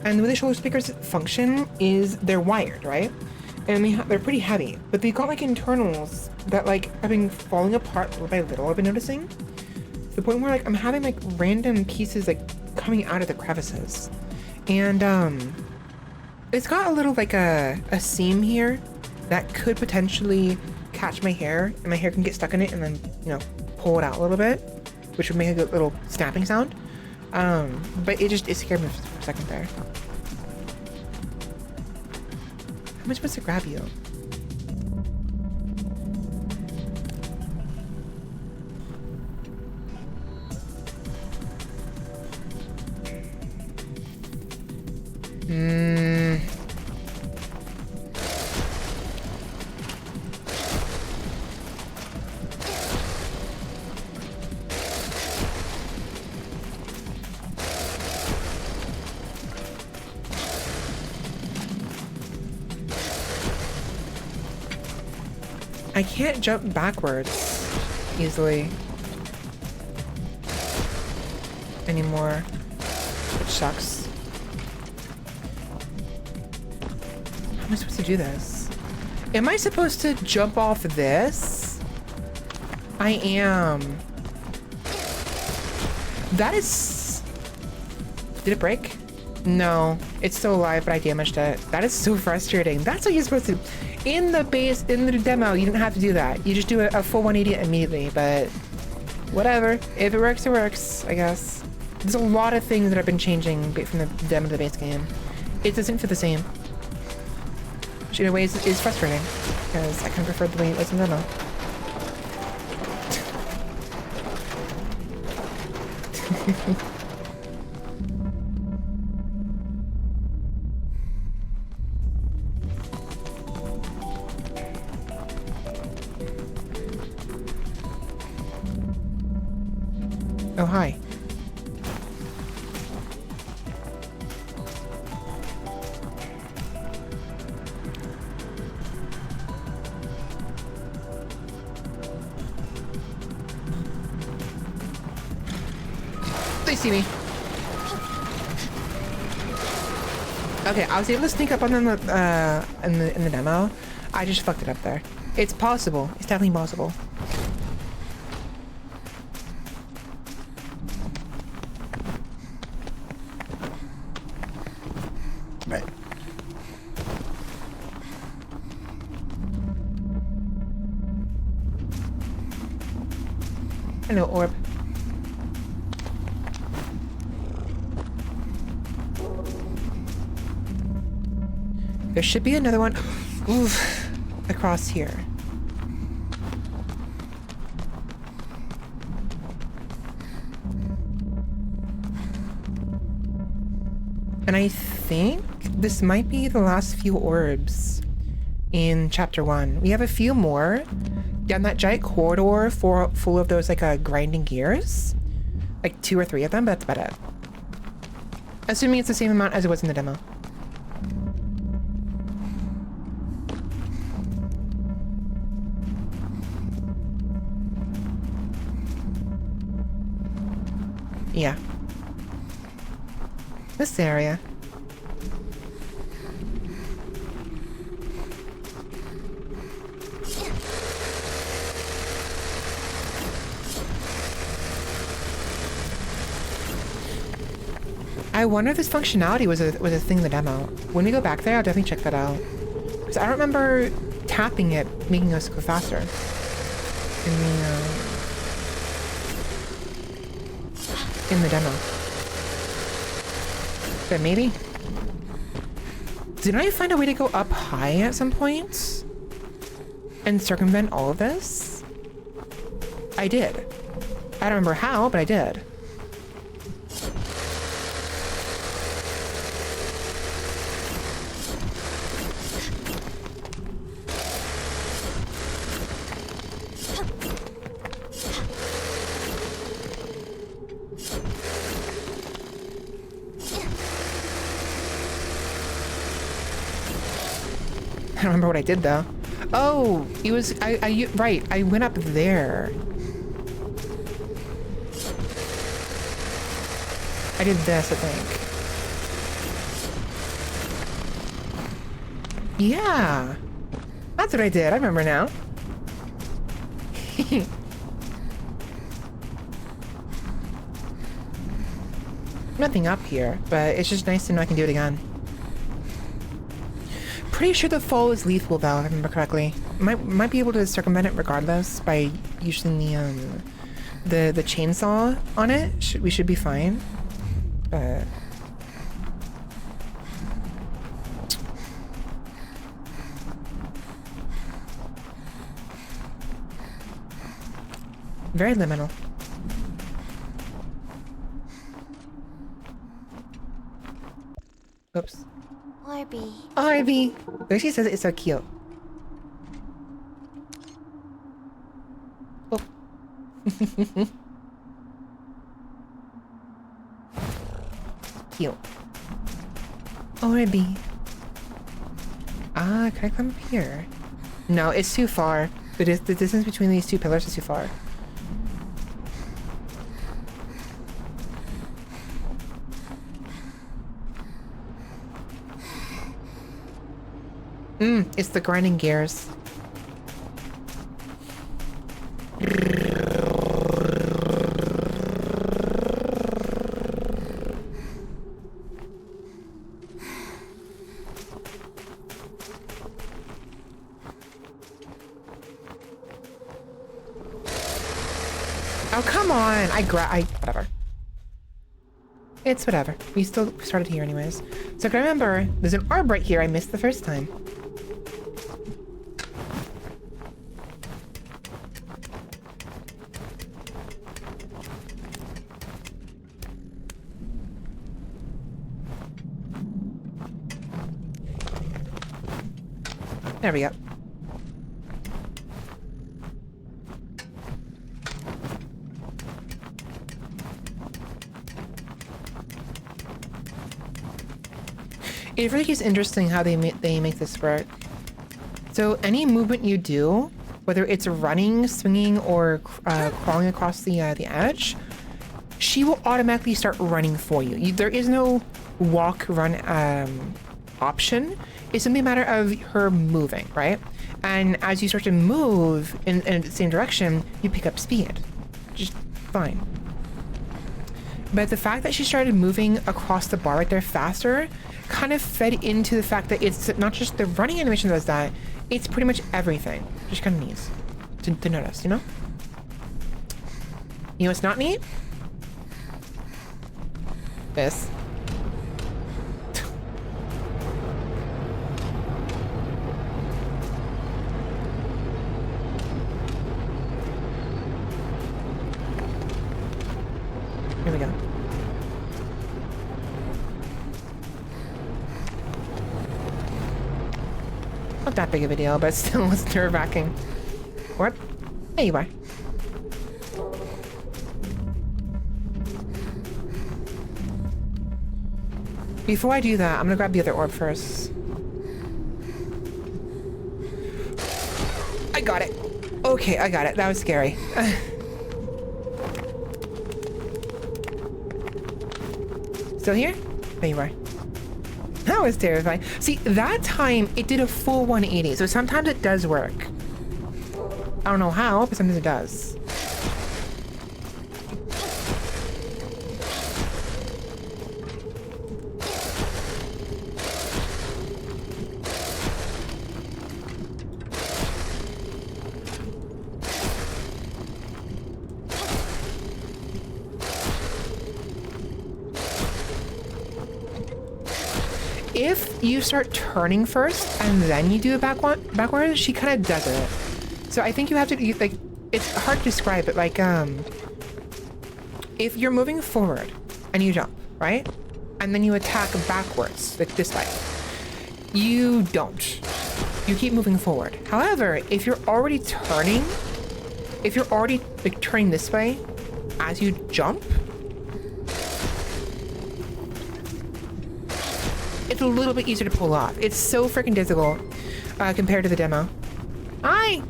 and the way the shoulder speakers function is they're wired, right? And they're pretty heavy, but they got like internals that like have been falling apart little by little. I've been noticing to the point where like I'm having like random pieces like coming out of the crevices, and it's got a little like a seam here that could potentially catch my hair, and my hair can get stuck in it and then, you know, pull it out a little bit, which would make a good little snapping sound. But it scared me for a second there. How am I supposed to grab you? I can't jump backwards easily anymore, which sucks. How am I supposed to do this? Am I supposed to jump off this? I am. That is... Did it break? No, it's still alive, but I damaged it. That is so frustrating. That's what you're supposed to do. In the demo, you didn't have to do that. You just do a full 180 immediately, but whatever. If it works, it works, I guess. There's a lot of things that have been changing from the demo to the base game. It doesn't feel the same. Which in a way is frustrating, because I kind of prefer the way it was in the demo. Oh, hi. They see me. Okay, I was able to sneak up on them in the demo. I just fucked it up there. It's possible. It's definitely possible. Right. Hello, orb. There should be another one. Oof, across here. And I think this might be the last few orbs in chapter 1. We have a few more down that giant corridor full of those like grinding gears. Like 2 or 3 of them, but that's about it. Assuming it's the same amount as it was in the demo. Yeah. This area. I wonder if this functionality was a thing in the demo. When we go back there, I'll definitely check that out. Because I don't remember tapping it, making us go faster. In the demo. But maybe? Didn't I find a way to go up high at some point? And circumvent all of this? I did. I don't remember how, but I did. I don't remember what I did though. Oh, it was right. I went up there. I did this, I think. Yeah, that's what I did. I remember now. Nothing up here, but it's just nice to know I can do it again. Pretty sure the fall is lethal though, if I remember correctly. Might be able to circumvent it regardless by using the chainsaw on it. We should be fine. But very liminal. Oops. Orby. Orby. The way she says it is so cute. Oh. Cute. Orby. Ah, can I come up here? No, it's too far. The distance between these two pillars is too far. It's the grinding gears. Oh, come on. Whatever. It's whatever. We still started here anyways. So I can remember, there's an orb right here I missed the first time. There we go. It really is interesting how they make this work. So any movement you do, whether it's running, swinging, or crawling across the edge, she will automatically start running for you. There is no walk, run option. It's simply a matter of her moving, right? And as you start to move in the same direction, you pick up speed. Just fine. But the fact that she started moving across the bar right there faster kind of fed into the fact that it's not just the running animation that does that, it's pretty much everything. Just kind of neat to notice, you know? You know what's not neat? This. Here we go. Not that big of a deal, but still it's nerve-wracking. What? There you are. Before I do that, I'm gonna grab the other orb first. I got it. Okay, I got it. That was scary. Still here? There you are. That was terrifying. See, that time it did a full 180, so sometimes it does work. I don't know how, but sometimes it does. If you start turning first and then you do it backwards, she kind of does it. So I think you have to, like, it's hard to describe, but like, if you're moving forward and you jump, right? And then you attack backwards, like this way. You don't. You keep moving forward. However, if you're already turning, like turning this way as you jump, it's a little bit easier to pull off. It's so freaking difficult compared to the demo. Hi!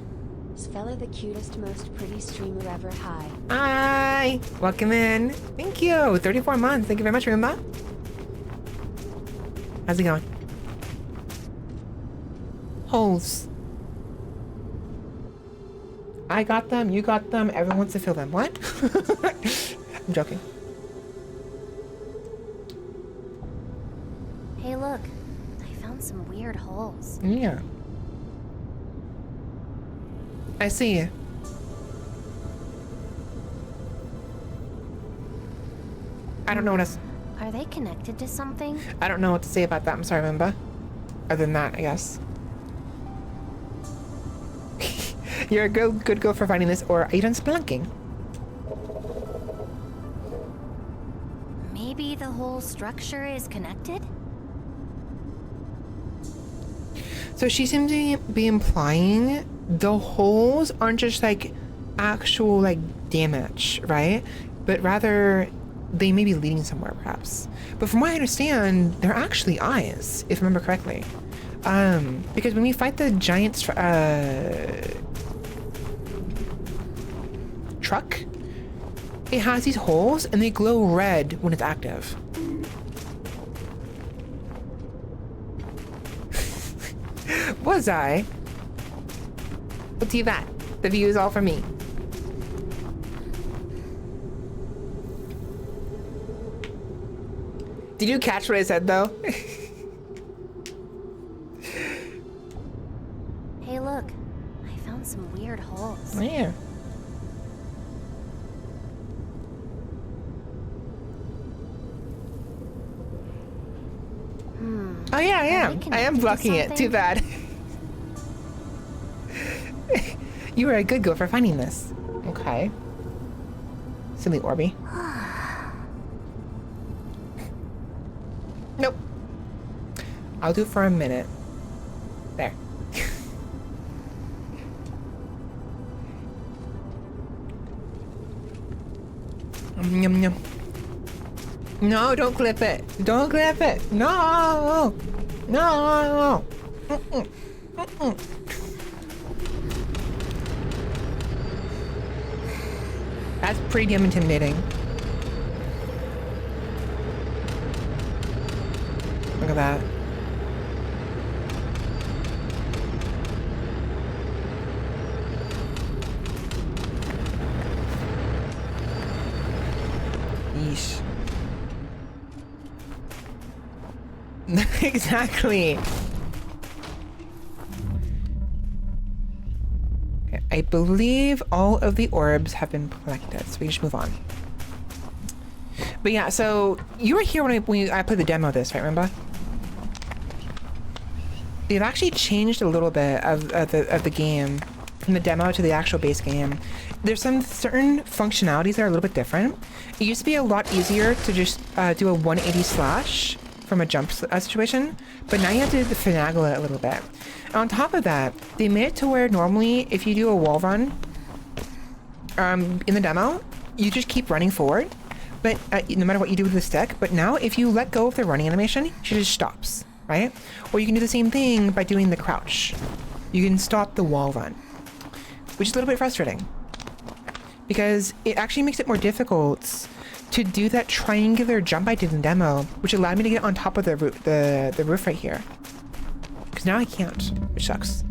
Svela, the cutest, most pretty streamer ever. Hi. Hi! Welcome in. Thank you. 34 months. Thank you very much, Roomba. How's it going? Holes. I got them. You got them. Everyone wants to fill them. What? I'm joking. Hey, look. I found some weird holes. Yeah. I see you. I don't know what else. Are they connected to something? I don't know what to say about that. I'm sorry, Roomba. Other than that, I guess. You're a good girl for finding this, or are you done spelunking? Maybe the whole structure is connected? So she seems to be implying the holes aren't just like actual like damage, right? But rather they may be leading somewhere perhaps. But from what I understand, they're actually eyes, if I remember correctly. Because when we fight the giant truck, it has these holes and they glow red when it's active. Was I? What's you that? The view is all for me. Did you catch what I said though? Hey, look. I found some weird holes. Yeah. Oh yeah, I Are am. they I am connected to blocking it. Too something? bad. You were a good girl for finding this. Okay. Silly Orby. Nope. I'll do it for a minute. There. Yum yum. No, don't clip it. Don't clip it. No. No. Mm-mm. Mm-mm. That's pretty damn intimidating. Look at that. Yeesh. Exactly. Okay, I believe all of the orbs have been collected, so we can just move on. But yeah, so you were here when I played the demo of this, right? Remember? They've actually changed a little bit of the game from the demo to the actual base game. There's some certain functionalities that are a little bit different. It used to be a lot easier to just do a 180 slash from a jump situation, but now you have to finagle it a little bit. And on top of that, they made it to where normally if you do a wall run in the demo, you just keep running forward, but no matter what you do with the stick. But now if you let go of the running animation, she just stops, right? Or you can do the same thing by doing the crouch. You can stop the wall run, which is a little bit frustrating because it actually makes it more difficult to do that triangular jump I did in demo, which allowed me to get on top of the roof right here. Because now I can't, which sucks.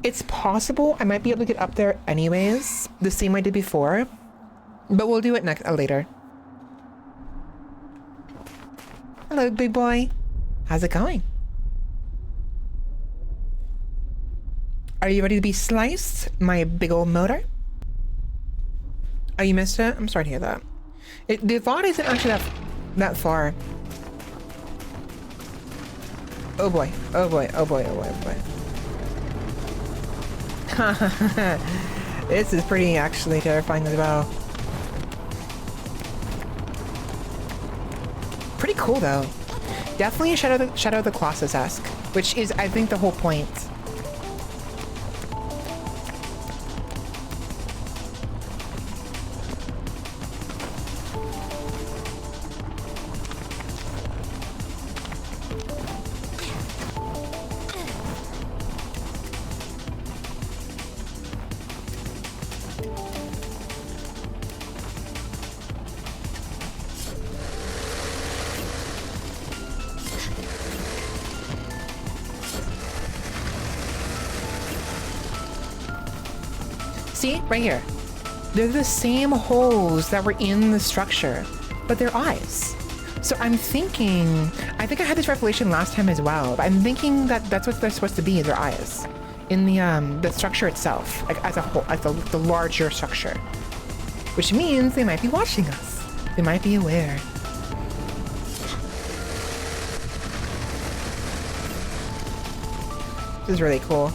It's possible I might be able to get up there anyways, the same way I did before, but we'll do it later. Hello, big boy. How's it going? Are you ready to be sliced, my big old motor? Oh, you missed it? I'm sorry to hear that. The VOD isn't actually that far. Oh boy, oh boy, oh boy, oh boy, oh boy. This is pretty actually terrifying as well. Pretty cool though. Definitely a Shadow of the Colossus-esque, which is, I think, the whole point. See, right here. They're the same holes that were in the structure, but they're eyes. So I'm thinking, I think I had this revelation last time as well, but I'm thinking that that's what they're supposed to be, their eyes. In the structure itself, like as a whole, as the larger structure. Which means they might be watching us. They might be aware. This is really cool.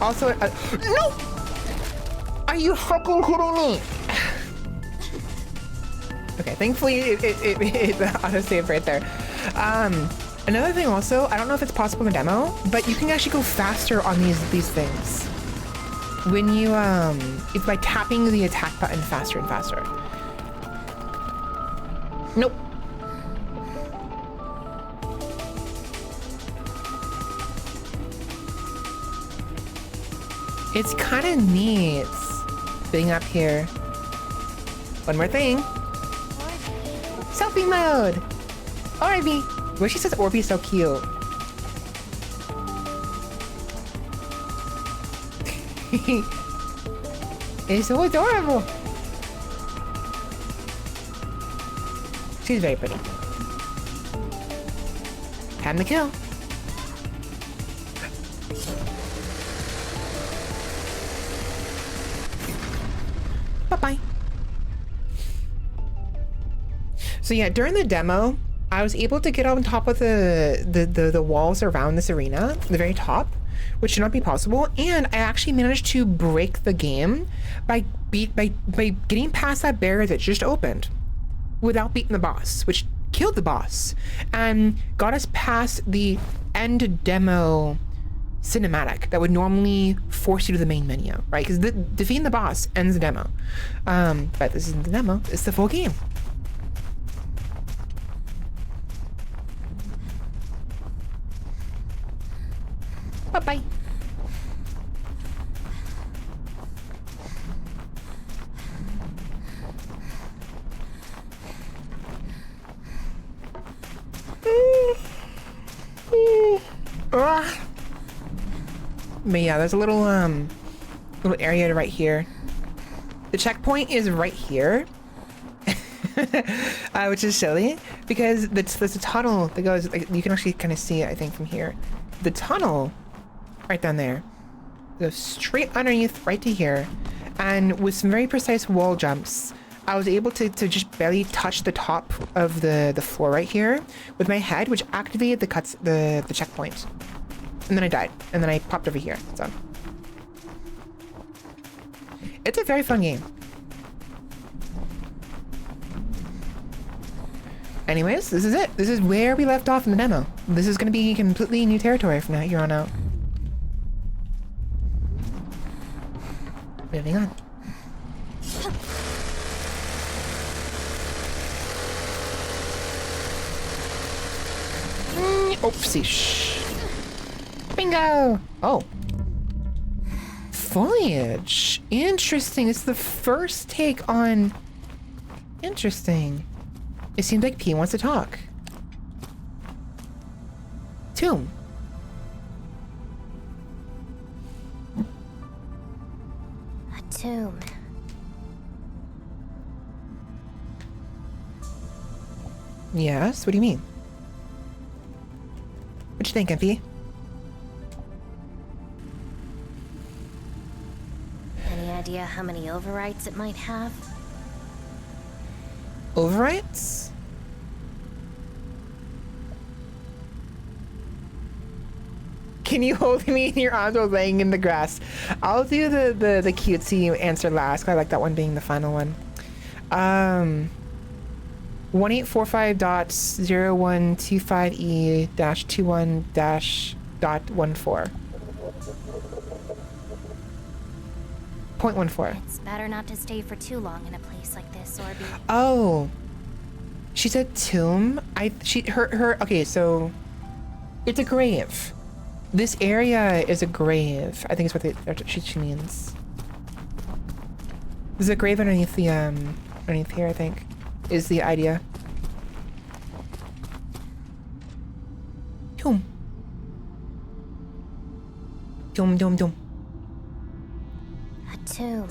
Also, no! Are you fucking kidding me? Okay, thankfully it auto-saved right there. Another thing also, I don't know if it's possible in the demo, but you can actually go faster on these things. When you, it's by tapping the attack button faster and faster. Nope. It's kind of neat being up here. One more thing. Selfie mode! Orby! Where she says Orby's so cute. It's so adorable. She's very pretty. Time to kill. Bye-bye. So yeah, during the demo, I was able to get on top of the walls around this arena, the very top, which should not be possible. And I actually managed to break the game by getting past that barrier that just opened without beating the boss, which killed the boss and got us past the end demo cinematic that would normally force you to the main menu, right? Because defeating the boss ends the demo. But this isn't the demo, it's the full game. Bye-bye. But yeah, there's a little area right here. The checkpoint is right here. Which is silly because there's a tunnel that goes, like, you can actually kind of see it, I think, from here. The tunnel right down there goes straight underneath right to here, and with some very precise wall jumps, I was able to just barely touch the top of the floor right here with my head, which activated the checkpoint. And then I died, and then I popped over here. So it's a very fun game. Anyways, this is it. This is where we left off in the demo. This is going to be completely new territory from here on out. Moving on. Oopsie. Shh. Bingo! Oh. Foliage. Interesting. It's the first take on... Interesting. It seems like P wants to talk. Tomb. A tomb. Yes? What do you mean? What you thinking, P? Any idea how many overwrites it might have? Overwrites? Can you hold me in your arms while laying in the grass? I'll do the cutesy answer last. I like that one being the final one. 1845.0125E-21-.14. 0.14. It's better not to stay for too long in a place like this, or be... Oh, she said tomb. Okay, so it's a grave. This area is a grave. I think it's what she means. There's a grave underneath the underneath here, I think, is the idea. Tomb. Tomb. A tomb.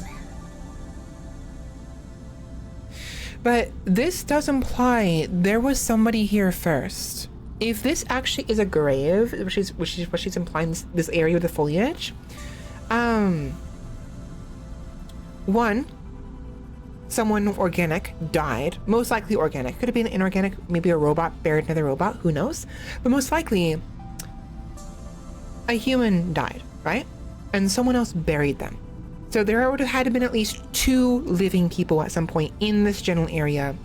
But this does imply there was somebody here first. If this actually is a grave, which is what she's implying, this area with the foliage, one, someone organic died, most likely organic. Could have been inorganic, maybe a robot buried another robot, who knows? But most likely, a human died, right? And someone else buried them. So there would have had to been at least 2 living people at some point in this general area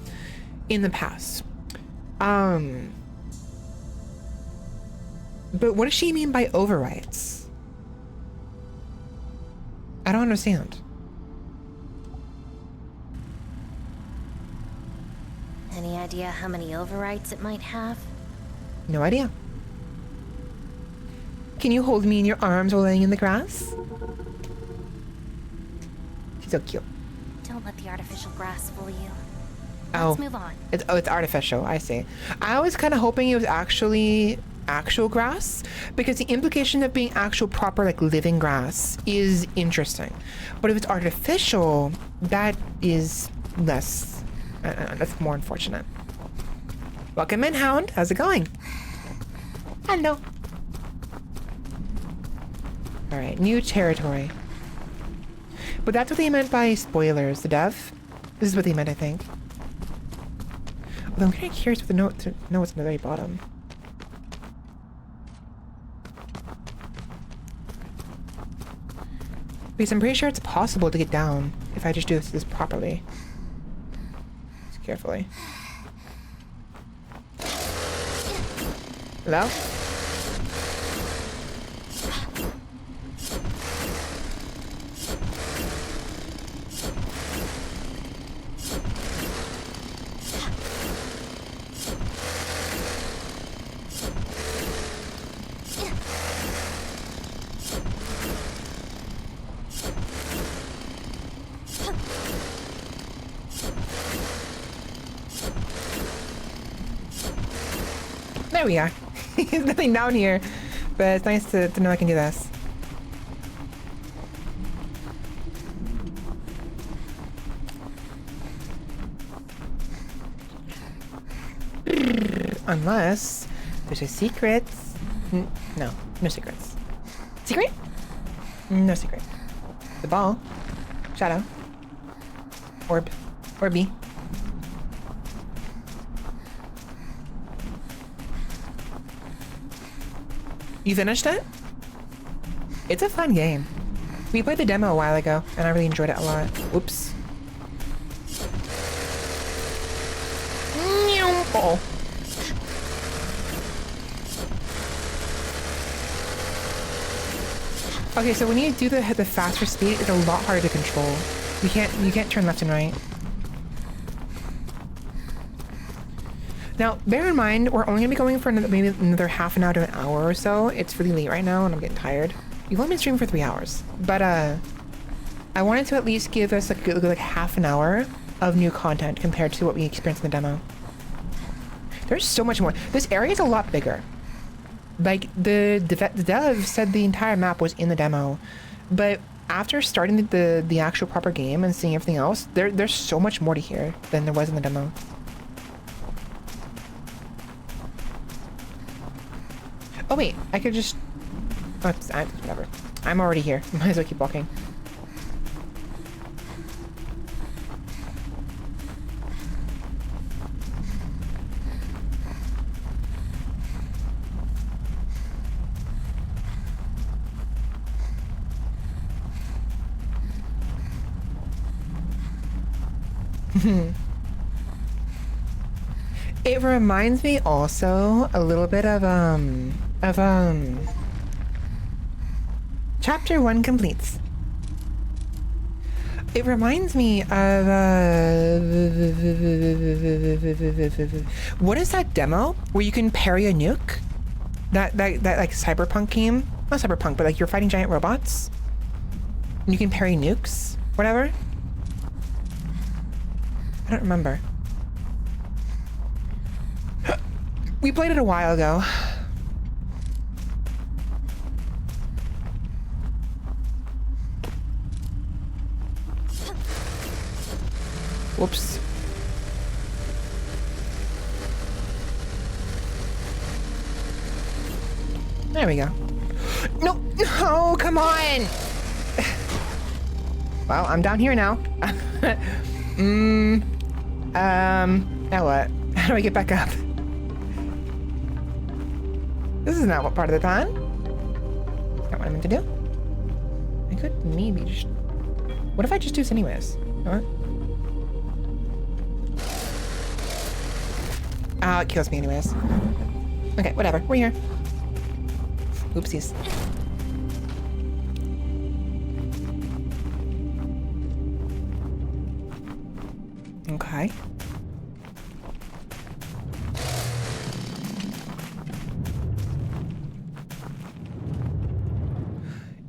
in the past. But what does she mean by overwrites? I don't understand. Any idea how many overwrites it might have? No idea. Can you hold me in your arms while laying in the grass? She's so cute. Don't let the artificial grass fool you. Oh. Let's move on. It's artificial, I see. I was kind of hoping it was actually actual grass, because the implication of being actual proper, like, living grass is interesting. But if it's artificial, that is less, that's more unfortunate. Welcome in, Hound. How's it going? Hello. Alright, new territory. But that's what they meant by spoilers, the dev. This is what they meant, I think. Although I'm kind of curious with the note to know what's in the very bottom. Because I'm pretty sure it's possible to get down if I just do this properly. Just carefully. Hello? There we are. There's nothing down here, but it's nice to know I can do this. Unless there's a secret. No, no secrets. Secret? No secret. The ball. Shadow. Orb. Orby. You finished it? It's a fun game. We played the demo a while ago, and I really enjoyed it a lot. Whoops. Uh-oh. Okay, so when you do the faster speed, it's a lot harder to control. You can't turn left and right. Now, bear in mind, we're only gonna be going for maybe another half an hour to an hour or so. It's really late right now, and I'm getting tired. You've only been streaming for 3 hours, but I wanted to at least give us like half an hour of new content compared to what we experienced in the demo. There's so much more. This area is a lot bigger. Like the dev said, the entire map was in the demo, but after starting the actual proper game and seeing everything else, there's so much more to here than there was in the demo. Oh wait, I could just... Oh, whatever. I'm already here. Might as well keep walking. It reminds me also a little bit of Chapter 1 completes. It reminds me of what is that demo where you can parry a nuke? That like cyberpunk game? Not cyberpunk, but like you're fighting giant robots. And you can parry nukes, whatever. I don't remember. We played it a while ago. Whoops. There we go. No, no, come on! Well, I'm down here now. Now what? How do I get back up? This is not what part of the plan. Not what I meant to do. I could maybe just... What if I just do this anyways? You know what? Oh, it kills me anyways. Okay, whatever. We're here. Oopsies. Okay.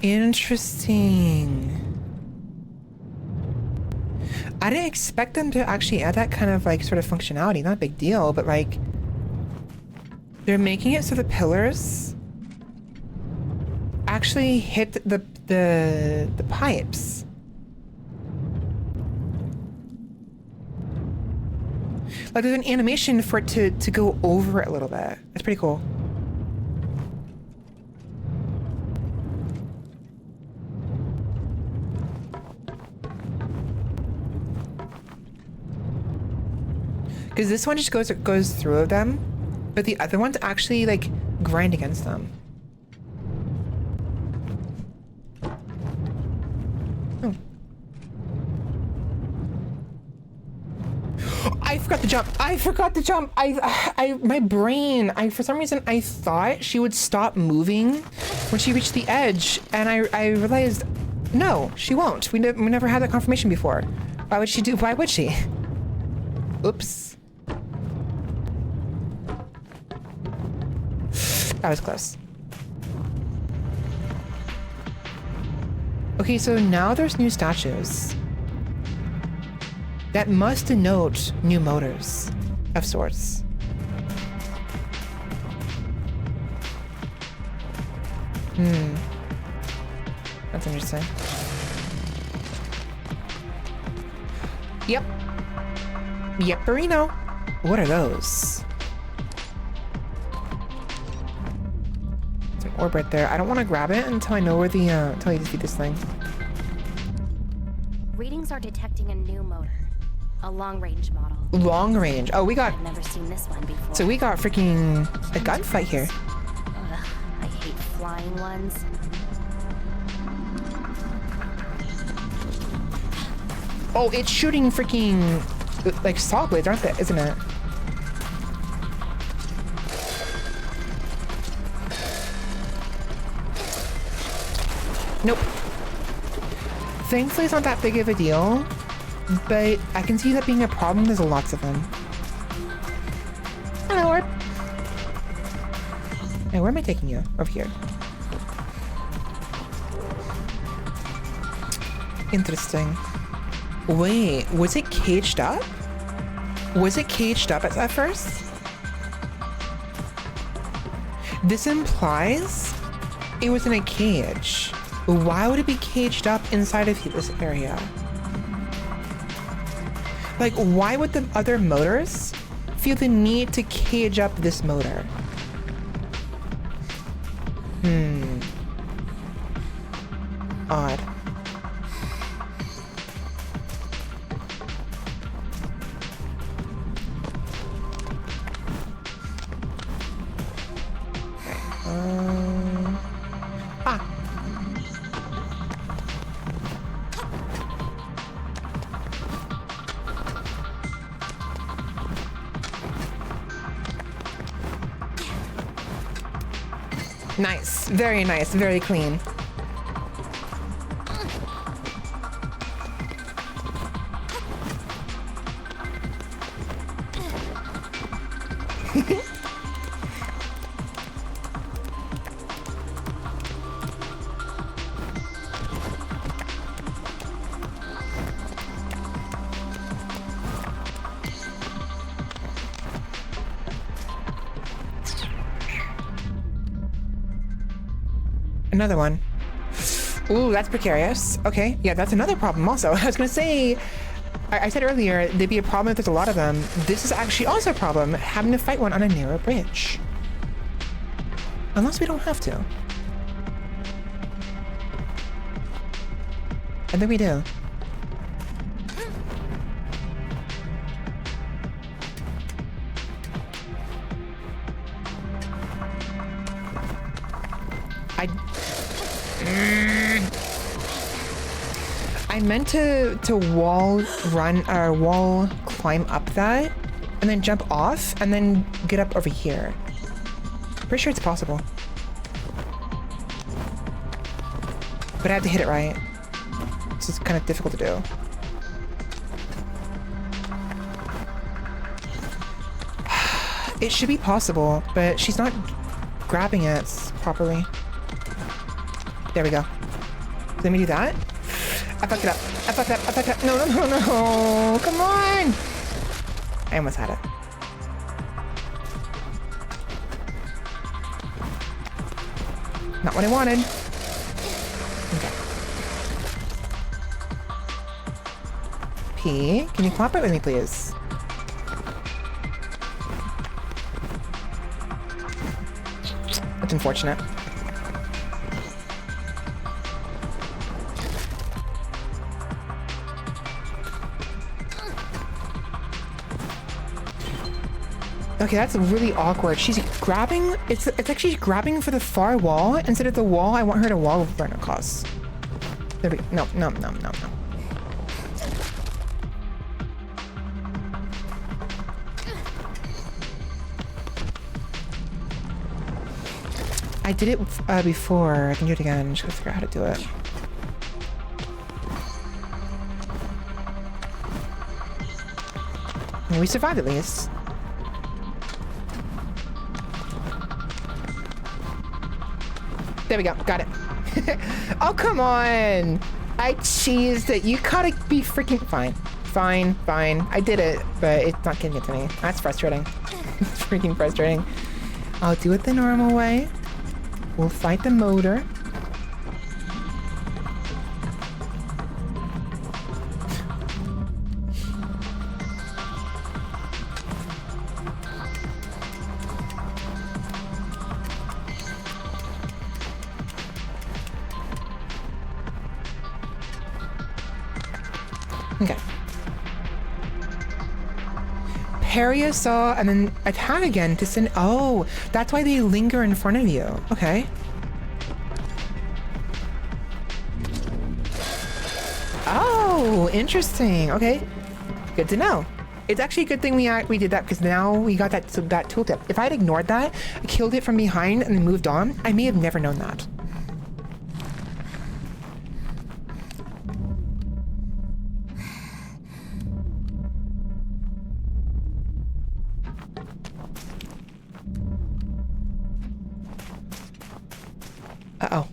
Interesting. I didn't expect them to actually add that kind of like sort of functionality. Not a big deal, but like they're making it so the pillars actually hit the pipes. Like there's an animation for it to go over it a little bit. That's pretty cool. Because this one just goes through them, but the other ones actually like grind against them. Oh. I forgot to jump. I forgot to jump. My brain. For some reason I thought she would stop moving when she reached the edge, and I realized, no, she won't. We never had that confirmation before. Why would she do? Why would she? Oops. That was close. Okay, so now there's new statues. That must denote new motors of sorts. That's interesting. Yep. Yepperino. What are those? It's an orb right there. I don't want to grab it until I know where the until I defeat this thing. Readings are detecting a new motor. A long-range model. Long range. Oh, we got. I've never seen this one before. So we got freaking a gunfight here. Ugh, I hate flying ones. Oh, it's shooting freaking like saw blades, aren't they? Isn't it? Nope. Thankfully, it's not that big of a deal, but I can see that being a problem. There's lots of them. Hello, Orb. Hey, where am I taking you? Over here. Interesting. Wait, was it caged up? Was it caged up at first? This implies it was in a cage. Why would it be caged up inside of this area? Like, why would the other motors feel the need to cage up this motor? Odd. Nice. Very nice. Very clean. Another one. Ooh, that's precarious. Okay, yeah, that's another problem also. I was gonna say, I said earlier, there'd be a problem if there's a lot of them. This is actually also a problem, having to fight one on a narrow bridge. Unless we don't have to. And then we do. I meant to wall run or wall climb up that and then jump off and then get up over here. Pretty sure it's possible. But I have to hit it right. This is kind of difficult to do. It should be possible, but she's not grabbing it properly. There we go. Let me do that. I fucked it up. I fucked up. I fucked up. No, no, no, no. Come on. I almost had it. Not what I wanted. Okay. P, can you cooperate with me, please? That's unfortunate. Okay, that's really awkward. She's grabbing, it's like she's grabbing for the far wall instead of the wall I want her to wall run across. There we go. No, no, no, no, no. I did it before. I can do it again. Just gotta figure out how to do it. And we survived at least. There we go. Got it. Oh, come on. I cheesed it. You gotta be freaking fine. Fine, fine. I did it, but it's not getting it to me. That's frustrating. It's freaking frustrating. I'll do it the normal way. We'll fight the motor. Okay. Parry a saw and then attack again to send. Oh, that's why they linger in front of you. Okay. Oh, interesting. Okay, good to know. It's actually a good thing we did that because now we got that tooltip. If I had ignored that, killed it from behind and then moved on, I may have never known that. Uh-oh.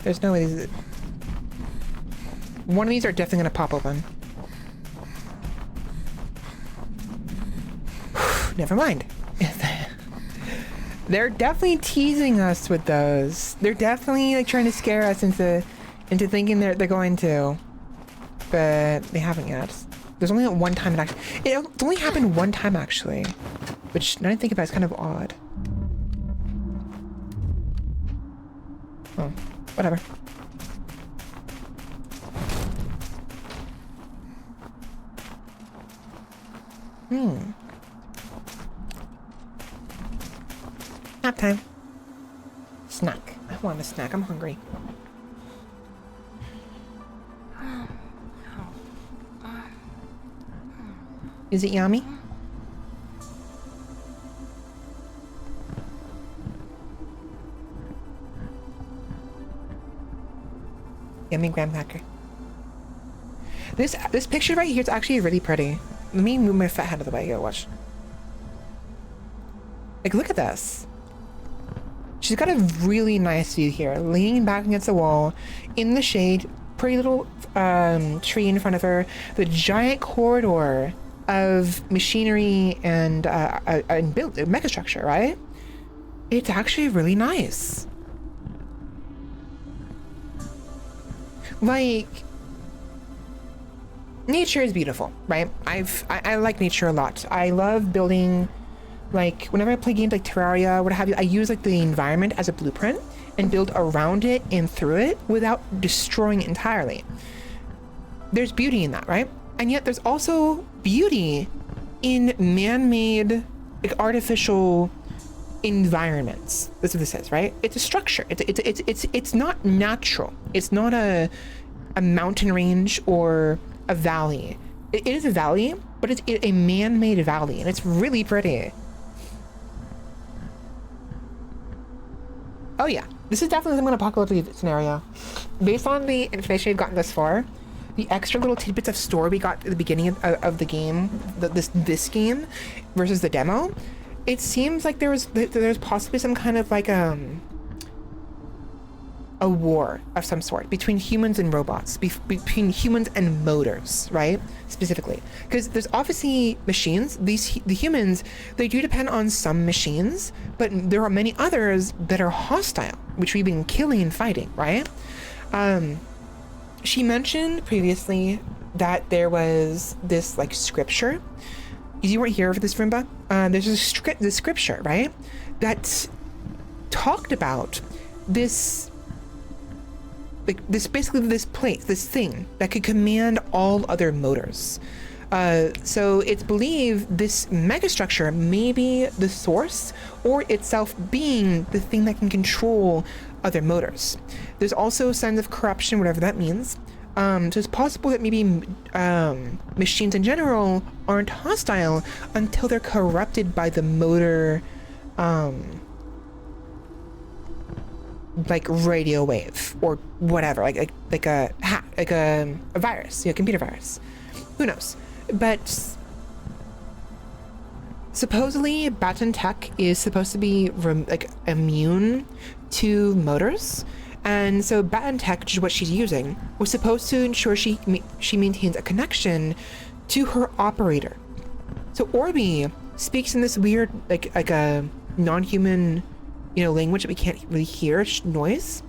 There's no way these... One of these are definitely gonna pop open. Never mind. They're definitely teasing us with those. They're definitely like trying to scare us into thinking they're going to, but they haven't yet. There's only one time it's only happened one time actually, which now I think about it's kind of odd. Oh, whatever. Nap time. Snack. I want a snack. I'm hungry. Is it yummy? Yummy graham cracker. This picture right here is actually really pretty. Let me move my fat head out of the way. I gotta watch. Like, look at this. She's got a really nice view here, leaning back against the wall, in the shade, pretty little tree in front of her, the giant corridor of machinery and built megastructure, right? It's actually really nice. Like, nature is beautiful, right? I like nature a lot. I love building. Like, whenever I play games like Terraria, what have you, I use like the environment as a blueprint and build around it and through it without destroying it entirely. There's beauty in that, right? And yet there's also beauty in man-made, like, artificial environments. That's what this is, right? It's a structure. It's not natural. It's not a mountain range or a valley. It is a valley, but it's a man-made valley, and it's really pretty. Oh yeah, this is definitely an apocalyptic scenario. Based on the information we've gotten thus far, the extra little tidbits of story we got at the beginning of the game, this game, versus the demo, it seems like there's possibly some kind of like a war of some sort between humans and robots, between humans and motors, right? Specifically, because there's obviously machines. The humans, they do depend on some machines, but there are many others that are hostile, which we've been killing and fighting, right? She mentioned previously that there was this like scripture. You weren't here for this, Rimba. There's the scripture, right? That talked about this, like this place, this thing that could command all other motors. So it's believed this megastructure may be the source, or itself being the thing that can control other motors. There's also signs of corruption, whatever that means. So it's possible that maybe machines in general aren't hostile until they're corrupted by the motor, like radio wave or whatever, like a virus, computer virus. Who knows? But supposedly Baton Tech is supposed to be immune to motors, and so Baton Tech, which is what she's using, was supposed to ensure she maintains a connection to her operator. So Orby speaks in this weird like a non-human language that we can't really hear, noise.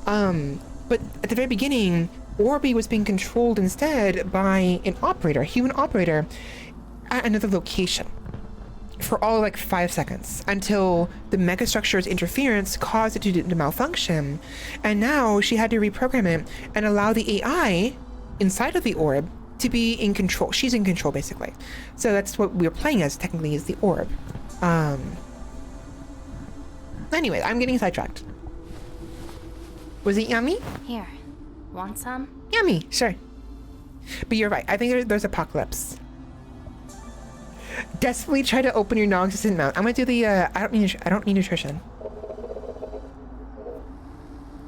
But at the very beginning, Orby was being controlled instead by an operator, a human operator, at another location for all like 5 seconds until the megastructure's interference caused it to malfunction. And now she had to reprogram it and allow the AI inside of the orb to be in control. She's in control, basically. So that's what we're playing as, technically, is the orb. Anyway, I'm getting sidetracked. Was it yummy? Here, want some? Yummy, sure. But you're right. I think there's apocalypse. Desperately try to open your non-existent mouth. I'm gonna do the I don't need nutrition.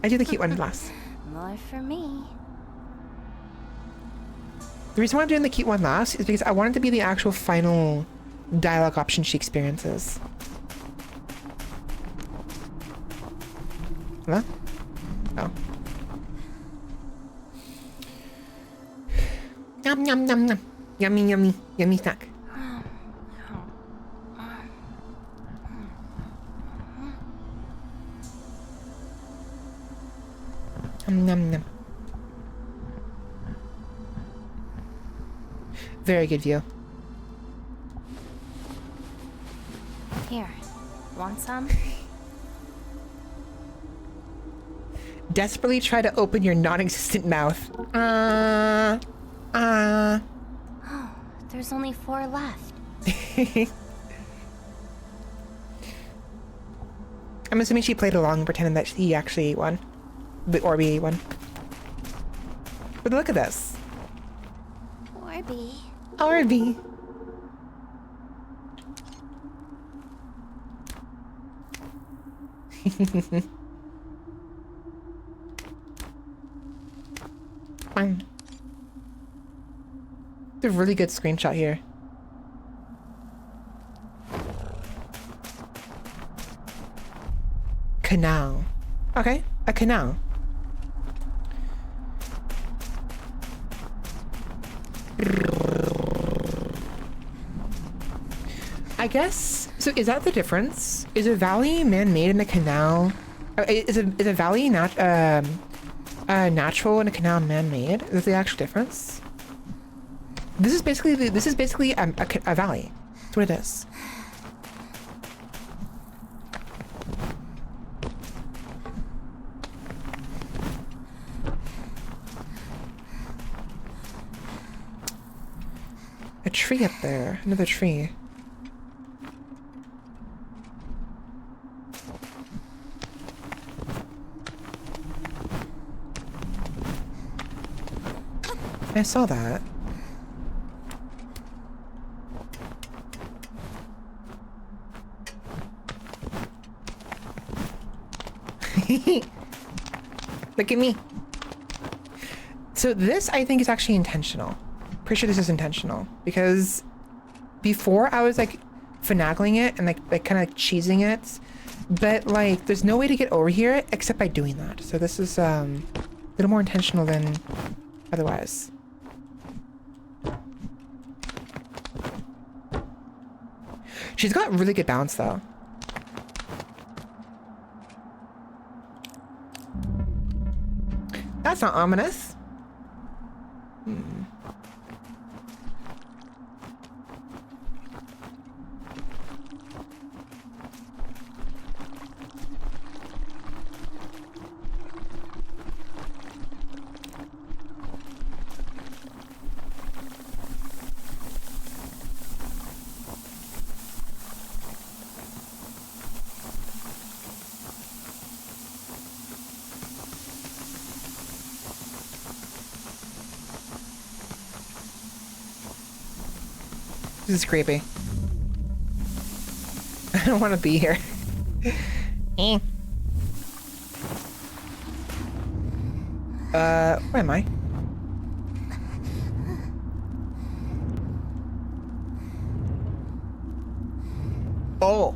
I do the cute one last. More for me. The reason why I'm doing the cute one last is because I want it to be the actual final dialogue option she experiences. Hello? Oh. Yum yum yum yum. Yummy yummy yummy snack. Yum yum yum. Very good view. Here, want some? Desperately try to open your non-existent mouth. Oh, there's only 4 left. I'm assuming she played along, pretending that he actually won. The Orby won. But look at this. Orby. Orby. Fine. It's a really good screenshot here. Canal. Okay, a canal. I guess, so is that the difference? Is a valley man-made and a canal? Is a valley natural and a canal man-made? Is that the actual difference? This is basically a valley. That's what it is. A tree up there. Another tree. I saw that. Look at me. So this, I think, is actually intentional. Pretty sure this is intentional because before I was like finagling it and like kind of like cheesing it, but like there's no way to get over here except by doing that. So this is a little more intentional than otherwise. She's got really good balance though. That's not ominous. This is creepy. I don't want to be here. Where am I? Oh.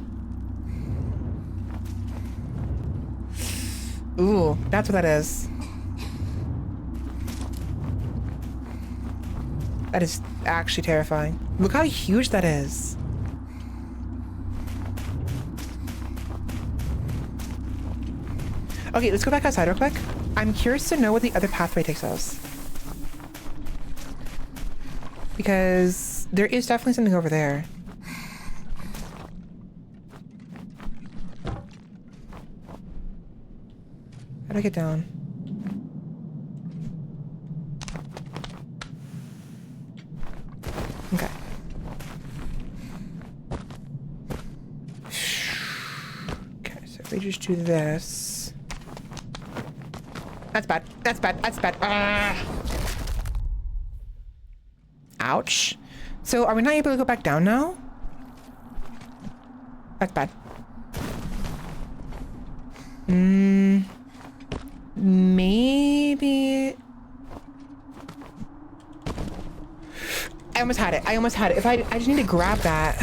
Ooh, that's what that is. That is actually terrifying. Look how huge that is. Okay, let's go back outside real quick. I'm curious to know what the other pathway takes us. Because there is definitely something over there. How do I get down? Okay. Okay, so if we just do this. That's bad. That's bad. That's bad. Ah. Ouch. So are we not able to go back down now? That's bad. Maybe. I almost had it. I almost had it. If I just need to grab that.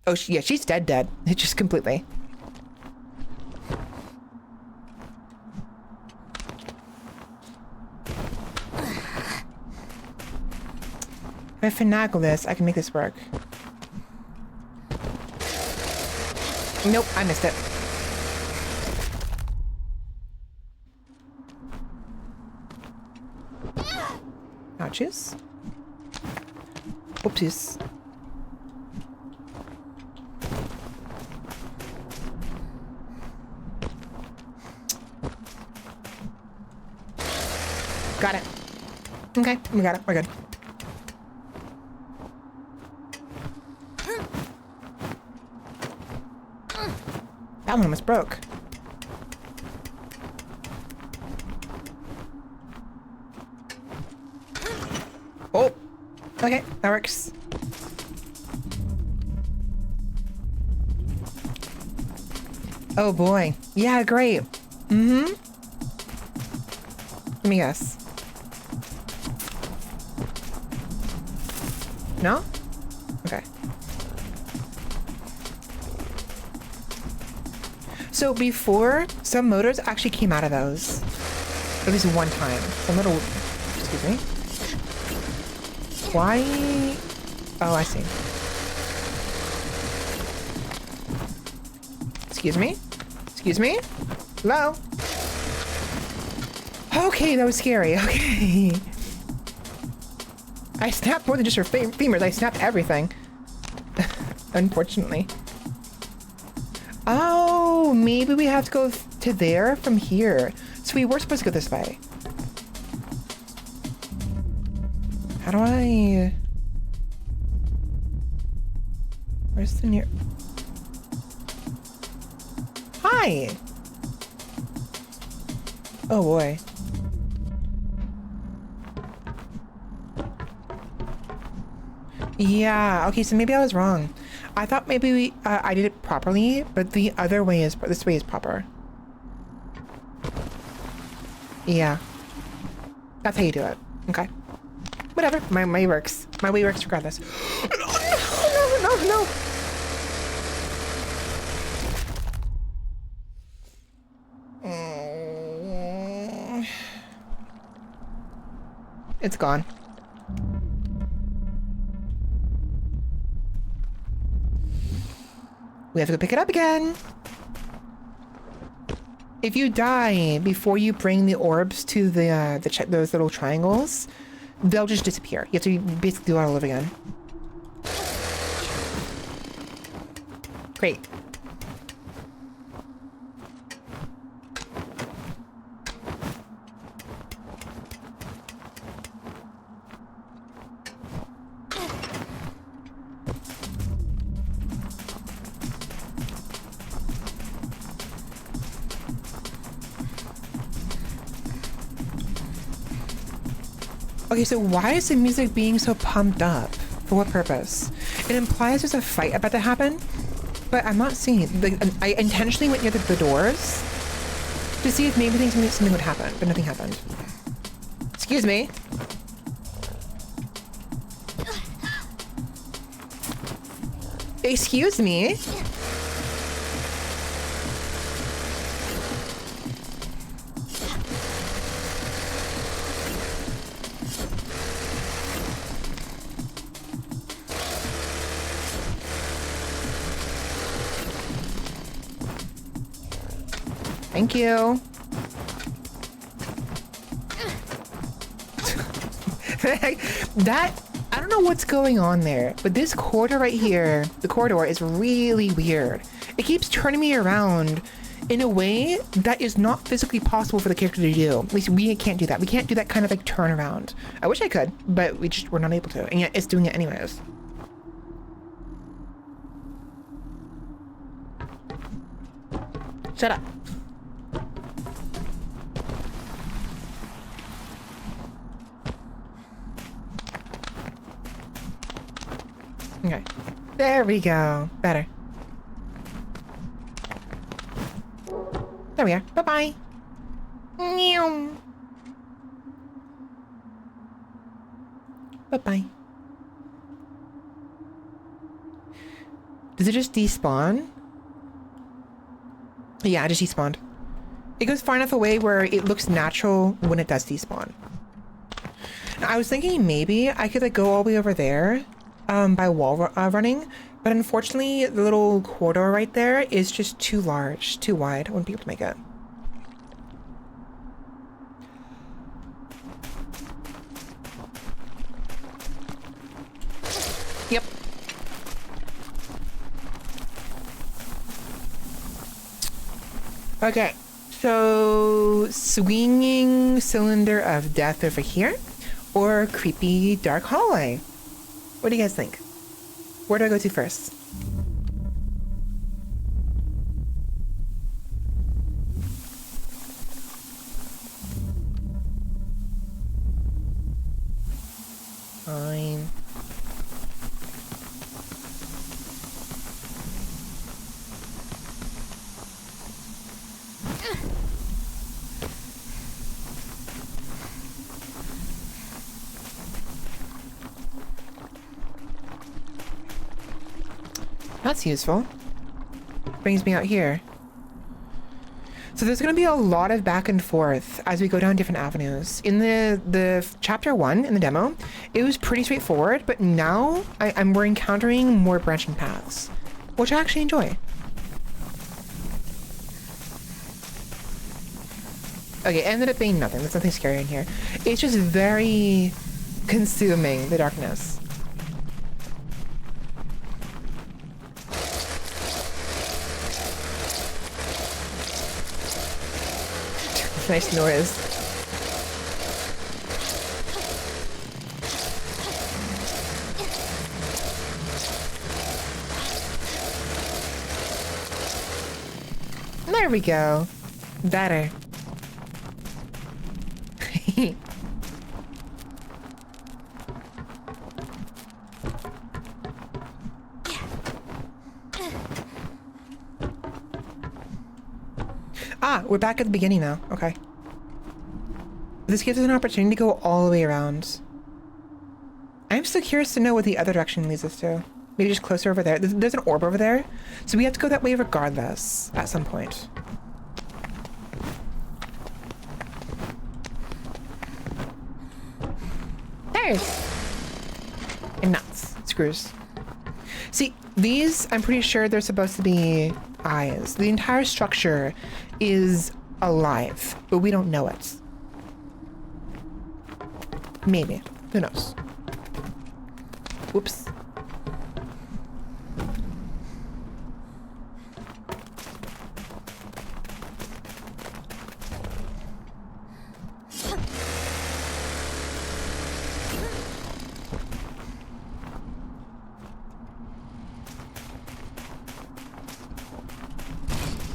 Oh, yeah, she's dead. It just completely. If I finagle this, I can make this work. Nope, I missed it. Ouchies. Oopsies. Got it. Okay, we got it. We're good. That one almost broke. Oh, okay, that works. Oh boy. Yeah, great. Mm-hmm. Let me guess. No? Okay. So before, some motors actually came out of those. At least one time. Some little... Excuse me. Why? Oh, I see. Excuse me? Excuse me? Hello? Okay, that was scary. Okay. I snapped more than just her femurs. I snapped everything. Unfortunately. Oh, maybe we have to go to there from here. So we were supposed to go this way. How do I... Where's the near... Hi! Oh boy. Yeah, okay, so maybe I was wrong. I thought maybe we, I did it properly, but the other way is, this way is proper. Yeah. That's how you do it. Okay. Whatever, my way works. My way works regardless. No. It's gone. We have to go pick it up again. If you die before you bring the orbs to those little triangles, they'll just disappear. You have to basically do it all over again. Great. Okay, so why is the music being so pumped up? For what purpose? It implies there's a fight about to happen, but I'm not seeing it. Like, I intentionally went near the doors to see if maybe something would happen, but nothing happened. Excuse me. Excuse me. Thank you. I don't know what's going on there, but this corridor right here, the corridor is really weird. It keeps turning me around in a way that is not physically possible for the character to do. At least we can't do that. We can't do that kind of like turnaround. I wish I could, but we're not able to, and yet it's doing it anyways. Shut up. Okay. There we go. Better. There we are. Bye-bye. Meow. Bye-bye. Does it just despawn? Yeah, it just despawned. It goes far enough away where it looks natural when it does despawn. Now, I was thinking maybe I could like go all the way over there by wall running, but unfortunately the little corridor right there is just too large, too wide. I wouldn't be able to make it. Yep. Okay, so swinging cylinder of death over here, or creepy dark hallway? What do you guys think? Where do I go to first? Fine. That's useful. Brings me out here. So there's going to be a lot of back and forth as we go down different avenues. In the chapter 1 in the demo, it was pretty straightforward, but now we're encountering more branching paths, which I actually enjoy. Okay, it ended up being nothing. There's nothing scary in here. It's just very consuming, the darkness. Nice noise. There we go. Better. Ah, we're back at the beginning now. Okay. This gives us an opportunity to go all the way around. I'm still curious to know what the other direction leads us to. Maybe just closer over there. There's an orb over there, so we have to go that way regardless at some point. There's and nuts, screws. See, these, I'm pretty sure they're supposed to be eyes. The entire structure is alive, but we don't know it. Maybe. Who knows? Whoops.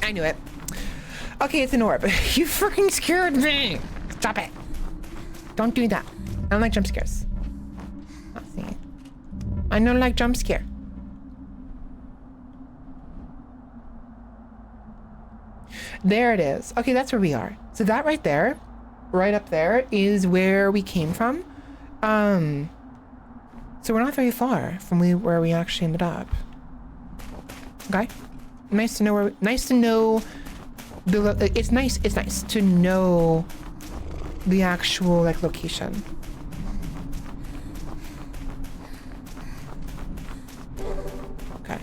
I knew it. Okay, it's an orb. You freaking scared me. Stop it. Don't do that. I don't like jump scares. Not seeing it. I don't like jump scare. There it is. Okay, that's where we are. So that right there, right up there, is where we came from. So we're not very far from where we actually ended up. Okay. Nice to know where. Nice to know. It's nice. It's nice to know the actual like location. Okay.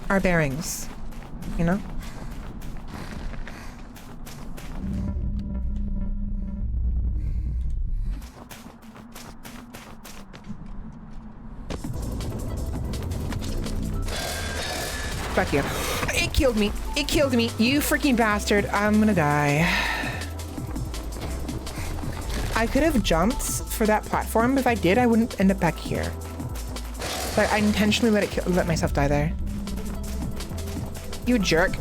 Our bearings, you know. Fuck you. It killed me. It killed me. You freaking bastard. I'm gonna die. I could have jumped for that platform, but if I did, I wouldn't end up back here. But I intentionally let myself die there. You jerk.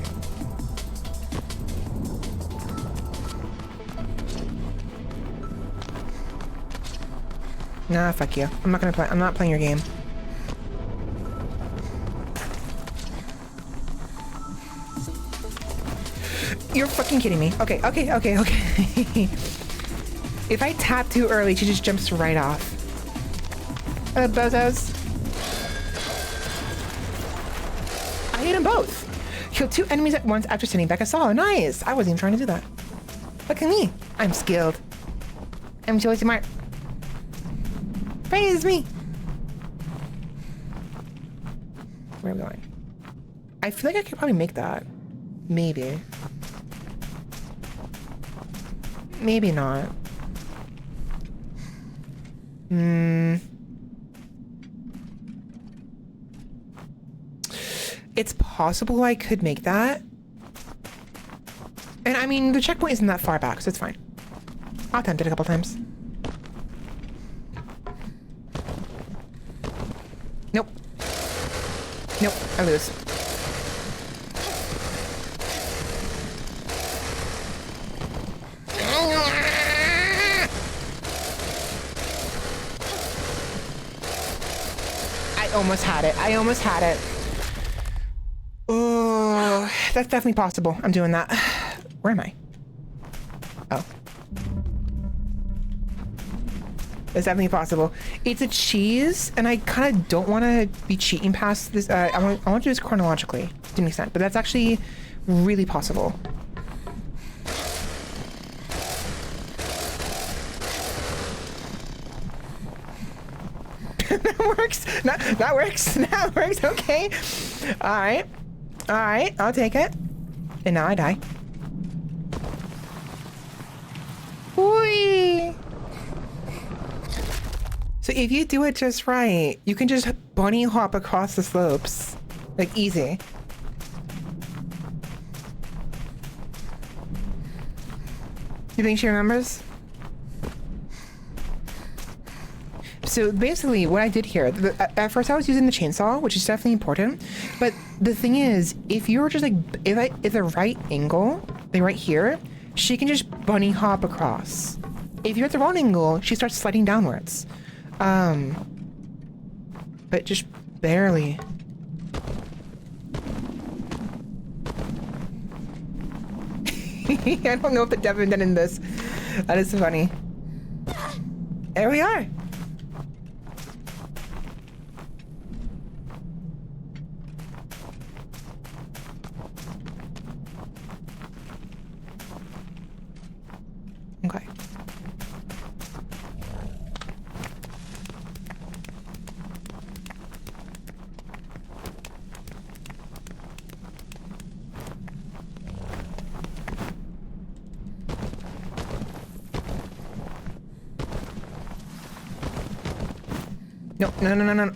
Nah, fuck you. I'm not gonna play. I'm not playing your game. You're fucking kidding me. Okay. If I tap too early, she just jumps right off. Bozos. I hit them both. Kill 2 enemies at once after sending back a solo. Nice. I wasn't even trying to do that. Look at me. I'm skilled. I'm so smart. Praise me. Where are we going? I feel like I could probably make that. Maybe. Maybe not. It's possible I could make that. And I mean, the checkpoint isn't that far back, so it's fine. I'll attempt it a couple times. Nope. Nope, I lose. I almost had it. I almost had it. Oh, that's definitely possible. I'm doing that. Where am I? Oh. That's definitely possible. It's a cheese, and I kind of don't want to be cheating past this. I want to do this chronologically to an extent, but that's actually really possible. That works. That works. That works. Okay. All right. All right. I'll take it. And now I die. Whee! So if you do it just right, you can just bunny hop across the slopes. Like, easy. You think she remembers? So basically what I did here, at first I was using the chainsaw, which is definitely important. But the thing is, if you were just like, if the right angle, like right here, she can just bunny hop across. If you're at the wrong angle, she starts sliding downwards. But just barely. I don't know if the Devin did in this. That is funny. There we are. Okay. No, no, no, no, no.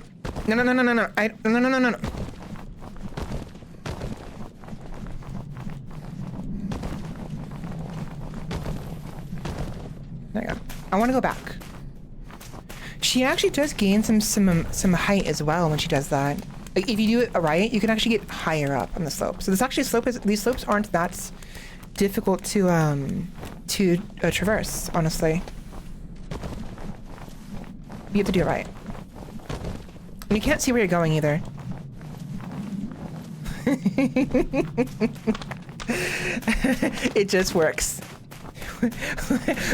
No, no, no, no, no, no. No, no, no, no, no. There you go. I want to go back. She actually does gain some height as well when she does that. Like, if you do it right, you can actually get higher up on the slope. So this actually these slopes aren't that difficult to traverse, honestly. You have to do it right. And you can't see where you're going either. It just works.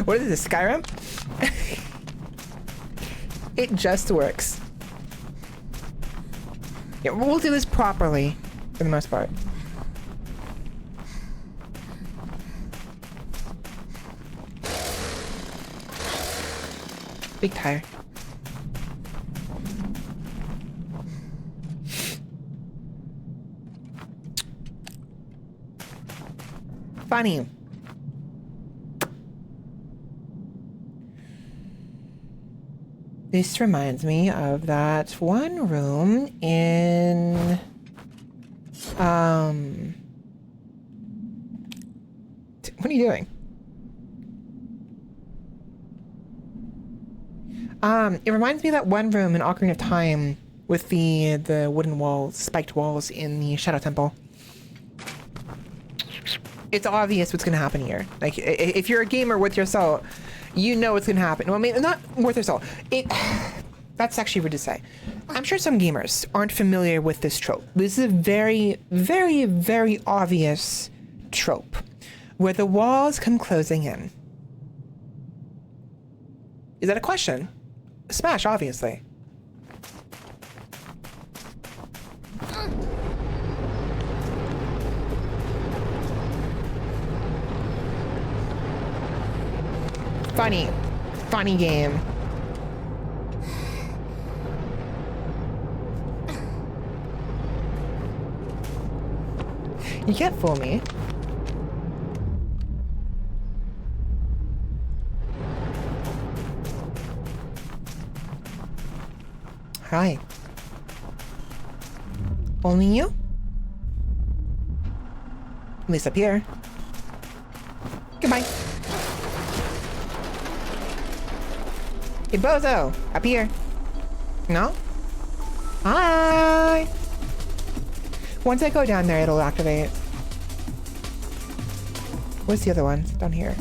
What is this, Skyrim? It just works. Yeah, we'll do this properly for the most part. Big tire. Funny. This reminds me of that one room in what are you doing? It reminds me of that one room in Ocarina of Time with the wooden walls, spiked walls in the Shadow Temple. It's obvious what's gonna happen here. Like, if you're a gamer worth your salt, you know what's gonna happen. Well, I mean, not worth your salt. That's actually rude to say. I'm sure some gamers aren't familiar with this trope. This is a very, very, very obvious trope where the walls come closing in. Is that a question? Smash, obviously. Funny. Funny game. You can't fool me. Hi. Only you? At least up here. Goodbye. Hey, bozo! Up here. No? Hi! Once I go down there, it'll activate. Where's the other one? It's down here.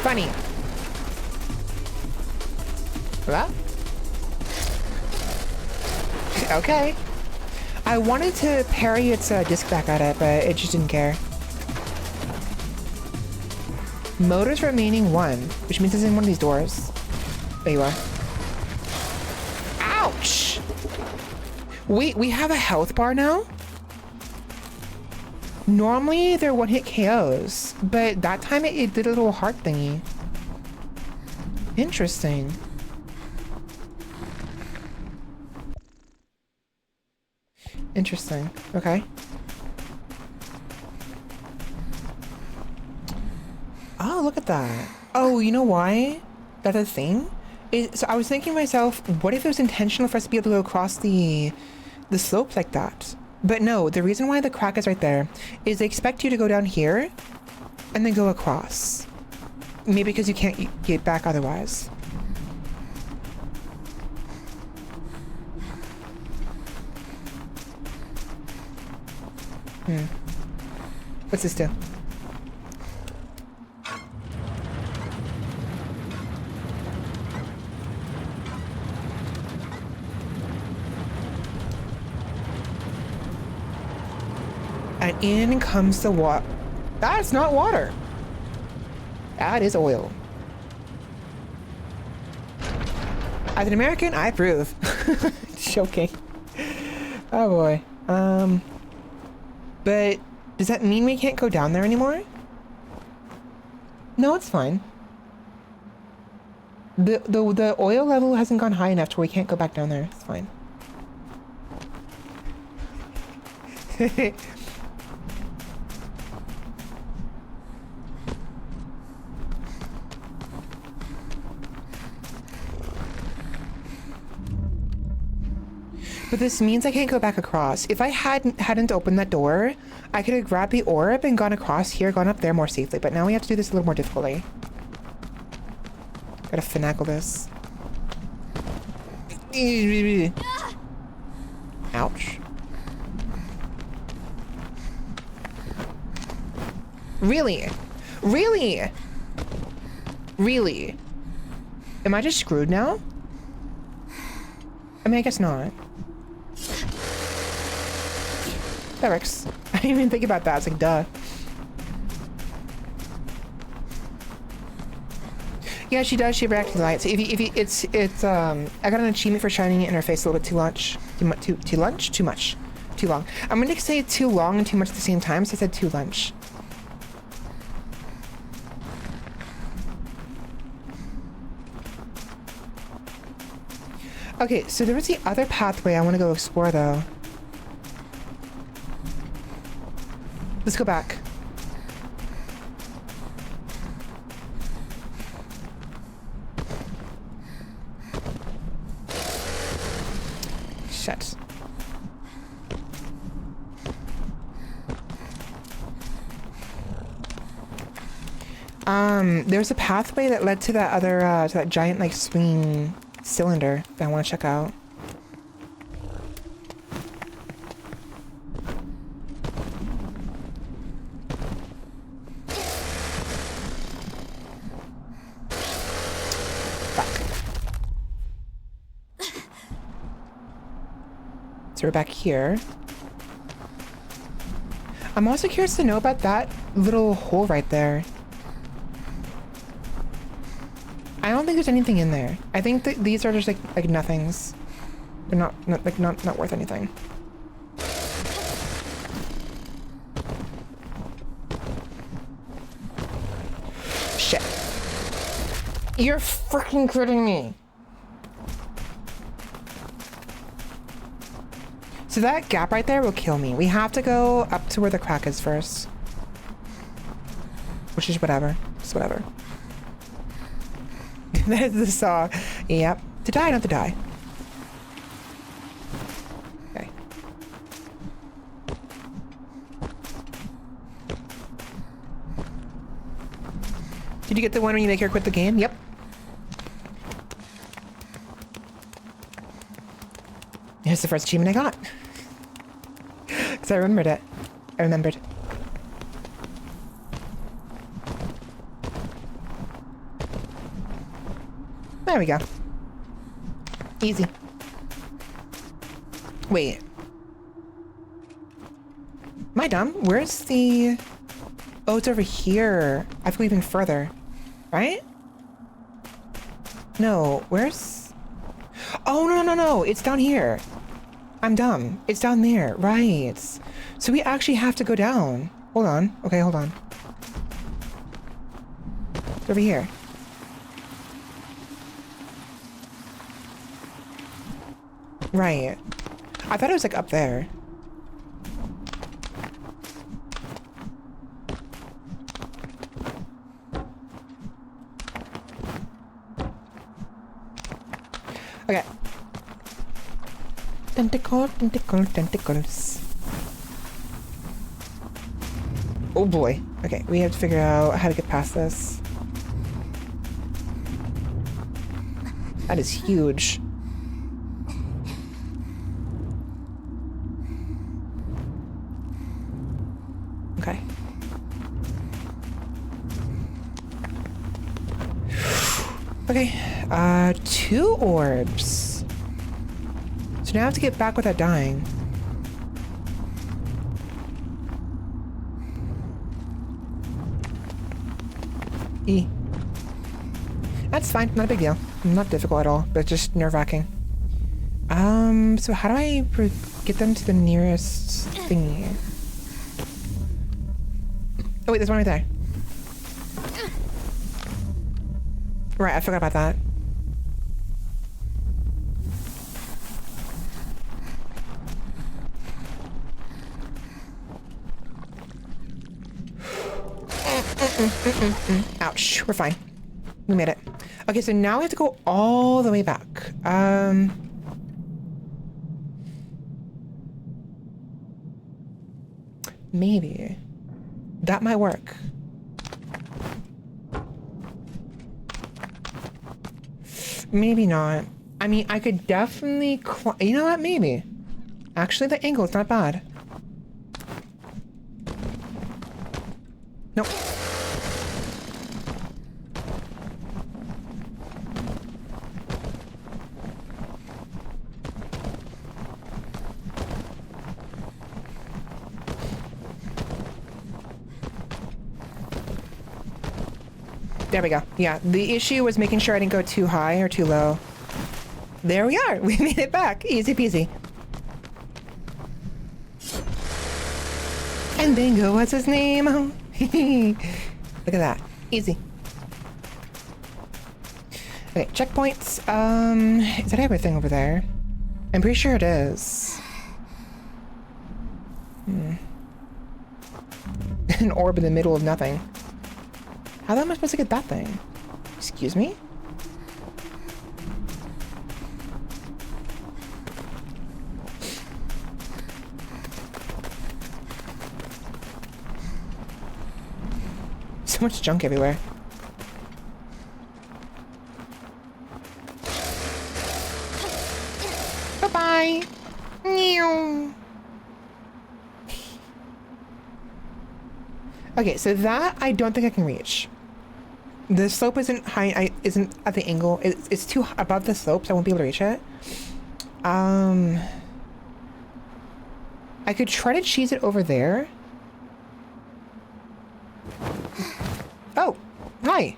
Funny. What? Okay. I wanted to parry its disc back at it, but it just didn't care. Motors remaining 1, which means it's in one of these doors. There you are. Ouch! Wait, we have a health bar now? Normally they're one-hit KOs, but that time it did a little heart thingy. Interesting. Interesting. Okay. Oh, look at that. Oh, you know why? That's a thing? So I was thinking to myself, what if it was intentional for us to be able to go across the slope like that? But no, the reason why the crack is right there is they expect you to go down here and then go across. Maybe because you can't get back otherwise. What's this do? And in comes the water. That's not water. That is oil. As an American, I approve. Joking. Oh boy. But does that mean we can't go down there anymore? No, it's fine. The oil level hasn't gone high enough to where we can't go back down there. It's fine. But this means I can't go back across. If I hadn't opened that door, I could have grabbed the orb and gone across here, gone up there more safely. But now we have to do this a little more difficultly. Gotta finagle this. Ouch. Really? Really? Really? Am I just screwed now? I mean, I guess not. That works. I didn't even think about that. It's like, duh. Yeah, she does. She reacts to lights. I got an achievement for shining it in her face a little bit too much. Too long. I'm gonna say too long and too much at the same time, so I said too lunch. Okay, so there was the other pathway I want to go explore, though. Let's go back. Shit. There's a pathway that led to that other, to that giant, like, swinging cylinder that I want to check out. So we're back here. I'm also curious to know about that little hole right there. I don't think there's anything in there. I think that these are just like nothings. They're not worth anything. Shit. You're freaking kidding me. So that gap right there will kill me. We have to go up to where the crack is first. Which is whatever. Just whatever. There's the saw. Yep. To die, not to die. Okay. Did you get the one when you make her quit the game? Yep. Here's the first achievement I got. Because I remembered it. I remembered. There we go. Easy. Wait. Am I dumb? Where's the... Oh, it's over here. I have to go even further. Right? No, where's... Oh, no. It's down here. I'm dumb. It's down there. Right. So we actually have to go down. Hold on. Okay, hold on. It's over here. Right. I thought it was like up there. Okay. Tentacles. Oh boy. Okay, we have to figure out how to get past this. That is huge. Okay. Okay, 2 orbs. So now I have to get back without dying. E. That's fine, not a big deal. Not difficult at all, but just nerve-wracking. So how do I get them to the nearest thingy? Oh wait, there's one right there. Right, I forgot about that. Ouch. We're fine. We made it. Okay, so now we have to go all the way back. Maybe. That might work. Maybe not. I mean, I could definitely you know what? Maybe. Actually, the angle is not bad. Nope. There we go. Yeah, the issue was making sure I didn't go too high or too low. There we are. We made it back. Easy peasy. And bingo, what's his name? Look at that. Easy. Okay, checkpoints. Is that everything over there? I'm pretty sure it is. An orb in the middle of nothing. How am I supposed to get that thing? Excuse me? So much junk everywhere. Bye-bye. Meow. Okay, so that I don't think I can reach. The slope isn't high. Isn't at the angle. It's too above the slope, so I won't be able to reach it. I could try to cheese it over there. Oh, hi.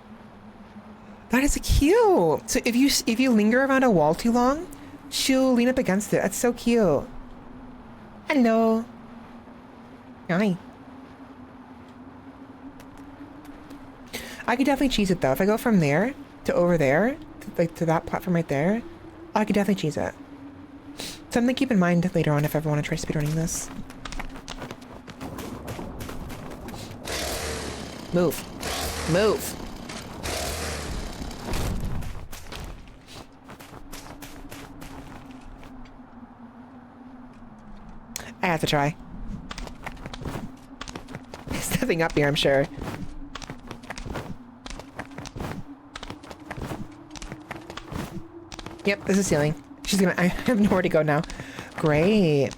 That is cute. So if you linger around a wall too long, she'll lean up against it. That's so cute. Hello. Hi. I could definitely cheese it though. If I go from there to over there, to that platform right there, I could definitely cheese it. Something to keep in mind later on if I ever want to try speedrunning this. Move. Move. I have to try. There's nothing up here, I'm sure. Yep, this is ceiling. She's gonna. I have nowhere to go now. Great.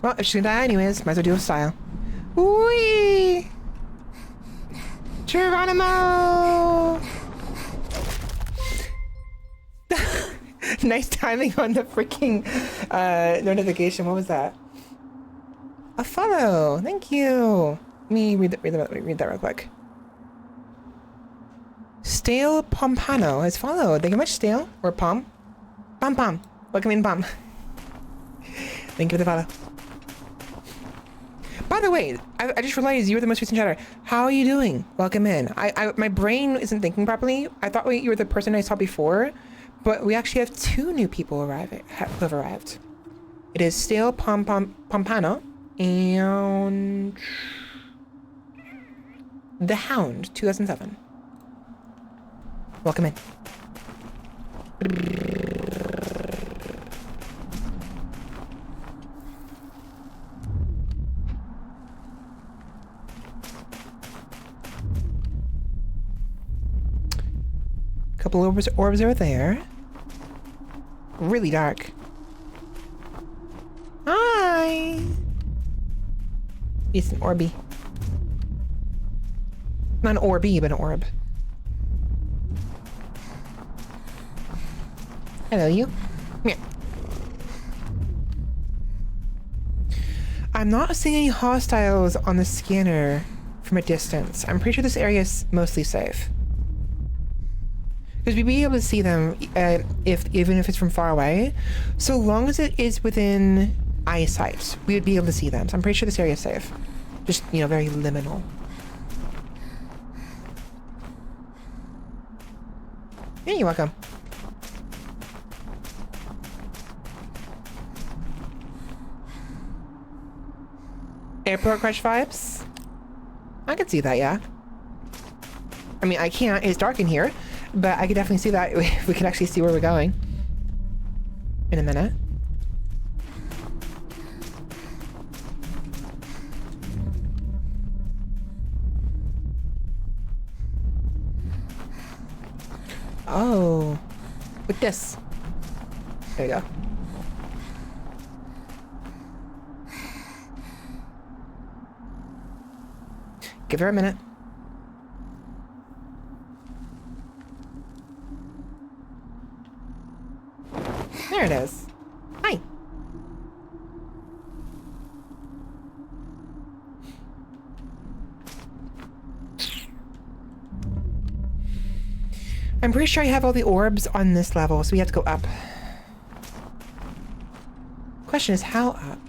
Well, if she's gonna die anyways, might as well do a style. Whee! Geronimo! Nice timing on the freaking notification. What was that? A follow. Thank you. Let me read that real quick. Stale Pompano has followed. Thank you much, Stale. Or Pom. Pom. Welcome in, Pom. Thank you for the follow. By the way, I just realized you were the most recent chatter. How are you doing? Welcome in. My brain isn't thinking properly. I thought you were the person I saw before. But we actually have two new people who have arrived. It is Stale Pompano and The Hound 2007. Welcome in. Couple orbs over there. Really dark. Hi. It's an orby. Not an orby, but an orb. Hello, you. Yeah. I'm not seeing any hostiles on the scanner from a distance. I'm pretty sure this area is mostly safe. Because we'd be able to see them even if it's from far away. So long as it is within eyesight, we would be able to see them. So I'm pretty sure this area is safe. Just, you know, very liminal. Yeah, you're welcome. Airport crash vibes? I could see that, yeah. I mean, I can't. It's dark in here, but I could definitely see that if we could actually see where we're going. In a minute. Oh. With this. There you go. Give her a minute. There it is. Hi. I'm pretty sure I have all the orbs on this level, so we have to go up. Question is, how up?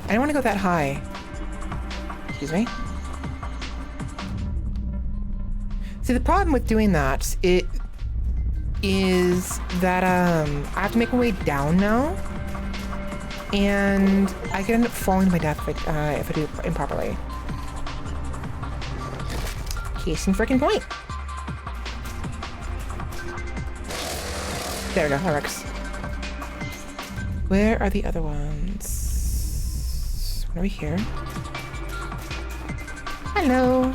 I don't want to go that high. Excuse me. See, the problem with doing that, is that I have to make my way down now, and I can end up falling to my death if I do it improperly. Case in freaking point. There we go, that works. Where are the other ones? What are we here? Hello.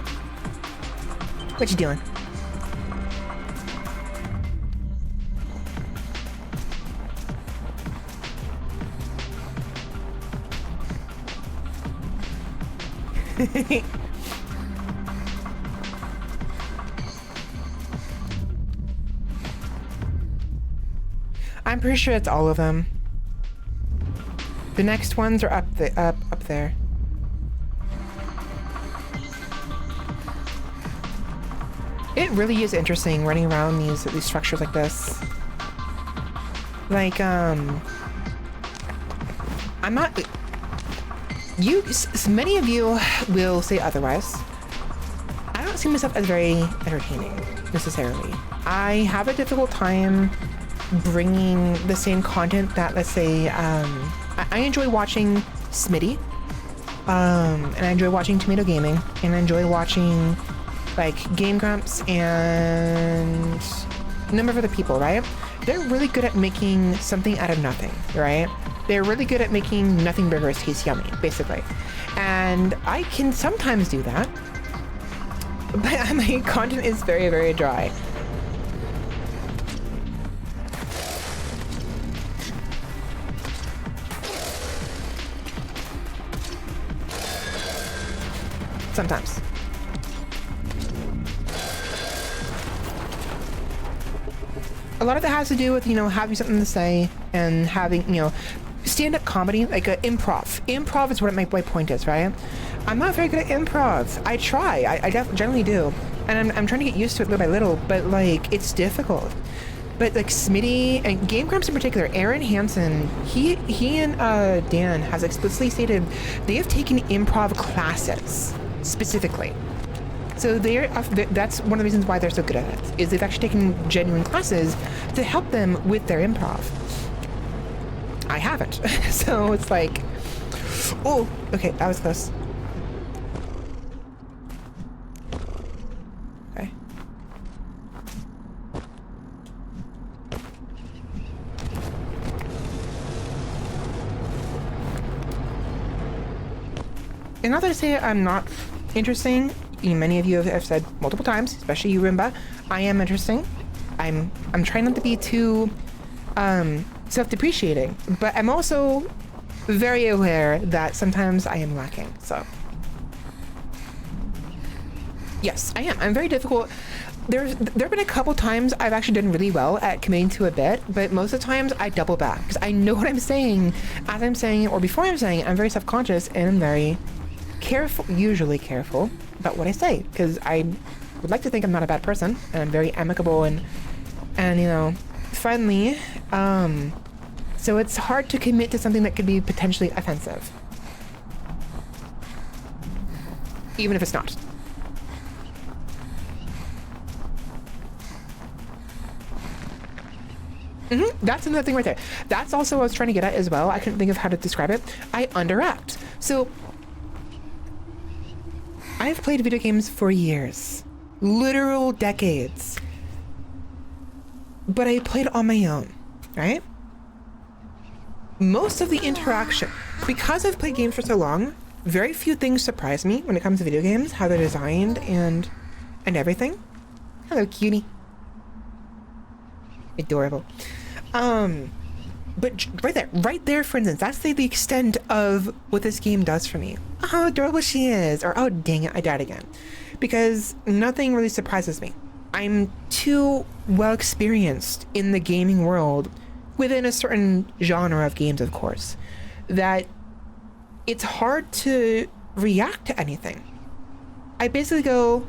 What you doing? I'm pretty sure it's all of them. The next ones are up there. It really is interesting running around these structures like this. Like I'm not. Many of you will say otherwise. I don't see myself as very entertaining necessarily. I have a difficult time bringing the same content that, let's say, I enjoy watching Smitty, and I enjoy watching Tomato Gaming, and I enjoy watching like Game Grumps and a number of other people, right? They're really good at making something out of nothing, right? They're really good at making nothing burgers taste yummy, basically. And I can sometimes do that, but my content is very, very dry. Sometimes. A lot of that has to do with, you know, having something to say and having, you know, stand-up comedy, like improv. Improv is what my point is, right? I'm not very good at improv. I try. I generally do. And I'm trying to get used to it little by little, but, like, it's difficult. But, like, Smitty and Game Grumps in particular, Aaron Hansen, he and Dan has explicitly stated they have taken improv classes, specifically. So that's one of the reasons why they're so good at it, is they've actually taken genuine classes to help them with their improv. I haven't. So it's like, oh, okay, that was close. Okay. And not to say I'm not interesting. Many of you have said multiple times, especially you, Rimba, I am interesting. I'm trying not to be too self-depreciating, but I'm also very aware that sometimes I am lacking. So yes, I am. I'm very difficult. There have been a couple times I've actually done really well at committing to a bit, but most of the times I double back because I know what I'm saying as I'm saying it or before I'm saying it. I'm very self-conscious and I'm very careful, usually careful about what I say, because I would like to think I'm not a bad person and I'm very amicable and you know, friendly, so it's hard to commit to something that could be potentially offensive. Even if it's not. That's another thing right there. That's also what I was trying to get at as well. I couldn't think of how to describe it. I underact. So I've played video games for years, literal decades, but I played on my own, right? Most of the interaction, because I've played games for so long, very few things surprise me when it comes to video games, how they're designed and everything. Hello, cutie. Adorable. But right there, for instance, that's the extent of what this game does for me. Oh, how adorable she is. Or, oh, dang it, I died again. Because nothing really surprises me. I'm too well experienced in the gaming world, within a certain genre of games, of course, that it's hard to react to anything. I basically go,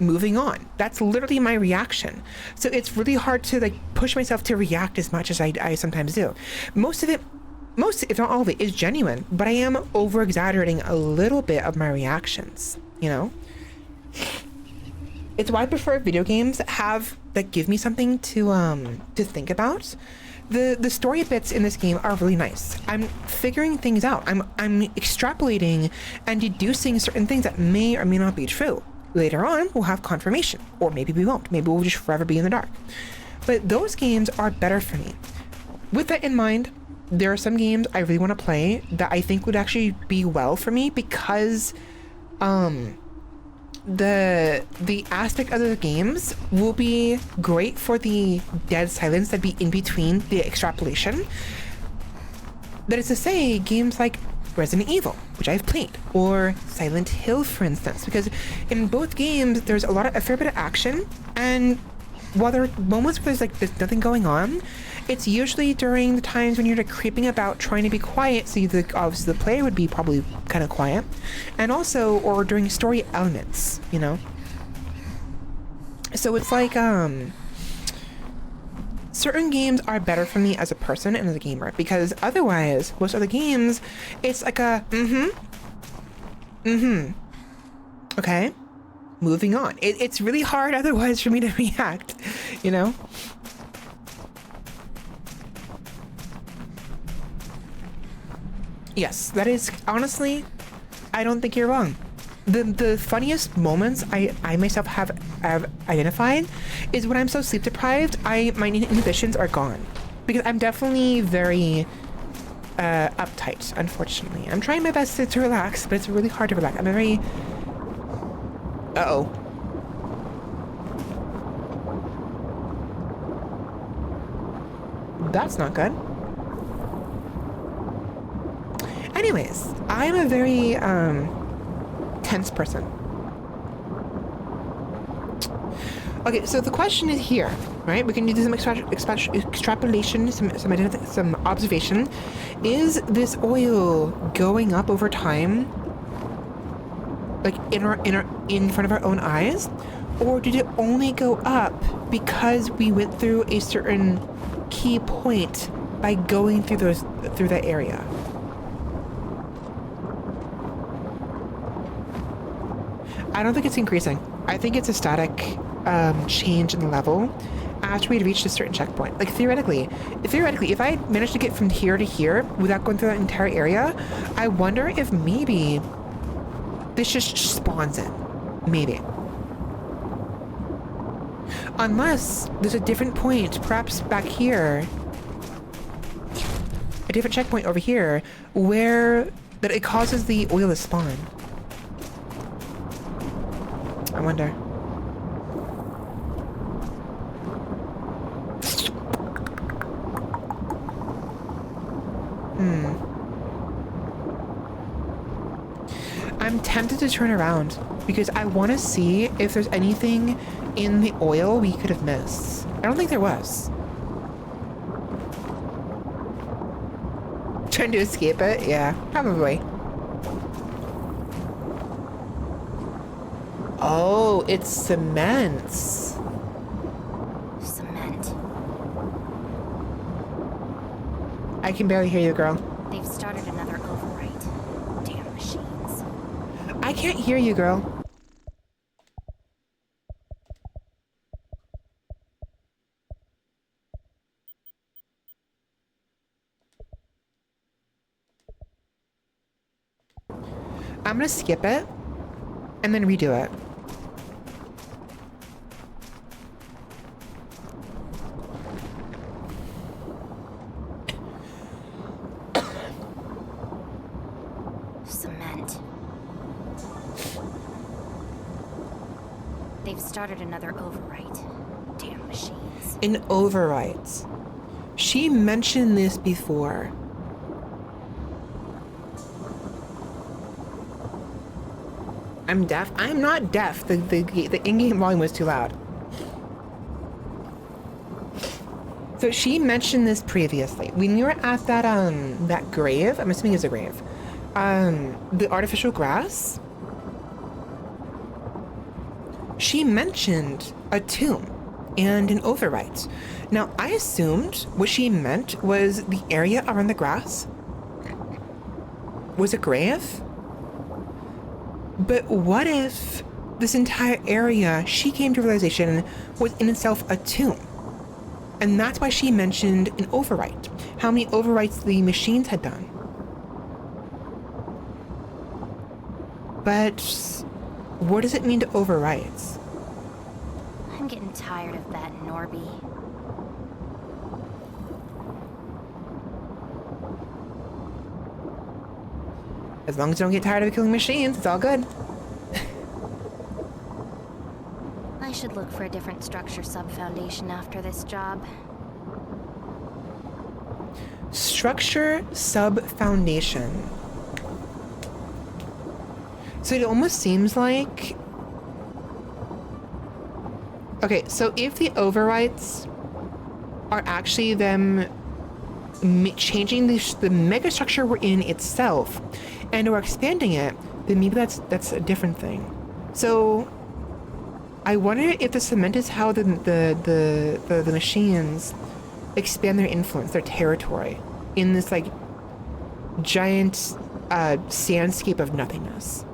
moving on. That's literally my reaction. So it's really hard to like push myself to react as much as I sometimes do. Most, if not all of it, is genuine, but I am over exaggerating a little bit of my reactions, you know? It's why I prefer video games that give me something to think about. The story bits in this game are really nice. I'm figuring things out. I'm extrapolating and deducing certain things that may or may not be true. Later on, we'll have confirmation, or maybe we won't. Maybe we'll just forever be in the dark. But those games are better for me. With that in mind, there are some games I really want to play that I think would actually be well for me because the aspect of the games will be great for the dead silence that'd be in between the extrapolation. That is to say, games like Resident Evil, which I've played, or Silent Hill, for instance, because in both games there's a fair bit of action, and while there are moments where there's nothing going on, it's usually during the times when you're like creeping about trying to be quiet, so obviously the player would be probably kind of quiet, and also or during story elements, you know. So it's like certain games are better for me as a person and as a gamer, because otherwise most other games it's like a okay, moving on. It's really hard otherwise for me to react, you know. Yes, that is honestly, I don't think you're wrong. The funniest moments I myself have identified is when I'm so sleep deprived, my inhibitions are gone, because I'm definitely very uptight. Unfortunately, I'm trying my best to relax, but it's really hard to relax. I'm a very that's not good. Anyways, I'm a very tense person. Okay, so the question is here, right? We can do some extrapolation, some observation. Is this oil going up over time, like in front of our own eyes, or did it only go up because we went through a certain key point by going through that area? I don't think it's increasing. I think it's a static change in the level after we'd reached a certain checkpoint. Like theoretically, if I managed to get from here to here without going through that entire area, I wonder if maybe this just spawns it. Maybe. Unless there's a different point, perhaps back here, a different checkpoint over here, where that it causes the oil to spawn. I wonder. I'm tempted to turn around because I want to see if there's anything in the oil we could have missed. I don't think there was. Trying to escape it? Yeah, probably. Oh, it's cement. Cement. I can barely hear you, girl. They've started another overwrite. Damn machines. I can't hear you, girl. I'm gonna skip it and then redo it. Cement. They've started another overwrite. Damn machines. In overrides. She mentioned this before. I'm deaf. I'm not deaf. The in-game volume was too loud. So she mentioned this previously. When you were at that grave, I'm assuming it's a grave. The artificial grass. She mentioned a tomb and an overwrite. Now, I assumed what she meant was the area around the grass was a grave. But what if this entire area, she came to realization, was in itself a tomb? And that's why she mentioned an overwrite. How many overwrites the machines had done. But what does it mean to overwrite? I'm getting tired of that, Norby. As long as you don't get tired of killing machines, it's all good. I should look for a different structure sub-foundation after this job. Structure sub-foundation. So it almost seems like... Okay, so if the overwrites are actually them changing the megastructure we're in itself, and we're expanding it, then maybe that's a different thing. So I wonder if the cement is how the machines expand their influence, their territory, in this like giant sandscape of nothingness.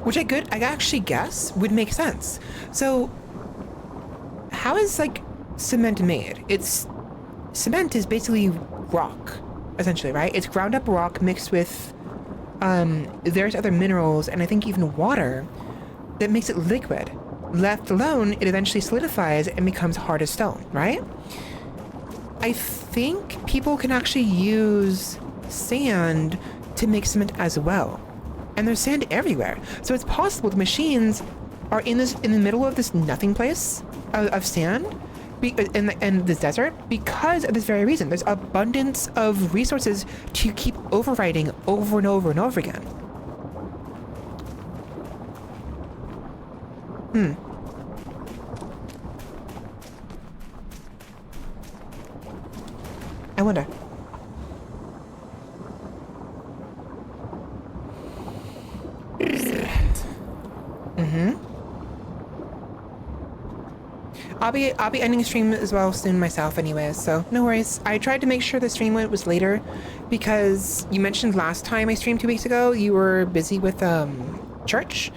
Which I actually guess would make sense. So how is like cement made? Cement is basically rock, essentially, right? It's ground up rock mixed with there's other minerals and I think even water that makes it liquid. Left alone, it eventually solidifies and becomes hard as stone, right? I think people can actually use sand to make cement as well. And there's sand everywhere. So it's possible the machines are in the middle of this nothing place of sand in this desert because of this very reason. There's abundance of resources to keep overwriting over and over and over again. I wonder. I'll be ending stream as well soon myself anyways, so no worries. I tried to make sure the stream was later because you mentioned last time I streamed 2 weeks ago you were busy with church,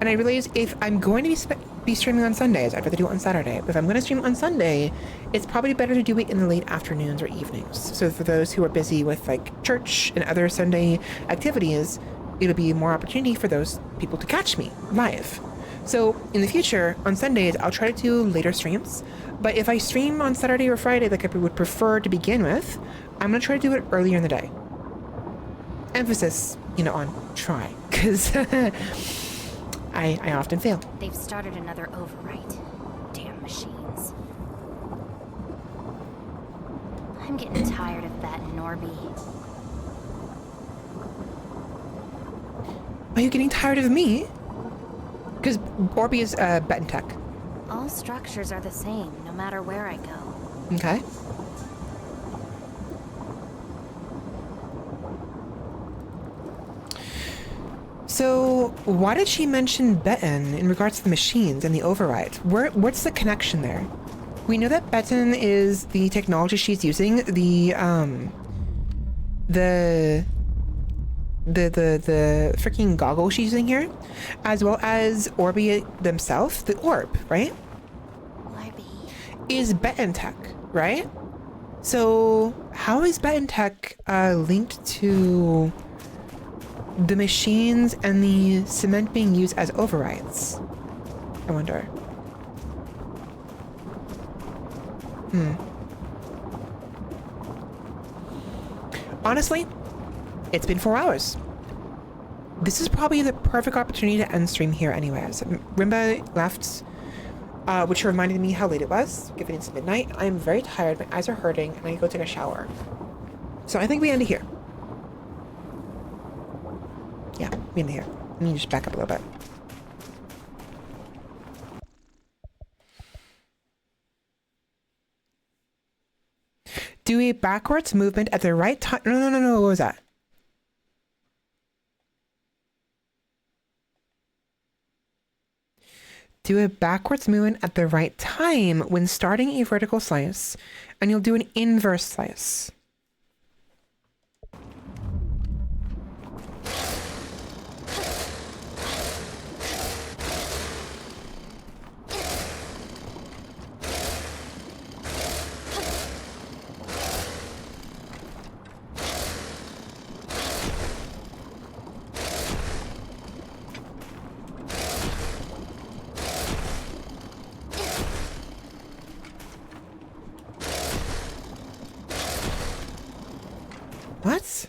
and I realized if I'm going to be streaming on Sundays, I'd rather do it on Saturday. But if I'm going to stream on Sunday, it's probably better to do it in the late afternoons or evenings. So for those who are busy with like church and other Sunday activities, it'll be more opportunity for those people to catch me live. So in the future, on Sundays, I'll try to do later streams. But if I stream on Saturday or Friday like I would prefer to begin with, I'm going to try to do it earlier in the day. Emphasis, on try, because I often fail. They've started another overwrite. Damn machines. I'm getting tired of that, Norby. Are you getting tired of me? Because Orby is Bet Tech. All structures are the same, no matter where I go. Okay. So, why did she mention Betten in regards to the machines and the override? What's the connection there? We know that Betten is the technology she's using, the freaking goggle she's using here, as well as Orbi themselves, the orb, right? Orby. Is Betten tech, right? So how is Betten tech linked to the machines and the cement being used as overrides? I wonder. Honestly, it's been 4 hours. This is probably the perfect opportunity to end stream here anyways. Rimba left, which reminded me how late it was, given it's midnight. I am very tired, my eyes are hurting, and I need to go take a shower. So I think we end it here. Yeah, we end it here. Let me just back up a little bit. Do a backwards movement at the right time. No. What was that? Do a backwards movement at the right time when starting a vertical slice, and you'll do an inverse slice. What?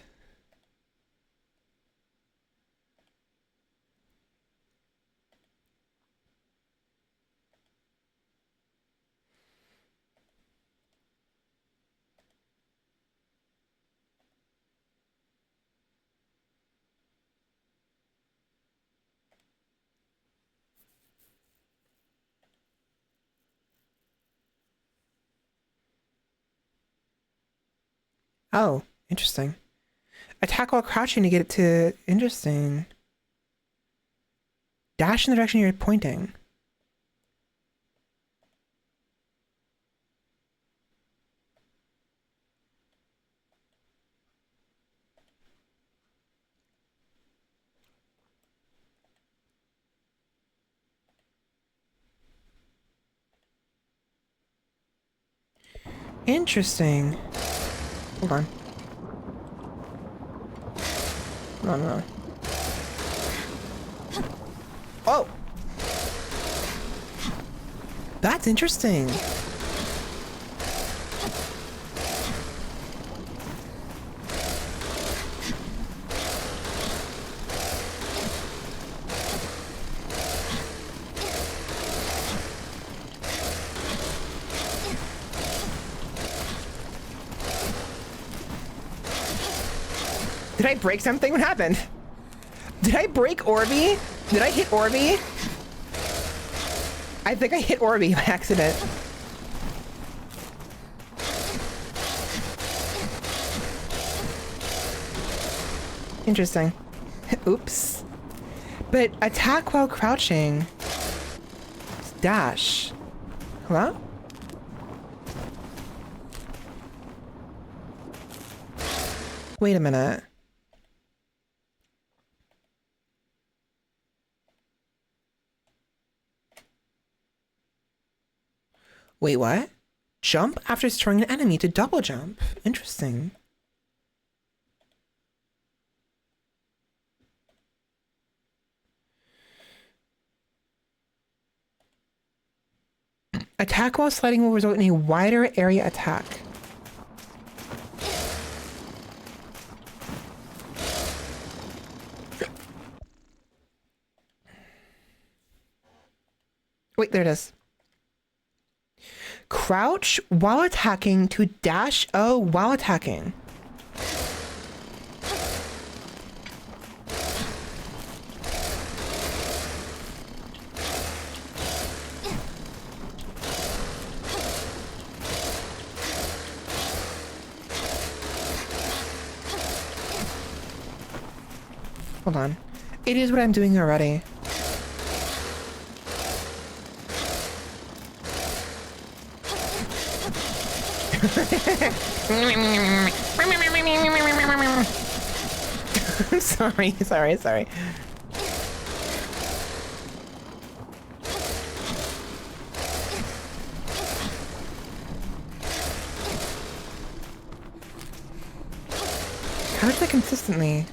Oh, interesting. Attack while crouching to get it to... Interesting. Dash in the direction you're pointing. Interesting. Hold on. No. Oh! That's interesting. Did I break something? What happened? Did I break Orby? Did I hit Orby? I think I hit Orby by accident. Interesting. Oops. But attack while crouching. Dash. Hello? Wait a minute. Wait, what? Jump after destroying an enemy to double jump. Interesting. Attack while sliding will result in a wider area attack. Wait, there it is. Crouch while attacking to dash O while attacking. Hold on. It is what I'm doing already. sorry. How is that consistently?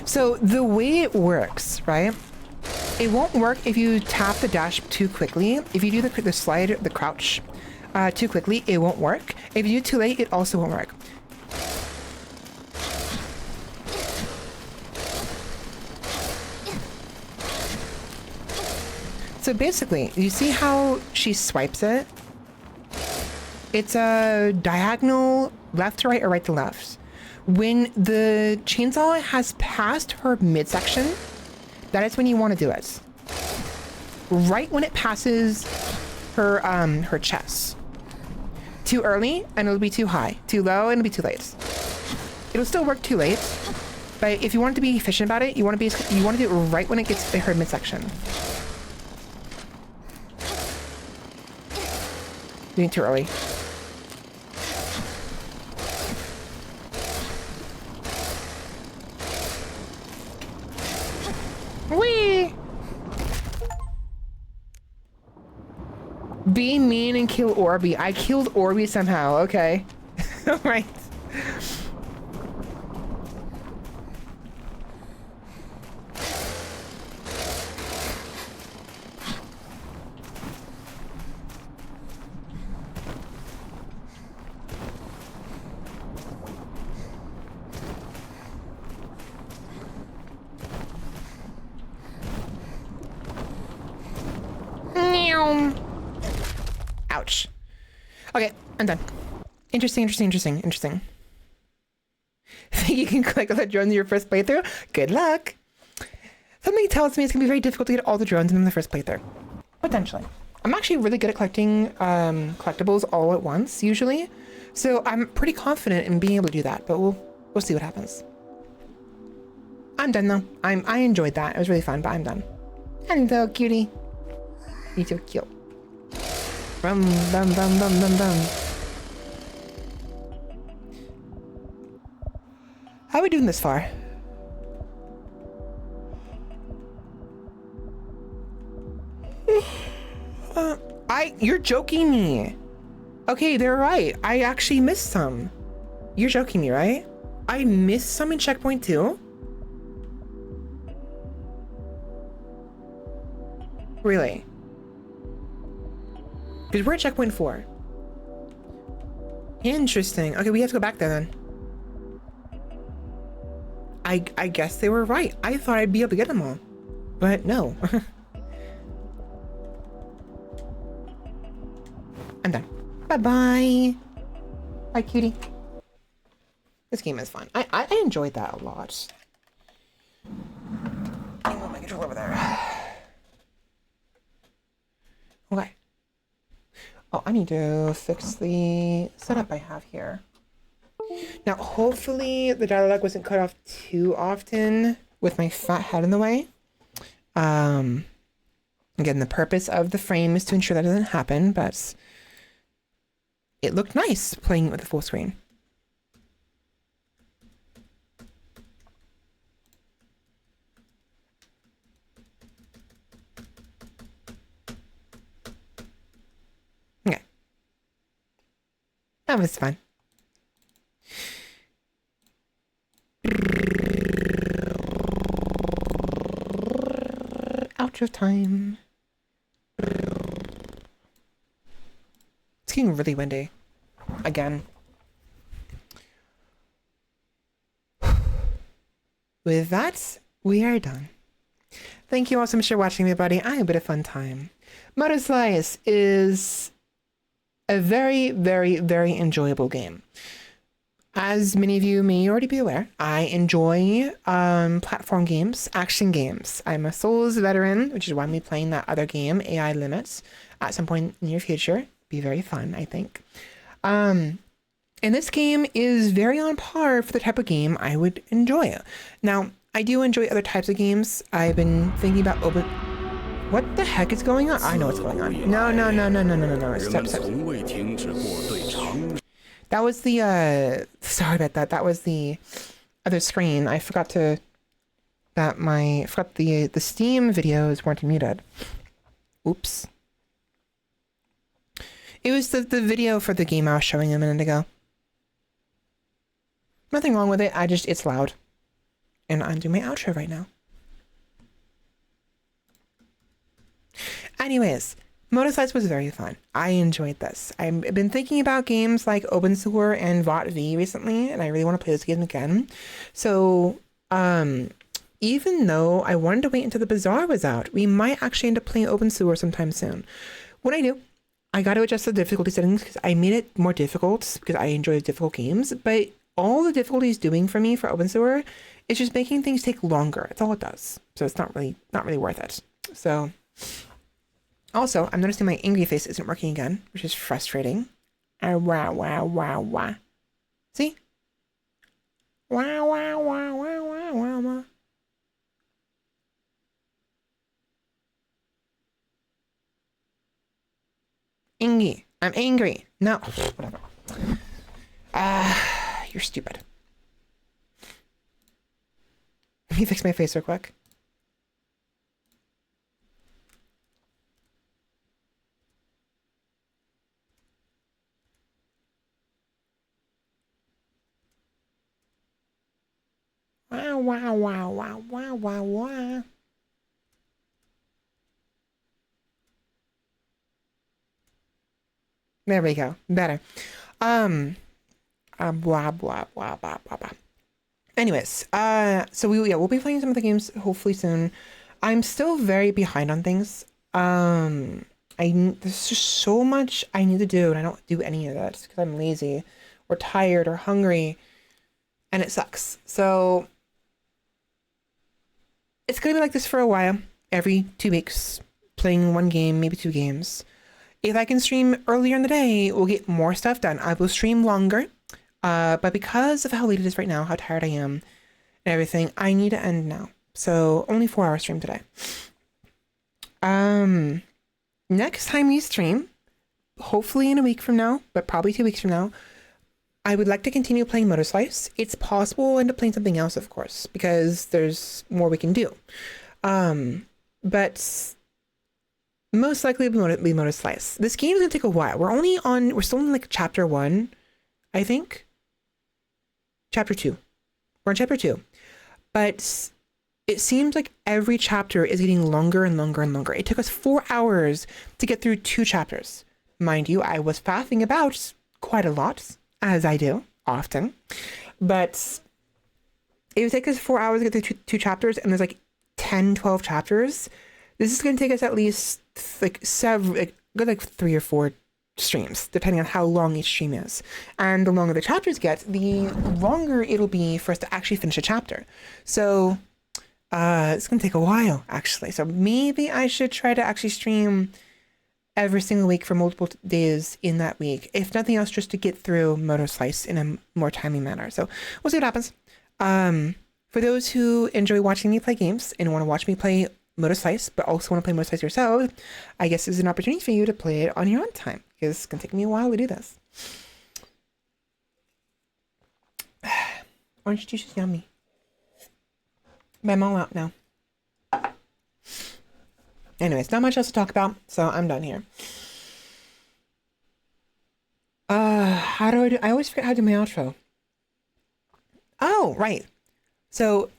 So the way it works, right? It won't work if you tap the dash too quickly. If you do the slide, the crouch too quickly, it won't work. If you do too late, it also won't work. So basically, you see how she swipes it? It's a diagonal left to right or right to left. When the chainsaw has passed her midsection, that is when you want to do it. Right when it passes her her chest. Too early and it'll be too high. Too low and it'll be too late. It'll still work too late, but if you want to be efficient about it, you want to do it right when it gets to her midsection. Doing too early. Whee! Be mean and kill Orby. I killed Orby somehow. Okay. Alright. Ouch. Okay, I'm done. Interesting. Think you can collect all the drones in your first playthrough? Good luck. Something tells me it's gonna be very difficult to get all the drones in the first playthrough. Potentially. I'm actually really good at collecting collectibles all at once, usually. So I'm pretty confident in being able to do that, but we'll see what happens. I'm done though. I enjoyed that. It was really fun, but I'm done. Hello, cutie. You're so cute. Bum, bum, bum, bum, bum, bum. How are we doing this far? You're joking me. Okay, they're right. I actually missed some. You're joking me, right? I missed some in checkpoint 2? Really? Because we're at checkpoint 4. Interesting. Okay, we have to go back there then. I guess they were right. I thought I'd be able to get them all. But no. I'm done. Bye-bye. Bye, cutie. This game is fun. I enjoyed that a lot. I move my controller over there. Okay. Oh, I need to fix the setup I have here. Now, hopefully the dialogue wasn't cut off too often with my fat head in the way. Again, the purpose of the frame is to ensure that doesn't happen, but it looked nice playing it with the full screen. Okay. That was fun. Outro time. It's getting really windy. Again. With that, we are done. Thank you all so much for watching, everybody. I had a bit of fun time. MOTORSLICE is a very, very, very enjoyable game. as many of you may already be aware, I enjoy platform games, action games. I'm a Souls veteran, which is why I'm be playing that other game, AI Limits, at some point in the near future. Be very fun, I think. And this game is very on par for the type of game I would enjoy. Now, I do enjoy other types of games. I've been thinking about open... What the heck is going on? I know what's going on. No. Stop. That was the, sorry about that. That was the other screen. I forgot to, the Steam videos weren't muted. Oops. It was the video for the game I was showing a minute ago. Nothing wrong with it. It's loud. And I'm doing my outro right now. Anyways, MOTORSLICE was very fun. I enjoyed this. I've been thinking about games like OpenSewer and VOTV recently, and I really want to play this game again. So, even though I wanted to wait until the Bazaar was out, we might actually end up playing OpenSewer sometime soon. When I do, I got to adjust the difficulty settings because I made it more difficult because I enjoy difficult games, but all the difficulty is doing for me for OpenSewer is just making things take longer. That's all it does. So it's not really worth it. So... Also, I'm noticing my angry face isn't working again, which is frustrating. Wow. See? Wow. Angry. I'm angry. No. Whatever. You're stupid. Let me fix my face real quick. Wow. There we go. Better. Blah. Anyways, so we'll be playing some of the games hopefully soon. I'm still very behind on things. There's just so much I need to do, and I don't do any of that because I'm lazy or tired or hungry, and it sucks. So it's gonna be like this for a while. Every 2 weeks, playing one game, maybe 2 games. If I can stream earlier in the day, we'll get more stuff done. I will stream longer, but because of how late it is right now, how tired I am, and everything, I need to end now. So only 4-hour stream today. Next time we stream, hopefully in a week from now, but probably 2 weeks from now, I would like to continue playing MOTORSLICE. It's possible we'll end up playing something else, of course, because there's more we can do. But most likely it'll be MOTORSLICE. This game is gonna take a while. We're still in like chapter 1, I think. Chapter 2. We're on chapter 2. But it seems like every chapter is getting longer and longer and longer. It took us 4 hours to get through 2 chapters. Mind you, I was faffing about quite a lot, as I do often. But it would take us 4 hours to get through 2 chapters, and there's like 10, 12 chapters. This is going to take us at least like 3 or 4 streams, depending on how long each stream is. And the longer the chapters get, the longer it'll be for us to actually finish a chapter. So it's going to take a while, actually. So maybe I should try to actually stream every single week for multiple days in that week. If nothing else, just to get through MOTORSLICE in a more timely manner. So we'll see what happens. For those who enjoy watching me play games and want to watch me play MOTORSLICE, but also want to play MOTORSLICE yourself, I guess this is an opportunity for you to play it on your own time, because it's going to take me a while to do this. Orange juice is yummy. But I'm all out now. Anyways, not much else to talk about, so I'm done here. How do I do? I always forget how to do my outro. Oh, right. So,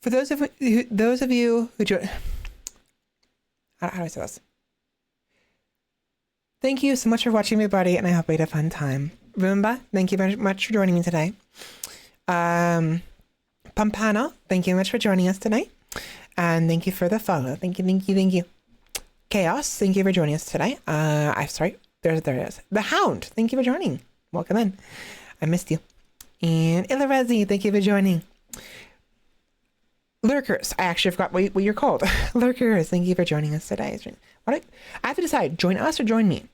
for those of you who join, how do I say this? Thank you so much for watching, everybody, and I hope you had a fun time. Roomba, thank you very much for joining me today. Pampano, thank you very much for joining us tonight. And thank you for the follow. Thank you. Chaos, thank you for joining us today. I'm sorry. There it is. The Hound, thank you for joining. welcome in. I missed you. And Ilarezi, thank you for joining. Lurkers, I actually forgot what you're called. Lurkers, thank you for joining us today. I have to decide, join us or join me?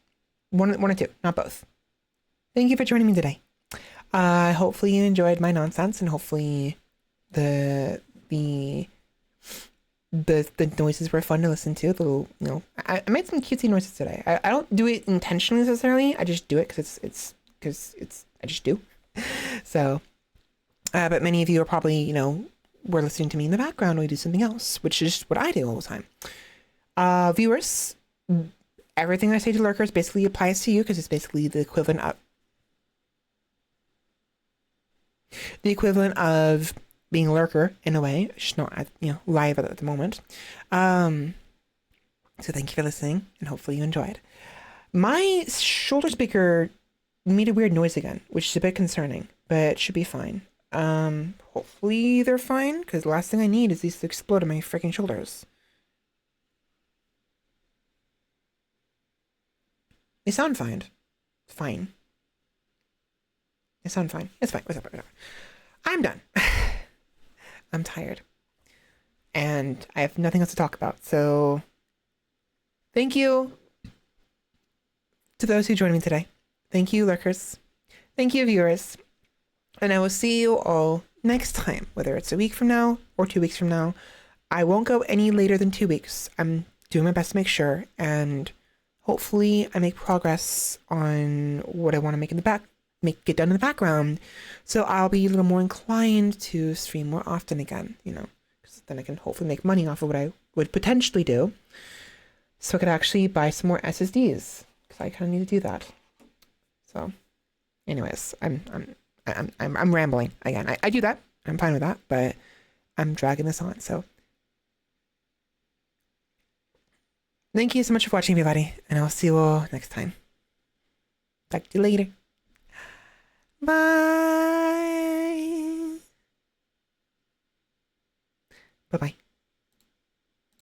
One or two, not both. Thank you for joining me today. Hopefully you enjoyed my nonsense, and hopefully the noises were fun to listen to. The little, I made some cutesy noises today. I don't do it intentionally necessarily. I just do it because I just do. So, but many of you are probably, were listening to me in the background while we do something else, which is what I do all the time. Viewers, everything I say to lurkers basically applies to you because it's basically the equivalent of being a lurker in a way. It's just not, live at the moment. So thank you for listening, and hopefully you enjoyed. My shoulder speaker made a weird noise again, which is a bit concerning, but it should be fine. Hopefully they're fine, because the last thing I need is these to explode on my freaking shoulders. They sound fine. Fine. They sound fine. It's fine. Whatever. I'm done. I'm tired. And I have nothing else to talk about. So thank you to those who joined me today. Thank you, lurkers. Thank you, viewers. And I will see you all next time, whether it's a week from now or 2 weeks from now. I won't go any later than 2 weeks. I'm doing my best to make sure, and hopefully I make progress on what I want to get done in the background. So I'll be a little more inclined to stream more often again, because then I can hopefully make money off of what I would potentially do. So I could actually buy some more SSDs, because I kind of need to do that. So anyways, I'm rambling again. I do that. I'm fine with that, but I'm dragging this on. So thank you so much for watching, everybody, and I'll see you all next time. Talk to you later. Bye. Bye-bye.